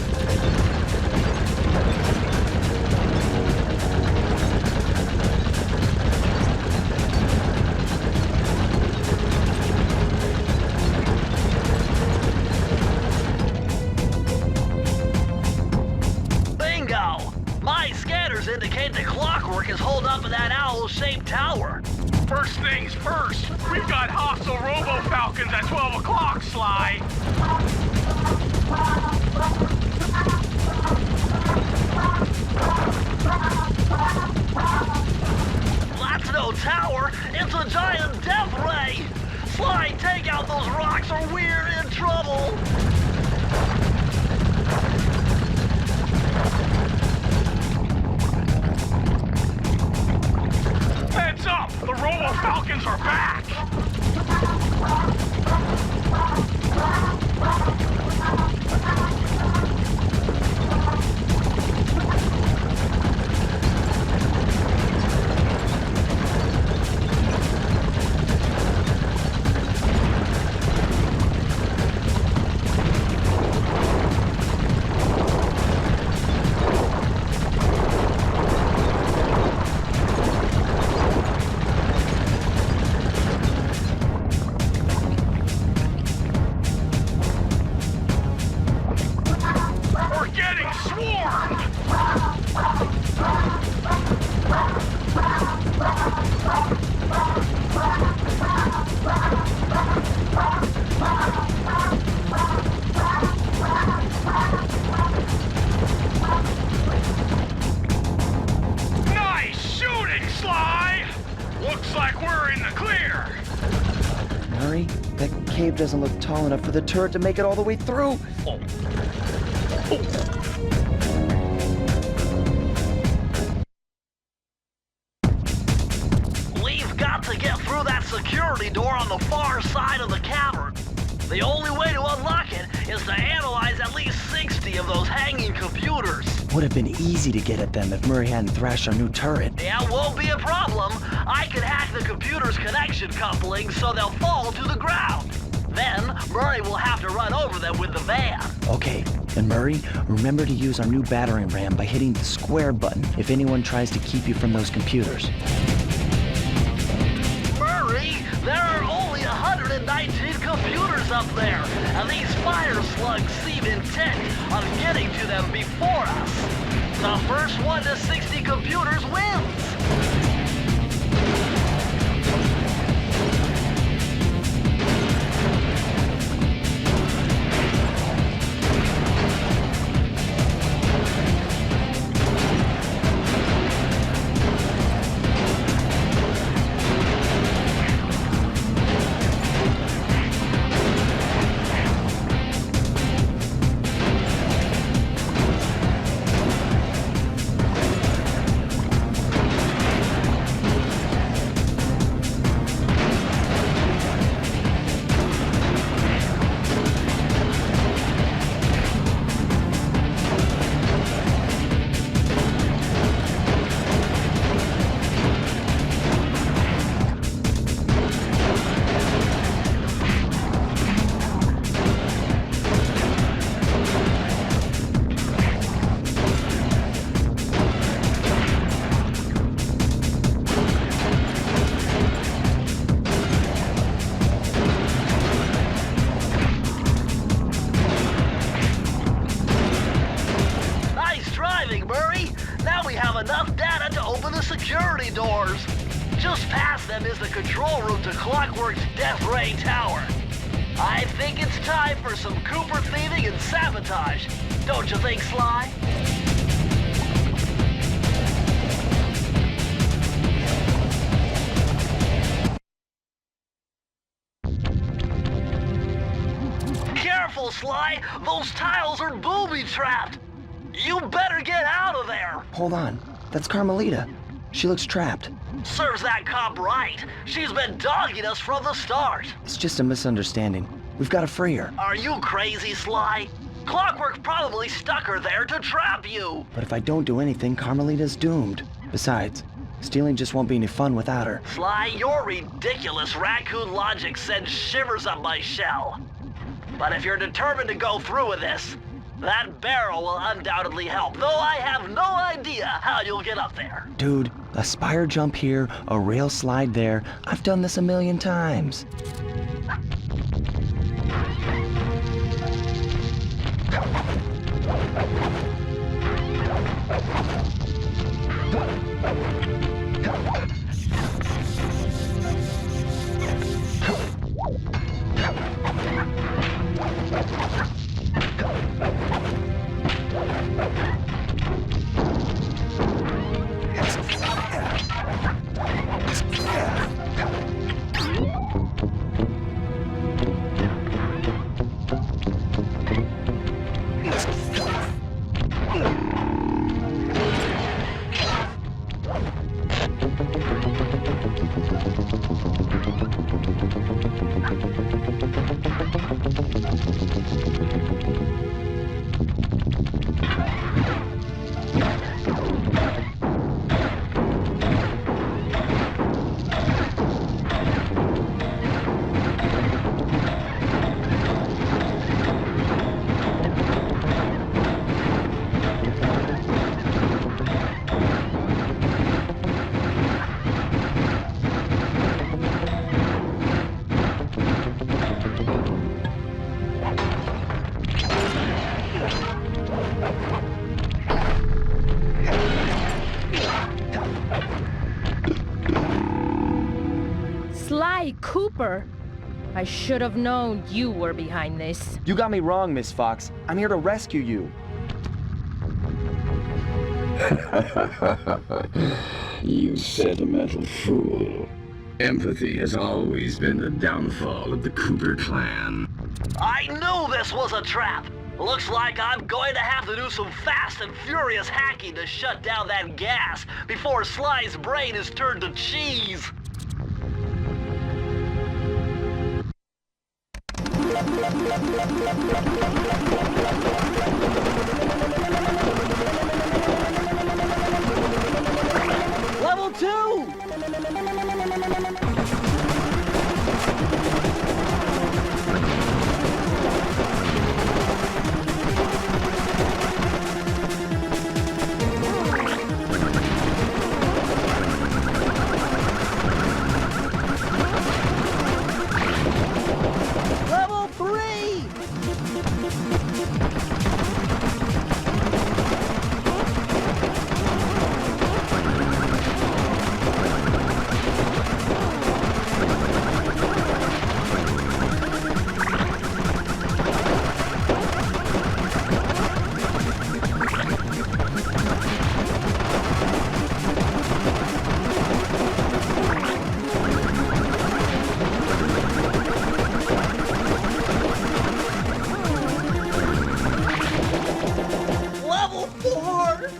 Bingo! My scanners indicate the Clockwork is holed up in that owl-shaped tower. First things first, we've got hostile robo-falcons at 12 o'clock, Sly! That's no tower, it's a giant death ray! Sly, take out those rocks or we're in trouble! Heads up! The robo-falcons are back! That cave doesn't look tall enough for the turret to make it all the way through. We've got to get through that security door on the far side of the cavern. The only way to unlock it is to analyze at least 60 of those hanging computers. Would have been easy to get at them if Murray hadn't thrashed our new turret. Yeah, won't be a problem. I can hack the computer's connection coupling so they'll fall to the ground. Then, Murray will have to run over them with the van. Okay, and Murray, remember to use our new battering ram by hitting the square button if anyone tries to keep you from those computers. Murray, there are only 119 computers up there, and these fire slugs seem intent on getting to them before us. The first one to 60 computers wins. security doors. Just past them is the control room to Clockwork's Death Ray Tower. I think it's time for some Cooper thieving and sabotage. Don't you think, Sly? Careful, Sly! Those tiles are booby-trapped! You better get out of there! Hold on. That's Carmelita. She looks trapped. Serves that cop right. She's been dogging us from the start. It's just a misunderstanding. We've got to free her. Are you crazy, Sly? Clockwork probably stuck her there to trap you. But if I don't do anything, Carmelita's doomed. Besides, stealing just won't be any fun without her. Sly, your ridiculous raccoon logic sends shivers up my shell. But if you're determined to go through with this, that barrel will undoubtedly help, though I have no idea how you'll get up there. Dude, a spire jump here, a rail slide there. I've done this a million times. Sly Cooper! I should have known you were behind this. You got me wrong, Miss Fox. I'm here to rescue you. You sentimental fool. Empathy has always been the downfall of the Cooper clan. I knew this was a trap. Looks like I'm going to have to do some fast and furious hacking to shut down that gas before Sly's brain is turned to cheese. Level 2! Level 3! Level 4!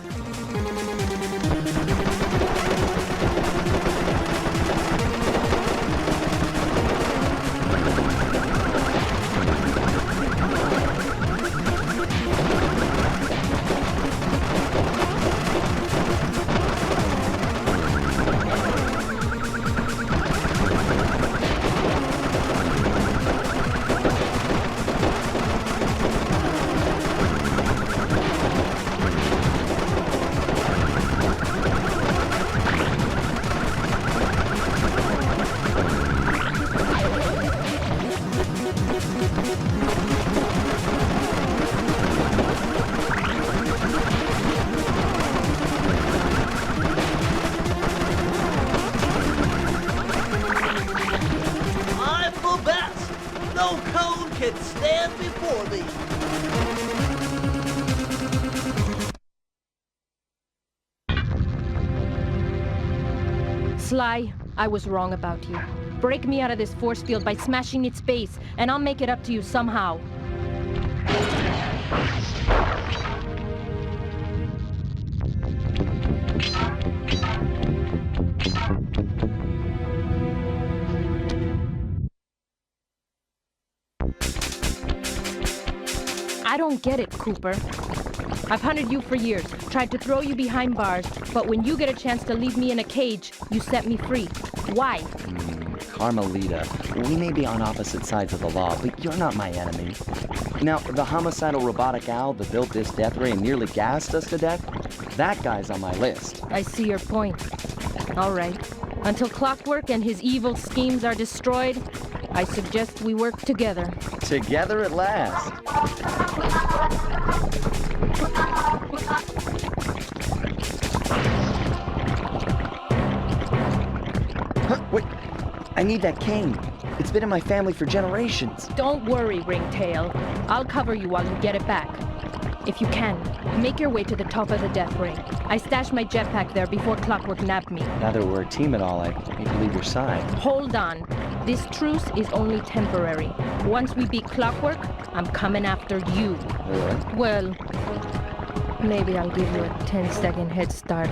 Sly, I was wrong about you. Break me out of this force field by smashing its base, and I'll make it up to you somehow. I don't get it, Cooper. I've hunted you for years, tried to throw you behind bars, but when you get a chance to leave me in a cage, you set me free. Why? Carmelita, we may be on opposite sides of the law, but you're not my enemy. Now, the homicidal robotic owl that built this death ray and nearly gassed us to death, that guy's on my list. I see your point. All right. Until Clockwork and his evil schemes are destroyed, I suggest we work together. Together at last. Wait, I need that cane. It's been in my family for generations. Don't worry, Ringtail. I'll cover you while you get it back. If you can, make your way to the top of the death ray. I stashed my jetpack there before Clockwork nabbed me. Now that we're a team and all, I hate to leave your side. Hold on. This truce is only temporary. Once we beat Clockwork, I'm coming after you. Really? Well, maybe I'll give you a 10-second head start.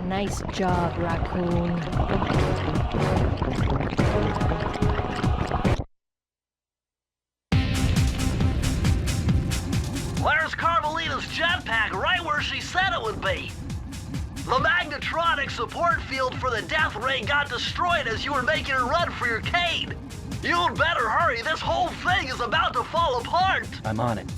Nice job, Raccoon. Where's Carmelita's jetpack? Right where she said it would be. The magnetronic support field for the death ray got destroyed as you were making a run for your cane. You'd better hurry. This whole thing is about to fall apart. I'm on it.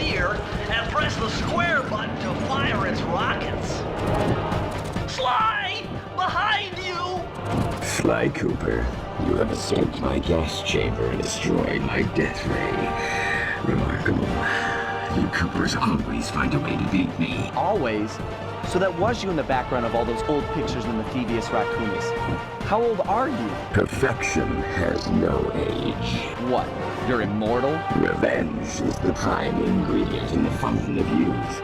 here and press the square button to fire its rockets. Sly! Behind you! Sly Cooper, you have escaped my gas chamber and destroyed my death ray. Remarkable. You Coopers always find a way to beat me. Always? So that was you in the background of all those old pictures in the Thievius Raccoonus. How old are you? Perfection has no age. What? You're immortal? Revenge is the prime ingredient in the fountain of youth.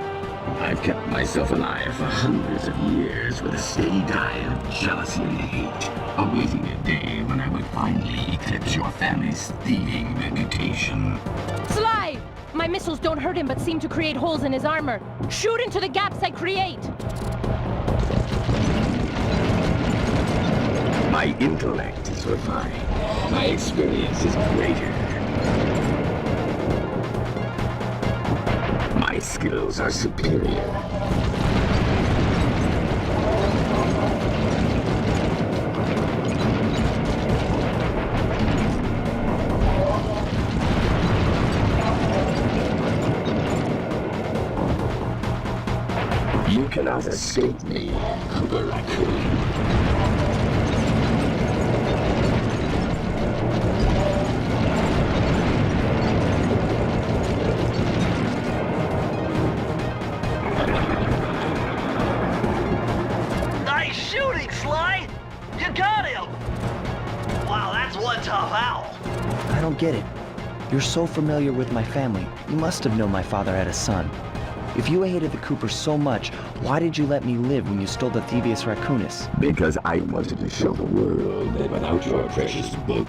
I've kept myself alive for hundreds of years with a steady diet of jealousy and hate, awaiting a day when I would finally eclipse your family's thieving reputation. Sly! My missiles don't hurt him but seem to create holes in his armor. Shoot into the gaps I create! My intellect is refined. My experience is greater. My skills are superior. You cannot escape me, Cooper Raccoon. Nice shooting, Sly! You got him! Wow, that's one tough owl. I don't get it. You're so familiar with my family. You must have known my father had a son. If you hated the Coopers so much, why did you let me live when you stole the Thievius Raccoonus? Because I wanted to show the world that without your precious book,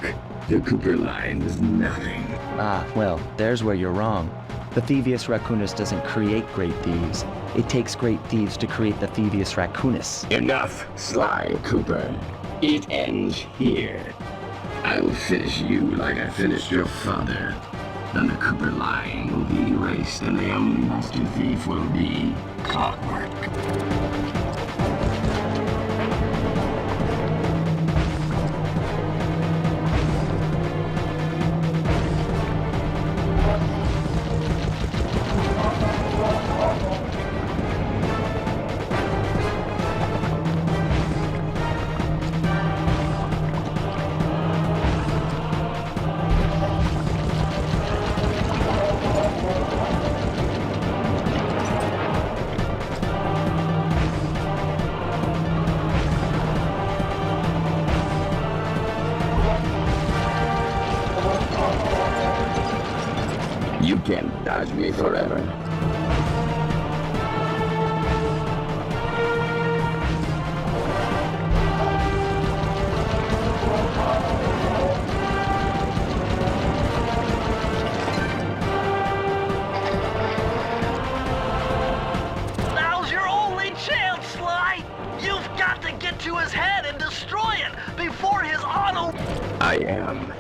the Cooper line was nothing. Ah, well, there's where you're wrong. The Thievius Raccoonus doesn't create great thieves. It takes great thieves to create the Thievius Raccoonus. Enough, Sly Cooper. It ends here. I will finish you like I finished your father. Then the Cooper line will be erased, and the only master thief will be Clockwork. You can't dodge me forever. Now's your only chance, Sly! You've got to get to his head and destroy it before his auto... I am.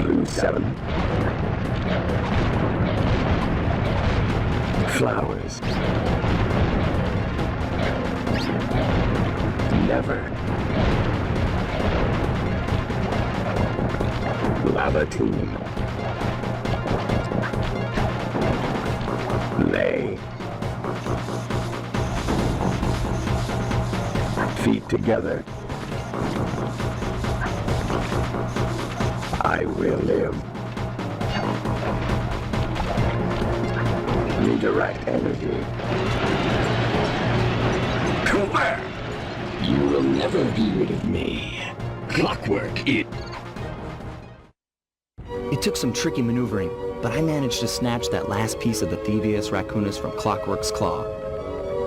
Blue 7. Flowers. Never. Lava Team. Lay. Feet together. I will live. Redirect energy. Cooper! You will never be rid of me. Clockwork it. It took some tricky maneuvering, but I managed to snatch that last piece of the Thievius Raccoonus from Clockwork's claw.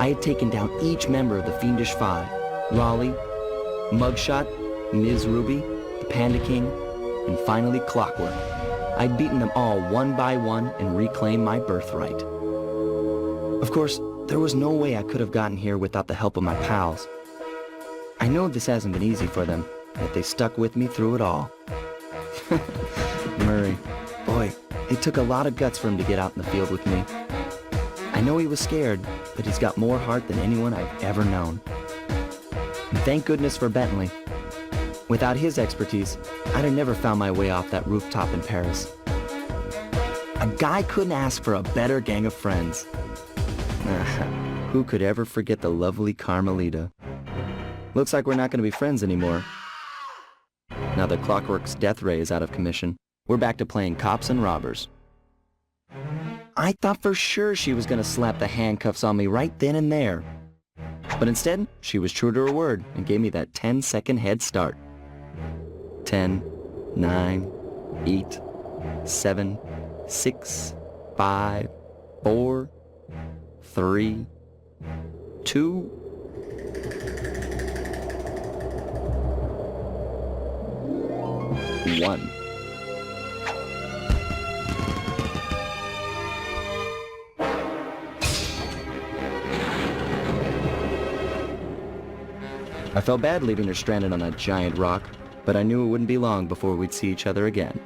I had taken down each member of the Fiendish Five: Raleigh, Mugshot, Ms. Ruby, the Panda King, and finally Clockwork. I'd beaten them all one by one and reclaimed my birthright. Of course, there was no way I could have gotten here without the help of my pals. I know this hasn't been easy for them, yet they stuck with me through it all. Murray, boy, it took a lot of guts for him to get out in the field with me. I know he was scared, but he's got more heart than anyone I've ever known. And thank goodness for Bentley. Without his expertise, I'd have never found my way off that rooftop in Paris. A guy couldn't ask for a better gang of friends. Who could ever forget the lovely Carmelita? Looks like we're not going to be friends anymore. Now that Clockwork's death ray is out of commission, we're back to playing cops and robbers. I thought for sure she was going to slap the handcuffs on me right then and there. But instead, she was true to her word and gave me that 10-second head start. 10, 9, 8, 7, 6, 5, 4, 3, 2, 1. I felt bad leaving her stranded on that giant rock, but I knew it wouldn't be long before we'd see each other again.